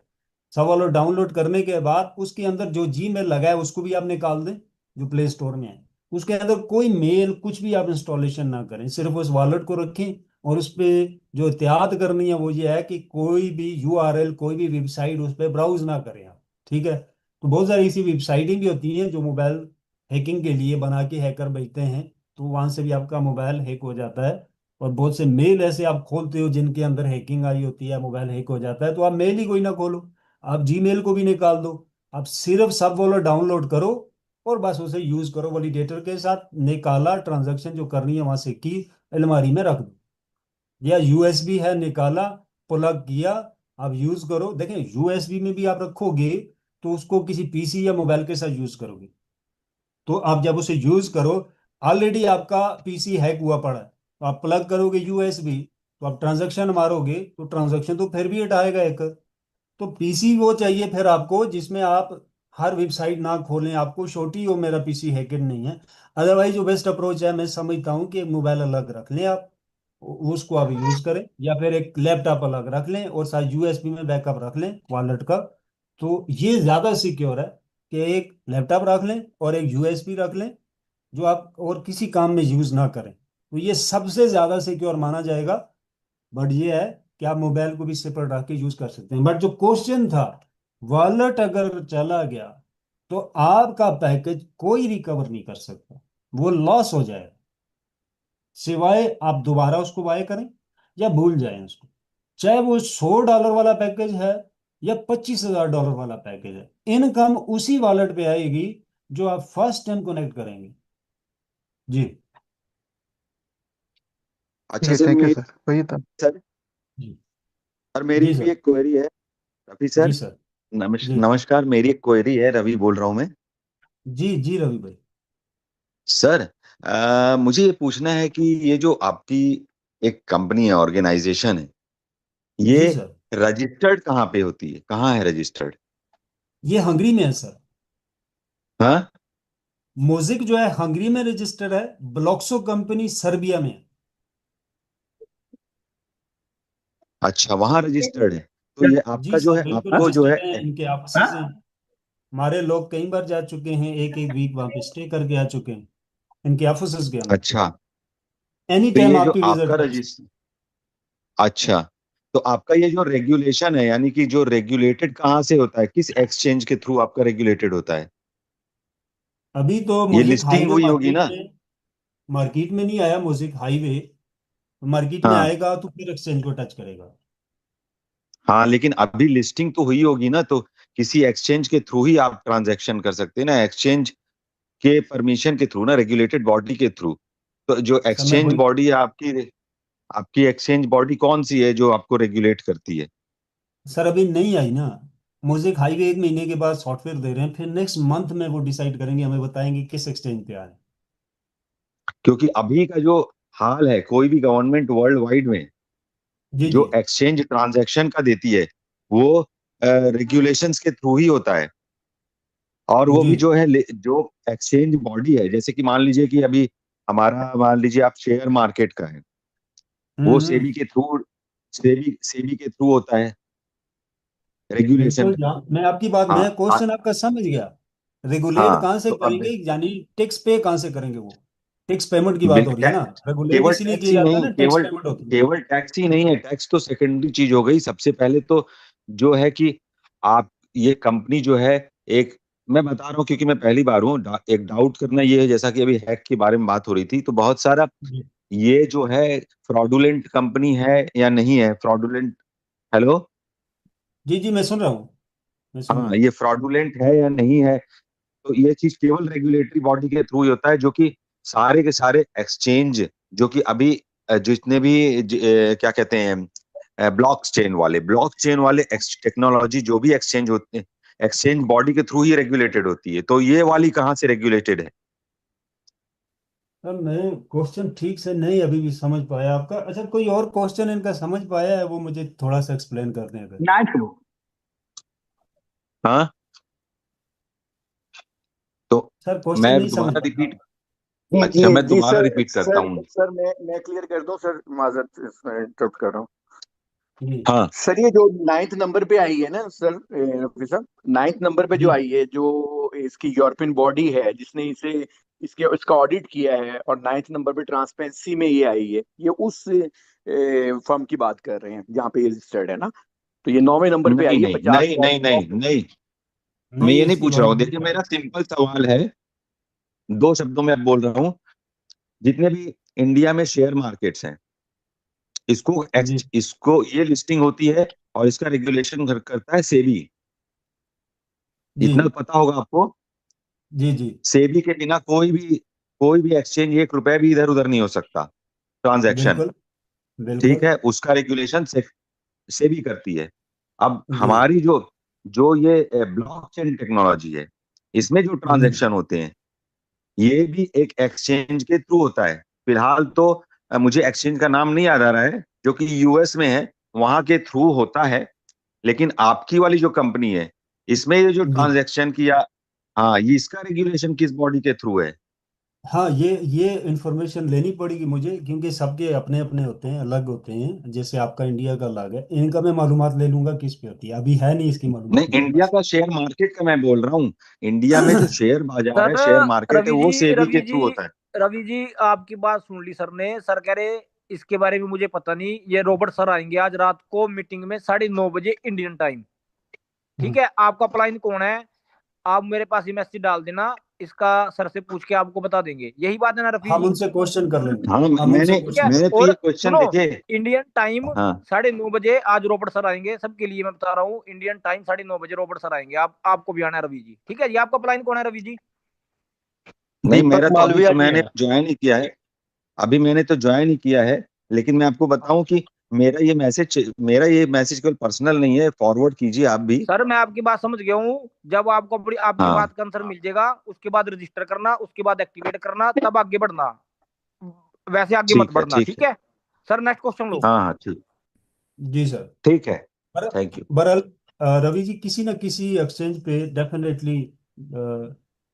[SPEAKER 1] सब वॉलेट डाउनलोड करने के बाद उसके अंदर जो जीमेल लगा है उसको भी आप निकाल दें, जो प्ले स्टोर में है। उसके अंदर कोई मेल कुछ भी आप इंस्टॉलेशन ना करें, सिर्फ उस वॉलेट को रखें। और उस पे जो एहतियात करनी है वो ये है कि कोई भी यूआरएल, कोई भी वेबसाइट उस पर ब्राउज ना करें आप। ठीक है? तो बहुत सारी ऐसी वेबसाइटें भी होती हैं जो मोबाइल हैकिंग के लिए बना के हैकर भेजते हैं, तो वहां से भी आपका मोबाइल हैक हो जाता है। और बहुत से मेल ऐसे आप खोलते हो जिनके अंदर हैकिंग आई होती है, मोबाइल हैक हो जाता है। तो आप मेल ही कोई ना खोलो, आप जीमेल को भी निकाल दो। आप सिर्फ सब वॉलेट डाउनलोड करो और बस उसे यूज करो वैलिडेटर के साथ। निकाला, ट्रांजैक्शन जो करनी है वहां से की, अलमारी में रख दो। या यूएसबी है, निकाला, प्लग किया, आप यूज करो। देखें, यूएसबी में भी आप रखोगे तो उसको किसी पीसी या मोबाइल के साथ यूज करोगे। तो आप जब उसे यूज करो, ऑलरेडी आपका पीसी हैक हुआ पड़ा है, तो आप प्लग करोगे यूएसबी, तो आप ट्रांजैक्शन मारोगे तो ट्रांजैक्शन तो फिर भी हटाएगा एक। तो पीसी वो चाहिए फिर आपको जिसमें आप हर वेबसाइट ना खोलें, आपको छोटी हो, मेरा पीसी हैकेड नहीं है। अदरवाइज जो बेस्ट अप्रोच है, मैं समझता हूँ कि एक मोबाइल अलग रख लें आप, उसको आप यूज करें, या फिर एक लैपटॉप अलग रख लें और साथ यूएसबी में बैकअप रख लें वॉलेट का। तो ये ज़्यादा सिक्योर है कि एक लैपटॉप रख लें और एक यूएसबी रख लें जो आप और किसी काम में यूज ना करें। तो ये सबसे ज़्यादा सिक्योर माना जाएगा। बट ये है कि आप मोबाइल को भी सेपरेट रख के यूज कर सकते हैं। बट जो क्वेश्चन था, वॉलेट अगर चला गया तो आपका पैकेज कोई रिकवर नहीं कर सकता, वो लॉस हो जाएगा, सिवाय आप दोबारा उसको बाय करें या भूल जाएं उसको। चाहे वो $100 वाला पैकेज है या $25,000 वाला पैकेज है, इनकम उसी वॉलेट पे आएगी जो आप फर्स्ट टाइम कनेक्ट करेंगे। जी।
[SPEAKER 10] अच्छा
[SPEAKER 9] ठीक है,
[SPEAKER 10] सर,
[SPEAKER 9] थैंक यू
[SPEAKER 10] मेरी
[SPEAKER 9] सर, वही था।
[SPEAKER 10] सर
[SPEAKER 1] जी।
[SPEAKER 10] और मेरी
[SPEAKER 1] जी
[SPEAKER 10] भी
[SPEAKER 1] सर।
[SPEAKER 10] एक क्वेरी है। Ravi
[SPEAKER 1] ji
[SPEAKER 10] sir,
[SPEAKER 1] sir. जी।
[SPEAKER 10] नमस्कार, मेरी एक क्वेरी है, रवि बोल रहा हूँ मैं।
[SPEAKER 1] जी जी रवि भाई।
[SPEAKER 10] सर, मुझे ये पूछना है कि ये जो आपकी एक कंपनी है, ऑर्गेनाइजेशन है,
[SPEAKER 1] जी
[SPEAKER 10] ये
[SPEAKER 1] सर।
[SPEAKER 10] रजिस्टर्ड कहाँ पे होती है, कहाँ है रजिस्टर्ड?
[SPEAKER 1] ये हंगरी में है सर।
[SPEAKER 10] हाँ।
[SPEAKER 1] मोजिक जो है हंगरी में रजिस्टर्ड है, ब्लॉक्सो कंपनी सर्बिया में है।
[SPEAKER 10] अच्छा, वहाँ रजिस्टर्ड है। तो ये
[SPEAKER 1] जी
[SPEAKER 10] आपका जो
[SPEAKER 1] सर
[SPEAKER 10] है,
[SPEAKER 1] बिल्कुल
[SPEAKER 10] आपको जो है
[SPEAKER 1] रजिस्टर्ड है, इनके ऑफिसेज हैं। हमारे लोग कई बार जा चुके हैं, एक एक वीक वहां पे स्टे करके आ चुके हैं इनके ऑफिसेज के अंदर।
[SPEAKER 10] अच्छा,
[SPEAKER 1] एनी
[SPEAKER 10] तो
[SPEAKER 1] टाइम
[SPEAKER 10] ये जो
[SPEAKER 1] आपकी
[SPEAKER 10] आपका
[SPEAKER 1] विजिट कर सकते
[SPEAKER 10] रजिस्टर, अच्छा, तो आपका ये जो रेगुलेशन है, यानी कि जो रेगुलेटेड कहाँ से होता है, किस एक्सचेंज के थ्रू आपका रेगुलेटेड होता है?
[SPEAKER 1] हैं। अभी तो
[SPEAKER 10] ये
[SPEAKER 1] मोजिक
[SPEAKER 10] लिस्टिंग
[SPEAKER 1] हाईवे
[SPEAKER 10] हुई होगी ना?
[SPEAKER 1] मार्केट में नहीं आया मोजिक हाईवे। मार्केट में
[SPEAKER 10] हाँ
[SPEAKER 1] आएगा तो फिर एक्सचेंज को टच करेगा।
[SPEAKER 10] हाँ, लेकिन अभी लिस्टिंग तो हुई होगी ना, तो किसी एक्सचेंज के थ्रू ही आप ट्रांजैक्शन कर सकते हैं ना, एक्सचेंज के परमिशन के थ्रू ना, रेगुलेटेड बॉडी के थ्रू। तो जो
[SPEAKER 1] सर मैं
[SPEAKER 10] एक्सचेंज
[SPEAKER 1] वही,
[SPEAKER 10] बॉडी है आपकी, आपकी एक्सचेंज बॉडी कौन सी है जो आपको रेगुलेट करती है?
[SPEAKER 1] सर अभी नहीं आई ना। मोजिक हाईवे 1 महीने के बाद सॉफ्टवेयर दे रहे हैं, फिर नेक्स्ट मंथ में वो डिसाइड करेंगे, हमें बताएंगे किस एक्सचेंज पे आए।
[SPEAKER 10] क्योंकि अभी का जो हाल है, कोई भी गवर्नमेंट वर्ल्ड वाइड में
[SPEAKER 1] जी जी।
[SPEAKER 10] जो एक्सचेंज ट्रांजैक्शन का देती है, वो रेगुलेशंस के थ्रू ही होता है। और वो
[SPEAKER 1] जी।
[SPEAKER 10] भी जो है, जो एक्सचेंज बॉडी है, जैसे कि मान लीजिए कि अभी हमारा, मान लीजिए आप शेयर मार्केट का है, वो
[SPEAKER 1] हम्म।
[SPEAKER 10] सेबी के थ्रू, सेबी सेबी के थ्रू होता है रेगुलेशन।
[SPEAKER 1] बिल्कुल मैं आपकी बात,
[SPEAKER 10] हाँ
[SPEAKER 1] मैं
[SPEAKER 10] हाँ।
[SPEAKER 1] क्वेश्चन आपका समझ गया। रेगुलेट
[SPEAKER 10] हाँ,
[SPEAKER 1] कहाँ से
[SPEAKER 10] तो अब
[SPEAKER 1] करेंगे, यानी टैक्स पे कहाँ से करेंगे, वो टैक्स पेमेंट की बात
[SPEAKER 10] बिल
[SPEAKER 1] हो रही है ना। रेगुलेट
[SPEAKER 10] केवल
[SPEAKER 1] इसीलिए
[SPEAKER 10] टैक्स
[SPEAKER 1] किया
[SPEAKER 10] ही
[SPEAKER 1] जाता है
[SPEAKER 10] नहीं,
[SPEAKER 1] ना, टैक्स
[SPEAKER 10] केवल
[SPEAKER 1] पेमेंट होती है।
[SPEAKER 10] केवल टैक्स ही नहीं है, टैक्स तो सेकेंडरी चीज हो गई। सबसे पहले तो जो है कि आप, ये कंपनी जो है, एक, मैं बता रहा हूँ क्योंकि मैं पहली बार हूँ, एक डाउट करना ये है, जैसा कि अभी हैक के बारे में बात हो रही थी, तो बहुत सारा
[SPEAKER 1] जी
[SPEAKER 10] ये जो है फ्रॉडुलेंट कंपनी है या नहीं है, फ्रॉडुलेंट। हेलो।
[SPEAKER 1] जी जी मैं सुन रहा हूँ, मैं सुन रहा
[SPEAKER 10] हाँ,
[SPEAKER 1] हूँ।
[SPEAKER 10] ये फ्रॉडुलेंट है या नहीं है, तो ये चीज केवल रेगुलेटरी बॉडी के थ्रू ही होता है, जो कि सारे के सारे एक्सचेंज, जो कि अभी जितने भी क्या कहते हैं, ब्लॉकचेन वाले टेक्नोलॉजी, जो भी एक्सचेंज होते हैं, एक्सचेंज बॉडी के थ्रू ही रेगुलेटेड होती है। तो ये वाली कहाँ से रेगुलेटेड है?
[SPEAKER 1] सर मैं क्वेश्चन ठीक से नहीं अभी भी समझ पाया आपका। अच्छा, कोई और क्वेश्चन इनका समझ पाया है, वो मुझे थोड़ा सा एक्सप्लेन कर दें अगर।
[SPEAKER 10] हाँ, तो
[SPEAKER 1] सर क्वेश्चन
[SPEAKER 10] मैं
[SPEAKER 1] नहीं समझ
[SPEAKER 10] दोबारा
[SPEAKER 1] पाया।
[SPEAKER 10] रिपीट,
[SPEAKER 2] जी
[SPEAKER 10] अच्छा,
[SPEAKER 2] जी
[SPEAKER 10] मैं
[SPEAKER 2] जी
[SPEAKER 10] दोबारा
[SPEAKER 2] सर,
[SPEAKER 10] रिपीट करता
[SPEAKER 2] सर
[SPEAKER 10] हूँ।
[SPEAKER 2] सर मैं क्लियर कर दूं सर, माजरत इंटरप्ट कर रहा हूँ।
[SPEAKER 1] जी
[SPEAKER 10] हाँ
[SPEAKER 2] सर ये जो 9th नंबर पे आई है ना सर, रफी साहब, 9th नंबर पे जो
[SPEAKER 1] जी
[SPEAKER 2] आई है, जो इसकी यूरोपियन बॉडी है जिसने इसे, इसका ऑडिट किया है, और 9th नंबर पे ट्रांसपेरेंसी में ये आई है, ये उस फर्म की बात कर रहे हैं जहाँ पे रजिस्टर्ड है ना। तो ये 9वें नंबर पे
[SPEAKER 10] नहीं
[SPEAKER 2] आई है,
[SPEAKER 10] नहीं
[SPEAKER 2] 50
[SPEAKER 10] नहीं
[SPEAKER 2] हजार
[SPEAKER 10] नहीं नहीं
[SPEAKER 2] स्टॉक।
[SPEAKER 10] नहीं, मैं
[SPEAKER 1] नहीं,
[SPEAKER 10] ये नहीं
[SPEAKER 1] इसकी
[SPEAKER 10] पूछ रहा
[SPEAKER 1] बात
[SPEAKER 10] हूँ।
[SPEAKER 1] नहीं
[SPEAKER 10] देखिए,
[SPEAKER 1] कर
[SPEAKER 10] मेरा
[SPEAKER 1] रहा।
[SPEAKER 10] सिंपल सवाल है, दो शब्दों में अब बोल रहा हूँ। जितने भी इंडिया में शेयर मार्केट्स हैं,
[SPEAKER 1] जी
[SPEAKER 10] इसको ये लिस्टिंग होती है, और इसका रेगुलेशन करता है सेबी।
[SPEAKER 1] जी
[SPEAKER 10] इतना पता होगा आपको।
[SPEAKER 1] जी जी
[SPEAKER 10] सेबी के बिना कोई भी एक्सचेंज 1 रुपए भी इधर उधर नहीं हो सकता, ट्रांजैक्शन।
[SPEAKER 1] बिल्कुल
[SPEAKER 10] ठीक
[SPEAKER 1] बिल्कुल।
[SPEAKER 10] है, उसका रेगुलेशन सेबी करती है। अब
[SPEAKER 1] जी
[SPEAKER 10] हमारी जो जो ये ब्लॉकचेन टेक्नोलॉजी है, इसमें जो ट्रांजैक्शन होते हैं ये भी एक एक्सचेंज के थ्रू होता है। फिलहाल तो मुझे एक्सचेंज का नाम नहीं याद आ रहा है, जो कि यूएस में है, वहां के थ्रू होता है। लेकिन आपकी वाली जो कंपनी है, इसमें ये जो
[SPEAKER 1] जी
[SPEAKER 10] ट्रांजैक्शन किया, हाँ, ये इसका रेगुलेशन किस बॉडी के थ्रू है?
[SPEAKER 1] हाँ, ये इंफॉर्मेशन लेनी पड़ेगी मुझे, क्योंकि सबके अपने अपने होते हैं, अलग होते हैं। जैसे आपका इंडिया का अलग है, इनका मैं मालूमात ले लूंगा किस पे होती है, अभी है नहीं इसकी
[SPEAKER 10] नहीं,
[SPEAKER 1] मालूमात मेरे
[SPEAKER 10] इंडिया
[SPEAKER 1] पास।
[SPEAKER 10] का शेयर मार्केट का मैं बोल रहा हूँ। इंडिया में जो शेयर बाजार
[SPEAKER 11] सर
[SPEAKER 10] है, शेयर मार्केट है,
[SPEAKER 11] रवि
[SPEAKER 10] वो
[SPEAKER 11] जी
[SPEAKER 10] सेबी
[SPEAKER 11] रवि
[SPEAKER 10] के
[SPEAKER 11] जी
[SPEAKER 10] थ्रू होता है।
[SPEAKER 11] रवि जी आपकी बात सुन ली सर ने। सर कह रहे इसके बारे में मुझे पता नहीं, ये रॉबर्ट सर आएंगे आज रात को मीटिंग में 9:30 इंडियन टाइम। ठीक है, आपका प्लान कौन है, आप मेरे पास ही मैसेज डाल देना, इसका सर से पूछ के आपको बता देंगे। यही बात है ना रफी
[SPEAKER 1] हम
[SPEAKER 11] जी?
[SPEAKER 1] उनसे क्वेश्चन कर लेंगे,
[SPEAKER 10] हाँ,
[SPEAKER 1] हम उनसे
[SPEAKER 10] मैंने
[SPEAKER 11] ठीक है।
[SPEAKER 1] क्वेश्चन
[SPEAKER 10] मैंने तो
[SPEAKER 11] और
[SPEAKER 10] ये क्वेश्चन
[SPEAKER 11] सुनो,
[SPEAKER 10] देखिए।
[SPEAKER 11] इंडियन टाइम
[SPEAKER 10] हाँ,
[SPEAKER 11] 9:30 आज रॉबर्ट सर आएंगे, सबके लिए मैं बता रहा हूँ। इंडियन टाइम 9:30 रॉबर्ट सर आएंगे, आपको भी आना है रवि जी। ठीक है जी, आपका प्लान कौन है रवि जी?
[SPEAKER 10] नहीं,
[SPEAKER 2] दीपक
[SPEAKER 10] मेरा तो अभी
[SPEAKER 2] मालविया
[SPEAKER 10] तो
[SPEAKER 2] जी
[SPEAKER 10] मैंने
[SPEAKER 2] हैं।
[SPEAKER 10] ज्वाइन ही किया है। अभी मैंने तो ज्वाइन ही किया है। लेकिन मैं आपको बताऊं कि मेरा ये मैसेज केवल पर्सनल नहीं है, फॉरवर्ड कीजिए आप भी।
[SPEAKER 11] सर मैं आपकी बात समझ गया हूँ। जब आपको आपकी
[SPEAKER 10] हाँ,
[SPEAKER 11] बात का आंसर मिल जाएगा, उसके बाद रजिस्टर करना, उसके बाद एक्टिवेट करना, तब आगे बढ़ना। वैसे आगे मत
[SPEAKER 10] ठीक है,
[SPEAKER 11] बढ़ना,
[SPEAKER 10] ठीक
[SPEAKER 11] ठीक
[SPEAKER 10] है।
[SPEAKER 11] है? सर नेक्स्ट क्वेश्चन लो।
[SPEAKER 10] हाँ हाँ, ठीक।
[SPEAKER 1] जी सर।
[SPEAKER 10] ठीक है।
[SPEAKER 1] बर
[SPEAKER 10] थैंक यू।
[SPEAKER 1] बहरहाल रवि जी, किसी न किसी एक्सचेंज पे डेफिनेटली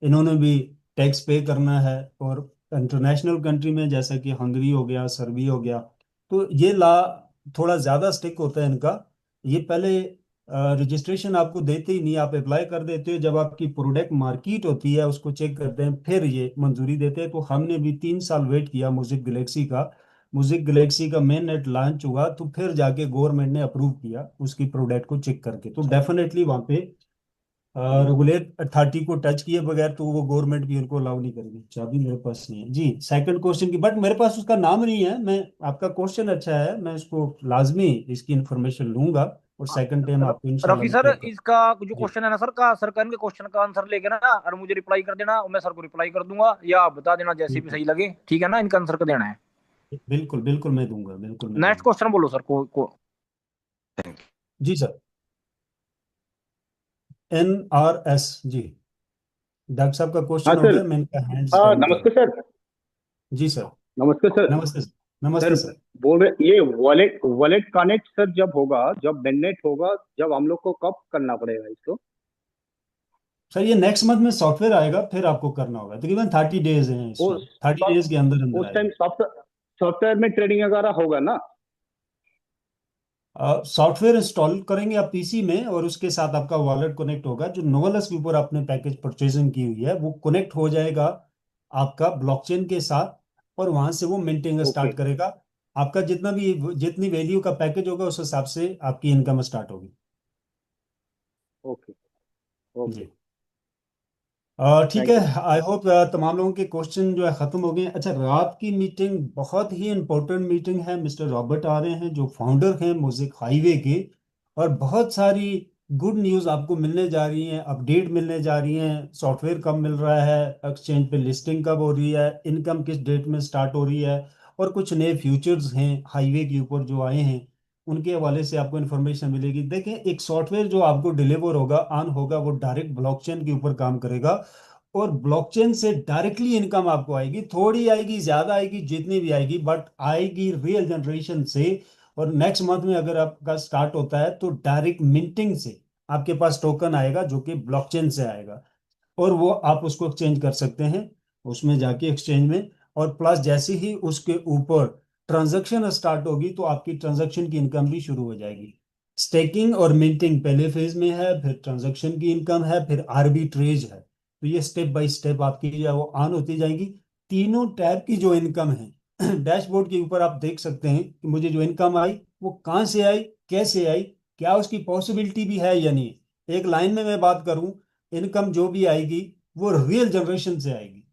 [SPEAKER 1] इन्होंने भी टैक्स पे करना है। और इंटरनेशनल कंट्री में जैसा कि हंगरी हो गया, सर्बी हो गया, तो ये ला थोड़ा ज़्यादा स्टिक होता है इनका। ये पहले रजिस्ट्रेशन आपको देते ही नहीं, आप अप्लाई कर देते हो, जब आपकी प्रोडक्ट मार्केट होती है उसको चेक करते हैं, फिर ये मंजूरी देते हैं। तो हमने भी 3 साल वेट किया म्यूजिक गैलेक्सी का मेन नेट लॉन्च हुआ, तो फिर जाके गवर्नमेंट ने अप्रूव किया उसकी प्रोडक्ट को चेक करके। तो डेफिनेटली वहाँ पे रेगुलेट अथॉरिटी को टच किए बगैर तो वो गवर्नमेंट भी उनको अलाउ नहीं करेगी। चाबी मेरे पास नहीं है जी सेकंड क्वेश्चन की, बट मेरे पास उसका नाम नहीं है। मैं आपका क्वेश्चन अच्छा है, मैं इसको लाजमी इसकी इंफॉर्मेशन लूंगा और सेकंड टाइम आपको इंशाल्लाह
[SPEAKER 11] रफी
[SPEAKER 1] मैं
[SPEAKER 11] सर,
[SPEAKER 1] clear कर।
[SPEAKER 11] इसका जो
[SPEAKER 1] जी
[SPEAKER 11] क्वेश्चन है ना सर का इनके क्वेश्चन का आंसर लेके ना, और मुझे रिप्लाई कर देना, और मैं सर को रिप्लाई कर दूंगा, या आप बता देना जैसे भी
[SPEAKER 1] ठीक है,
[SPEAKER 11] सही लगे। ठीक है ना, इनका आंसर का देना है।
[SPEAKER 1] बिल्कुल बिल्कुल मैं दूंगा, बिल्कुल मैं
[SPEAKER 11] नेक्स्ट
[SPEAKER 1] दूंगा।
[SPEAKER 11] क्वेश्चन बोलो सर को।
[SPEAKER 10] थैंक
[SPEAKER 1] जी सर। NRS जी, डॉक्टर साहब का
[SPEAKER 5] हाँ
[SPEAKER 1] क्वेश्चन हो
[SPEAKER 5] सर।
[SPEAKER 1] गया, मैं इनका हैंड्स
[SPEAKER 5] हाँ
[SPEAKER 1] डाउन कर
[SPEAKER 5] नमस्ते
[SPEAKER 1] रहा
[SPEAKER 5] सर।
[SPEAKER 1] हूँ। जी सर।
[SPEAKER 5] नमस्ते सर।
[SPEAKER 1] नमस्ते सर।
[SPEAKER 5] सर
[SPEAKER 1] नमस्ते सर।
[SPEAKER 5] बोल रहे ये वॉलेट वॉलेट कनेक्ट सर जब होगा, जब बेननेट होगा, जब हम लोग को कब करना पड़ेगा इसको?
[SPEAKER 1] सर ये नेक्स्ट मंथ में सॉफ्टवेयर आएगा, फिर आपको करना होगा। तकरीबन 30 डेज हैं इसमें,
[SPEAKER 5] उस
[SPEAKER 1] 30 डेज के अंदर अंदर
[SPEAKER 5] उस
[SPEAKER 1] आएगा।
[SPEAKER 5] टाइम सॉफ्टवेयर सॉफ्टवेयर में ट्रेडिंग वगैरह होगा ना?
[SPEAKER 1] सॉफ्टवेयर इंस्टॉल करेंगे आप पीसी में, और उसके साथ आपका वॉलेट कनेक्ट होगा। जो नोवेलस के ऊपर आपने पैकेज परचेजिंग की हुई है वो कनेक्ट हो जाएगा आपका ब्लॉकचेन के साथ, और वहां से वो मिंटिंग
[SPEAKER 5] ओके।
[SPEAKER 1] स्टार्ट करेगा। आपका जितनी वैल्यू का पैकेज होगा उस हिसाब से आपकी इनकम स्टार्ट होगी।
[SPEAKER 5] ओके। ओके।
[SPEAKER 1] जी ठीक
[SPEAKER 5] थैंक यू।
[SPEAKER 1] है। आई होप तमाम लोगों के क्वेश्चन जो है ख़त्म हो गए हैं। अच्छा, रात की मीटिंग बहुत ही इंपॉर्टेंट मीटिंग है। मिस्टर रॉबर्ट आ रहे हैं जो फाउंडर हैं म्यूजिक हाईवे के, और बहुत सारी गुड न्यूज़ आपको मिलने जा रही हैं, अपडेट मिलने जा रही हैं। सॉफ्टवेयर कब मिल रहा है, एक्सचेंज पे लिस्टिंग कब हो रही है, इनकम किस डेट में स्टार्ट हो रही है, और कुछ नए फ्यूचर्स हैं हाईवे के ऊपर जो आए हैं, उनके हवाले से आपको इन्फॉर्मेशन मिलेगी। देखें, एक सॉफ्टवेयर जो आपको डिलीवर होगा, ऑन होगा, वो डायरेक्ट ब्लॉकचेन के ऊपर काम करेगा, और ब्लॉकचेन से डायरेक्टली इनकम आपको आएगी। थोड़ी आएगी, ज्यादा आएगी, जितनी भी आएगी, बट आएगी रियल जनरेशन से। और नेक्स्ट मंथ में अगर आपका स्टार्ट होता है तो डायरेक्ट मिंटिंग से आपके पास टोकन आएगा जो कि ब्लॉकचेन से आएगा, और वो आप उसको एक्सचेंज कर सकते हैं उसमें जाके एक्सचेंज में। और प्लस जैसे ही उसके ऊपर ट्रांजैक्शन स्टार्ट होगी तो आपकी ट्रांजैक्शन की इनकम भी शुरू हो जाएगी। स्टेकिंग और मिंटिंग पहले फेज में है, फिर ट्रांजैक्शन की इनकम है, फिर आर्बिट्रेज है। तो ये स्टेप बाय स्टेप आपकी जो है वो ऑन होती जाएगी। तीनों टाइप की जो इनकम है डैशबोर्ड के ऊपर आप देख सकते हैं कि मुझे जो इनकम आई वो कहाँ से आई, कैसे आई, क्या उसकी पॉसिबिलिटी भी है या नहीं। एक लाइन में मैं बात करूं, इनकम जो भी आएगी वो रियल जनरेशन से आएगी।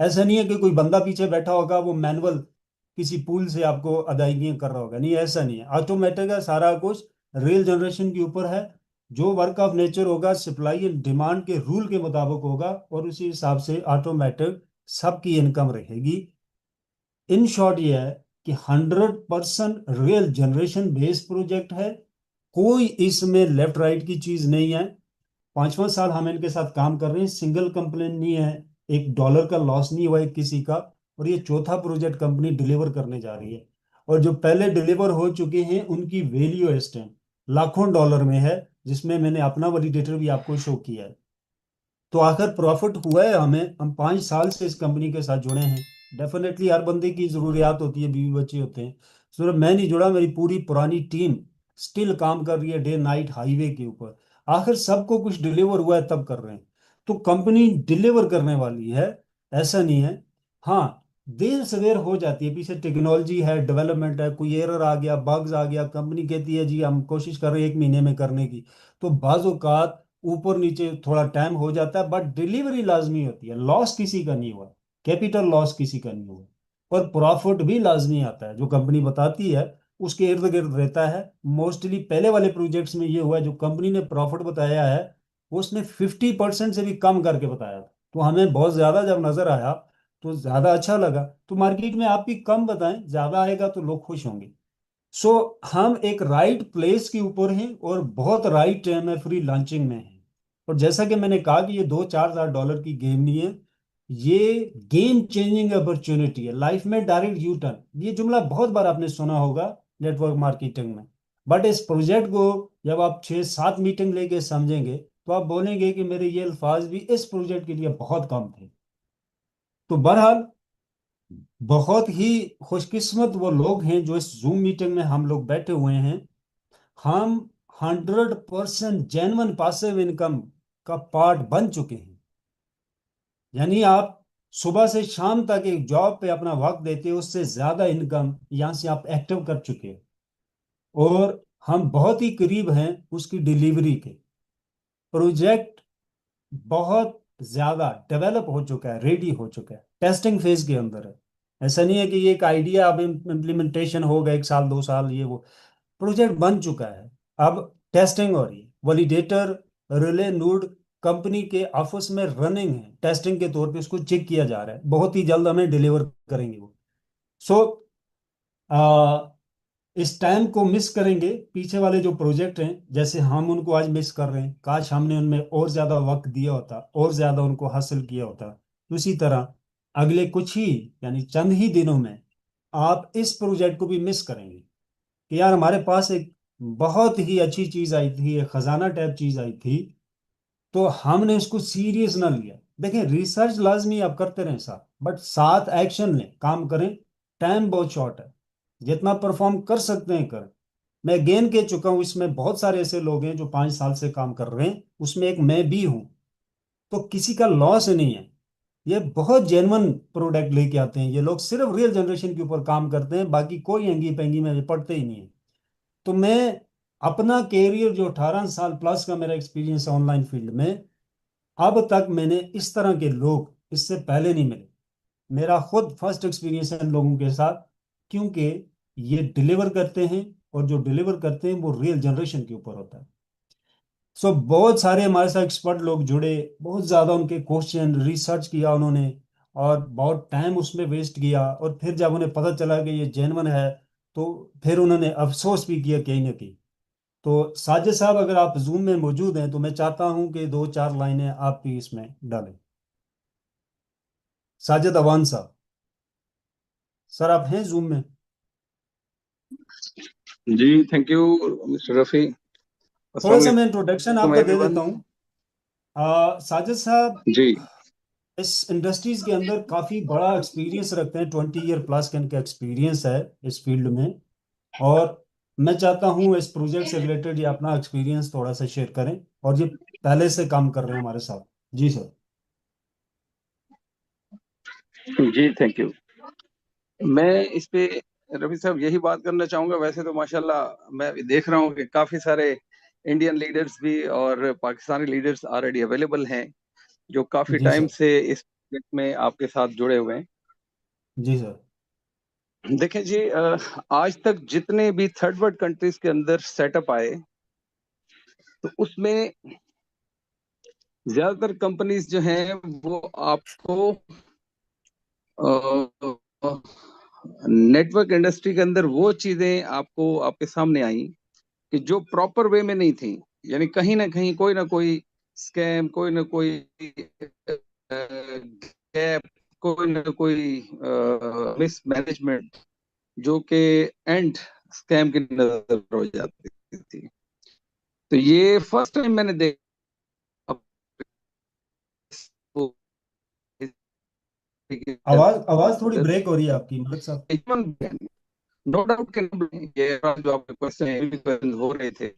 [SPEAKER 1] ऐसा नहीं है कि कोई बंदा पीछे बैठा होगा वो मैनुअल किसी पूल से आपको अदायगी कर रहा होगा, नहीं, ऐसा नहीं है। ऑटोमेटिक है सारा कुछ, रियल जनरेशन के ऊपर है। जो वर्क ऑफ नेचर होगा सप्लाई एंड डिमांड के रूल के मुताबिक होगा, और उसी हिसाब से ऑटोमेटिक सबकी इनकम रहेगी। इन शॉर्ट ये है कि 100% रियल जनरेशन बेस्ड प्रोजेक्ट है। कोई इसमें लेफ्ट राइट की चीज नहीं है। 5वां साल हम इनके साथ काम कर रहे हैं, सिंगल कंप्लेन नहीं है, $1 का लॉस नहीं हुआ है किसी का। और ये चौथा प्रोजेक्ट कंपनी डिलीवर करने जा रही है। और जो पहले डिलीवर हो चुके हैं उनकी वैल्यू इस टाइम लाखों डॉलर में है, जिसमें मैंने अपना वैलिडेटर भी आपको शो किया है। तो आखिर प्रॉफिट हुआ है हमें, हम 5 साल से इस कंपनी के साथ जुड़े हैं। डेफिनेटली हर बंदे की जरूरियात होती है, बीवी बच्चे होते हैं। सिर्फ मैं नहीं जुड़ा, मेरी पूरी पुरानी टीम स्टिल काम कर रही है डे नाइट हाईवे के ऊपर। आखिर सबको कुछ डिलीवर हुआ है तब कर रहे हैं। तो कंपनी डिलीवर करने वाली है, ऐसा नहीं है। हाँ, देर सवेर हो जाती है, पीछे टेक्नोलॉजी है, डेवलपमेंट है, कोई एरर आ गया, बग्स आ गया, कंपनी कहती है जी हम कोशिश कर रहे हैं 1 महीने में करने की। तो बाज़ औक़ात ऊपर नीचे थोड़ा टाइम हो जाता है, बट डिलीवरी लाजमी होती है। लॉस किसी का नहीं हुआ, कैपिटल लॉस किसी का नहीं हुआ। और प्रॉफिट भी लाजमी आता है, जो कंपनी बताती है उसके इर्द गिर्द रहता है। मोस्टली पहले वाले प्रोजेक्ट्स में ये हुआ है, जो कंपनी ने प्रॉफिट बताया है वो उसने 50% से भी कम करके बताया था। तो हमें बहुत ज्यादा जब नजर आया तो ज्यादा अच्छा लगा। तो मार्केट में आप भी कम बताएं, ज्यादा आएगा तो लोग खुश होंगे। सो हम एक राइट प्लेस के ऊपर हैं और बहुत राइट टाइम है, फ्री लॉन्चिंग में है। और जैसा कि मैंने कहा कि ये $2-4 हज़ार की गेम नहीं है, ये गेम चेंजिंग अपॉर्चुनिटी है लाइफ में, डायरेक्ट यू टर्न। ये जुमला बहुत बार आपने सुना होगा नेटवर्क मार्केटिंग में। बट इस प्रोजेक्ट को जब आप 6-7 मीटिंग लेके समझेंगे तो आप बोलेंगे कि मेरे ये अल्फाज भी इस प्रोजेक्ट के लिए बहुत कम थे। तो बहरहाल बहुत ही खुशकिस्मत वो लोग हैं जो इस जूम मीटिंग में हम लोग बैठे हुए हैं। हम 100% जेन्युइन पासिव इनकम का पार्ट बन चुके हैं। यानी आप सुबह से शाम तक एक जॉब पे अपना वक्त देते हो, उससे ज्यादा इनकम यहाँ से आप एक्टिव कर चुके हो। और हम बहुत ही करीब हैं उसकी डिलीवरी के। प्रोजेक्ट बहुत ज्यादा डेवलप हो चुका है, रेडी हो चुका है, टेस्टिंग फेज के अंदर है। ऐसा नहीं है कि ये एक आइडिया अब इम्प्लीमेंटेशन होगा 1 साल 2 साल, ये वो। प्रोजेक्ट बन चुका है, अब टेस्टिंग हो रही है। वैलिडेटर रिले नोड कंपनी के ऑफिस में रनिंग है, टेस्टिंग के तौर पे उसको चेक किया जा रहा है, बहुत ही जल्द हमें डिलीवर करेंगे वो। सो इस टाइम को मिस करेंगे पीछे वाले जो प्रोजेक्ट हैं, जैसे हम उनको आज मिस कर रहे हैं। काश हमने उनमें और ज्यादा वक्त दिया होता, और ज्यादा उनको हासिल किया होता। तो इसी तरह अगले कुछ ही यानी चंद ही दिनों में आप इस प्रोजेक्ट को भी मिस करेंगे कि यार हमारे पास एक बहुत ही अच्छी चीज आई थी, एक खजाना टाइप चीज आई थी, तो हमने उसको सीरियस ना लिया। देखें, रिसर्च लाजमी आप करते रहें साथ, बट साथ एक्शन लें, काम करें। टाइम बहुत शॉर्ट है, जितना परफॉर्म कर सकते हैं करें। मैं अगेन कह चुका हूं, इसमें बहुत सारे ऐसे लोग हैं जो 5 साल से काम कर रहे हैं, उसमें एक मैं भी हूं। तो किसी का लॉस नहीं है। ये बहुत जेन्युइन प्रोडक्ट लेके आते हैं ये लोग, सिर्फ रियल जनरेशन के ऊपर काम करते हैं, बाकी कोई एंगी पेंगी में पड़ते ही नहीं है। तो मैं अपना कैरियर जो 18 साल प्लस का मेरा एक्सपीरियंस है ऑनलाइन फील्ड में, अब तक मैंने इस तरह के लोग इससे पहले नहीं मिले। मेरा खुद फर्स्ट एक्सपीरियंस है इन लोगों के साथ, क्योंकि ये डिलीवर करते हैं, और जो डिलीवर करते हैं वो रियल जनरेशन के ऊपर होता है। सो बहुत सारे हमारे साथ एक्सपर्ट लोग जुड़े, बहुत ज़्यादा उनके क्वेश्चन रिसर्च किया उन्होंने, और बहुत टाइम उसमें वेस्ट किया। और फिर जब उन्हें पता चला कि ये जेन्युइन है, तो फिर उन्होंने अफसोस भी किया कहीं ना कहीं। तो साजिद साहब, अगर आप जूम में मौजूद हैं तो मैं चाहता हूं कि 2-4 लाइनें आप भी इसमें डालें। साजिद अवान साहब, सर आप हैं जूम में?
[SPEAKER 12] जी थैंक यू मिस्टर रफी।
[SPEAKER 1] थोड़ा
[SPEAKER 12] अस्सलाम
[SPEAKER 1] सा मैं इंट्रोडक्शन
[SPEAKER 12] वालेकुम
[SPEAKER 1] आपका दे
[SPEAKER 12] एवरीवन।
[SPEAKER 1] देता हूँ। साजिद साहब
[SPEAKER 12] जी
[SPEAKER 1] इस इंडस्ट्रीज के अंदर काफी बड़ा एक्सपीरियंस रखते हैं, 20 ईयर प्लस का इनका एक्सपीरियंस है इस फील्ड में। और मैं चाहता हूँ इस प्रोजेक्ट से रिलेटेड ये अपना एक्सपीरियंस थोड़ा सा शेयर करें, और ये पहले से काम कर रहे हैं हमारे साथ। जी सर।
[SPEAKER 12] जी थैंक यू। मैं इस पे रफी साहब यही बात करना चाहूंगा। वैसे तो माशाल्लाह मैं देख रहा हूँ कि काफी सारे इंडियन लीडर्स भी और पाकिस्तानी लीडर्स ऑलरेडी अवेलेबल हैं जो काफी
[SPEAKER 1] जी
[SPEAKER 12] टाइम
[SPEAKER 1] सर।
[SPEAKER 12] से इस प्रोजेक्ट में आपके साथ जुड़े हुए हैं।
[SPEAKER 1] जी सर।
[SPEAKER 12] देखें जी, आज तक जितने भी थर्ड वर्ल्ड कंट्रीज के अंदर सेटअप आए तो उसमें ज्यादातर कंपनीज जो हैं वो आपको नेटवर्क इंडस्ट्री के अंदर वो चीजें आपको आपके सामने आई कि जो प्रॉपर वे में नहीं थी, यानी कहीं ना कहीं कोई ना कोई स्कैम, कोई ना कोई गैप, कोई ना कोई मिसमैनेजमेंट, जो कि एंड स्कैम की नजर हो जाती थी। तो ये फर्स्ट टाइम मैंने देखा।
[SPEAKER 1] आवाज थोड़ी ब्रेक हो रही है आपकी मलिक साहब।
[SPEAKER 12] नो डाउट के ये जो आपके क्वेश्चन हो रहे थे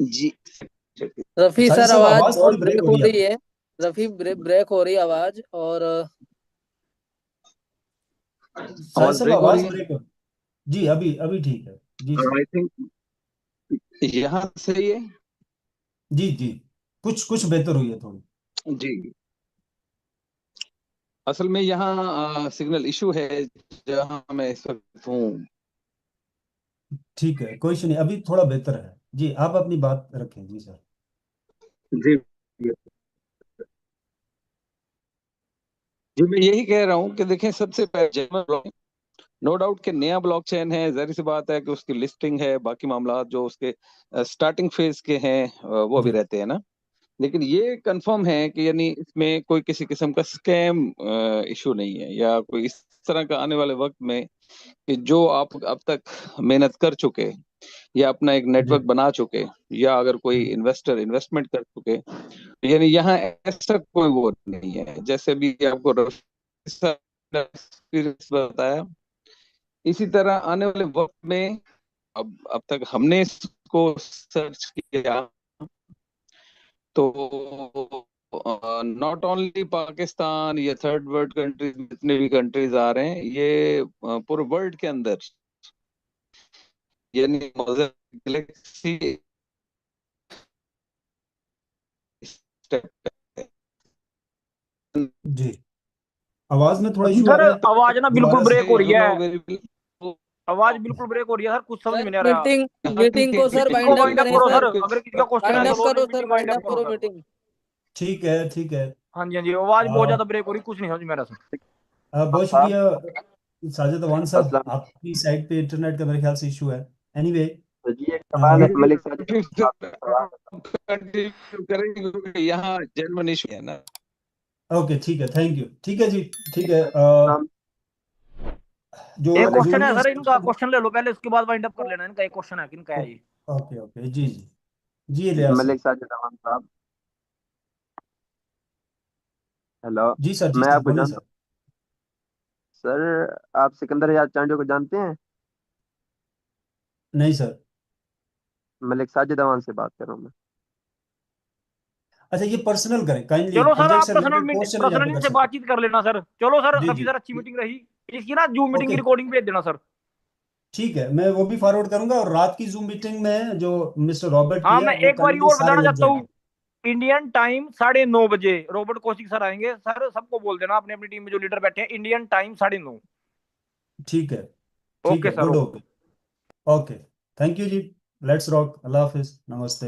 [SPEAKER 12] जी।
[SPEAKER 8] रफी
[SPEAKER 1] साजिद
[SPEAKER 8] सर
[SPEAKER 1] साहब
[SPEAKER 8] आवाज
[SPEAKER 1] आवाज
[SPEAKER 8] बहुत
[SPEAKER 1] थोड़ी ब्रेक
[SPEAKER 8] ब्रेक
[SPEAKER 1] हो
[SPEAKER 8] हो
[SPEAKER 1] रही है
[SPEAKER 8] रही
[SPEAKER 1] आपकी।
[SPEAKER 8] है। रफी ब्रेक हो रही है आवाज। और
[SPEAKER 1] साजिद
[SPEAKER 12] आवाज
[SPEAKER 1] साहब
[SPEAKER 12] ब्रेक हो
[SPEAKER 1] आवाज
[SPEAKER 12] रही है।
[SPEAKER 1] ब्रेक हो जी, अभी अभी ठीक है जी जी
[SPEAKER 12] आई थिंक यहाँ सही है।
[SPEAKER 1] जी जी, कुछ कुछ बेहतर हुई है थोड़ी।
[SPEAKER 12] जी, असल में यहाँ सिग्नल इशू है जहाँ मैं इस वक्त हूँ।
[SPEAKER 1] ठीक है, कोई इशू नहीं, अभी थोड़ा बेहतर है जी, आप अपनी बात रखें जी सर।
[SPEAKER 12] जी जी, मैं यही कह रहा हूँ कि देखें, सबसे पहले नो डाउट कि नया ब्लॉकचेन है, जाहिर सी बात है कि उसकी लिस्टिंग है, बाकी मामला जो उसके स्टार्टिंग फेज के हैं वो अभी
[SPEAKER 1] जी
[SPEAKER 12] रहते हैं ना। लेकिन ये कंफर्म है कि यानी इसमें कोई किसी किस्म का स्कैम इशू नहीं है, या कोई इस तरह का आने वाले वक्त में कि जो आप अब तक मेहनत कर चुके या अपना एक
[SPEAKER 1] जी
[SPEAKER 12] नेटवर्क बना चुके, या अगर कोई इन्वेस्टर इन्वेस्टमेंट कर चुके, यानी यहाँ ऐसा कोई वो नहीं है। जैसे भी आपको एक्सपीरियंस बताया, इसी तरह आने वाले वक्त में अब तक हमने इसको सर्च किया तो नॉट ओनली पाकिस्तान या थर्ड वर्ल्ड कंट्रीज, जितने भी कंट्रीज आ रहे हैं, ये पूरे वर्ल्ड के अंदर, यानी गैलेक्सी
[SPEAKER 1] जी, आवाज में थोड़ा
[SPEAKER 11] जी
[SPEAKER 1] इशू आ
[SPEAKER 11] सर,
[SPEAKER 1] रहा है,
[SPEAKER 11] आवाज ना बिल्कुल
[SPEAKER 1] दोबारा से।
[SPEAKER 11] ब्रेक हो रही है।
[SPEAKER 12] अवेलेबल।
[SPEAKER 11] आवाज बिल्कुल ब्रेक हो रही है सर, कुछ समझ
[SPEAKER 8] सर
[SPEAKER 11] में नहीं आ रहा।
[SPEAKER 8] मीटिंग मीटिंग को सर
[SPEAKER 11] मीटिंग को
[SPEAKER 8] वाइंड अप
[SPEAKER 11] वाइंड अप
[SPEAKER 8] करें
[SPEAKER 11] करो
[SPEAKER 8] सर।
[SPEAKER 11] सर, अगर किसी का क्वेश्चन है
[SPEAKER 8] वाइंड
[SPEAKER 11] तो
[SPEAKER 8] अप
[SPEAKER 11] लो,
[SPEAKER 8] करो
[SPEAKER 11] नहीं
[SPEAKER 8] sir,
[SPEAKER 11] meeting wind
[SPEAKER 8] wind
[SPEAKER 11] up
[SPEAKER 8] up
[SPEAKER 11] करो
[SPEAKER 8] करो
[SPEAKER 11] सर।
[SPEAKER 8] मीटिंग।
[SPEAKER 1] ठीक है ठीक है।
[SPEAKER 11] हाँ जी हाँ जी, आवाज बहुत
[SPEAKER 1] आ,
[SPEAKER 11] ज्यादा ब्रेक हो रही, कुछ नहीं समझ में आ रहा सर।
[SPEAKER 1] बहुत
[SPEAKER 5] साहब
[SPEAKER 1] शुक्रिया साजिद अवान साहब,
[SPEAKER 5] अस्सलाम।
[SPEAKER 1] आपकी साइड पे इंटरनेट का मेरे ख्याल से इशू है। एनीवे
[SPEAKER 5] तो जी एक सवाल है मलिक साहब जी, सवाल
[SPEAKER 12] कंटिन्यू करेंगे क्योंकि यहाँ जेन्युइन इशू है ना।
[SPEAKER 1] ओके ठीक है, थैंक यू, ठीक है जी, ठीक है।
[SPEAKER 5] अस्सलाम।
[SPEAKER 1] जो
[SPEAKER 11] एक
[SPEAKER 5] मलिक
[SPEAKER 11] क्वेश्चन है
[SPEAKER 1] यूनियन
[SPEAKER 11] सर, इनका
[SPEAKER 1] सेक्शन।
[SPEAKER 11] क्वेश्चन ले लो पहले, उसके बाद वाइंड अप कर लेना। इनका एक क्वेश्चन है, किनका है ये?
[SPEAKER 1] ओके ओके जी जी जी, इलियास
[SPEAKER 5] मलिक
[SPEAKER 1] साहब।
[SPEAKER 5] साहब, हेलो।
[SPEAKER 1] जी
[SPEAKER 5] मैं
[SPEAKER 1] सर
[SPEAKER 5] आपको
[SPEAKER 1] बोलिए
[SPEAKER 5] जानता
[SPEAKER 1] सर।
[SPEAKER 5] हूँ सर। आप सिकंदर आजाद चांडियो को जानते हैं?
[SPEAKER 1] नहीं सर।
[SPEAKER 5] मलिक साजिद अवान से बात कर रहा हूँ मैं।
[SPEAKER 1] अच्छा, ये पर्सनल करें काइंडली,
[SPEAKER 11] चलो सर,
[SPEAKER 1] प्रोजेक्ट
[SPEAKER 11] आप
[SPEAKER 1] से रिलेटेड क्वेश्चन है यहाँ पे
[SPEAKER 11] पर्सनल
[SPEAKER 1] कर
[SPEAKER 11] इनसे
[SPEAKER 1] सकते
[SPEAKER 11] बातचीत कर लेना सर। चलो सर,
[SPEAKER 1] हैं। जी
[SPEAKER 11] रफी
[SPEAKER 1] जी
[SPEAKER 11] सर, अच्छी मीटिंग रही। इसकी ना जूम मीटिंग की
[SPEAKER 1] ओके
[SPEAKER 11] रिकॉर्डिंग भेज देना सर।
[SPEAKER 1] ठीक है, मैं वो भी फॉरवर्ड करूंगा, और रात की जूम मीटिंग में जो मिस्टर रॉबर्ट की
[SPEAKER 11] हाँ,
[SPEAKER 1] है
[SPEAKER 11] मैं
[SPEAKER 1] वो
[SPEAKER 11] एक बार
[SPEAKER 1] काइंडली
[SPEAKER 11] और
[SPEAKER 1] सारे
[SPEAKER 11] बताना
[SPEAKER 1] लग
[SPEAKER 11] चाहता हूँ।
[SPEAKER 1] जाएंगे।
[SPEAKER 11] Indian time 9:30 Robert Kaushik sir आएंगे। सर सबको बोल देना, अपनी अपनी टीम में जो लीडर बैठे हैं, इंडियन टाइम 9:30।
[SPEAKER 1] ठीक
[SPEAKER 11] ओके
[SPEAKER 1] है
[SPEAKER 11] sir,
[SPEAKER 1] good,
[SPEAKER 11] okay.
[SPEAKER 1] Okay okay, thank you जी, लेट्स रॉक, अल्लाह हाफिज, नमस्ते।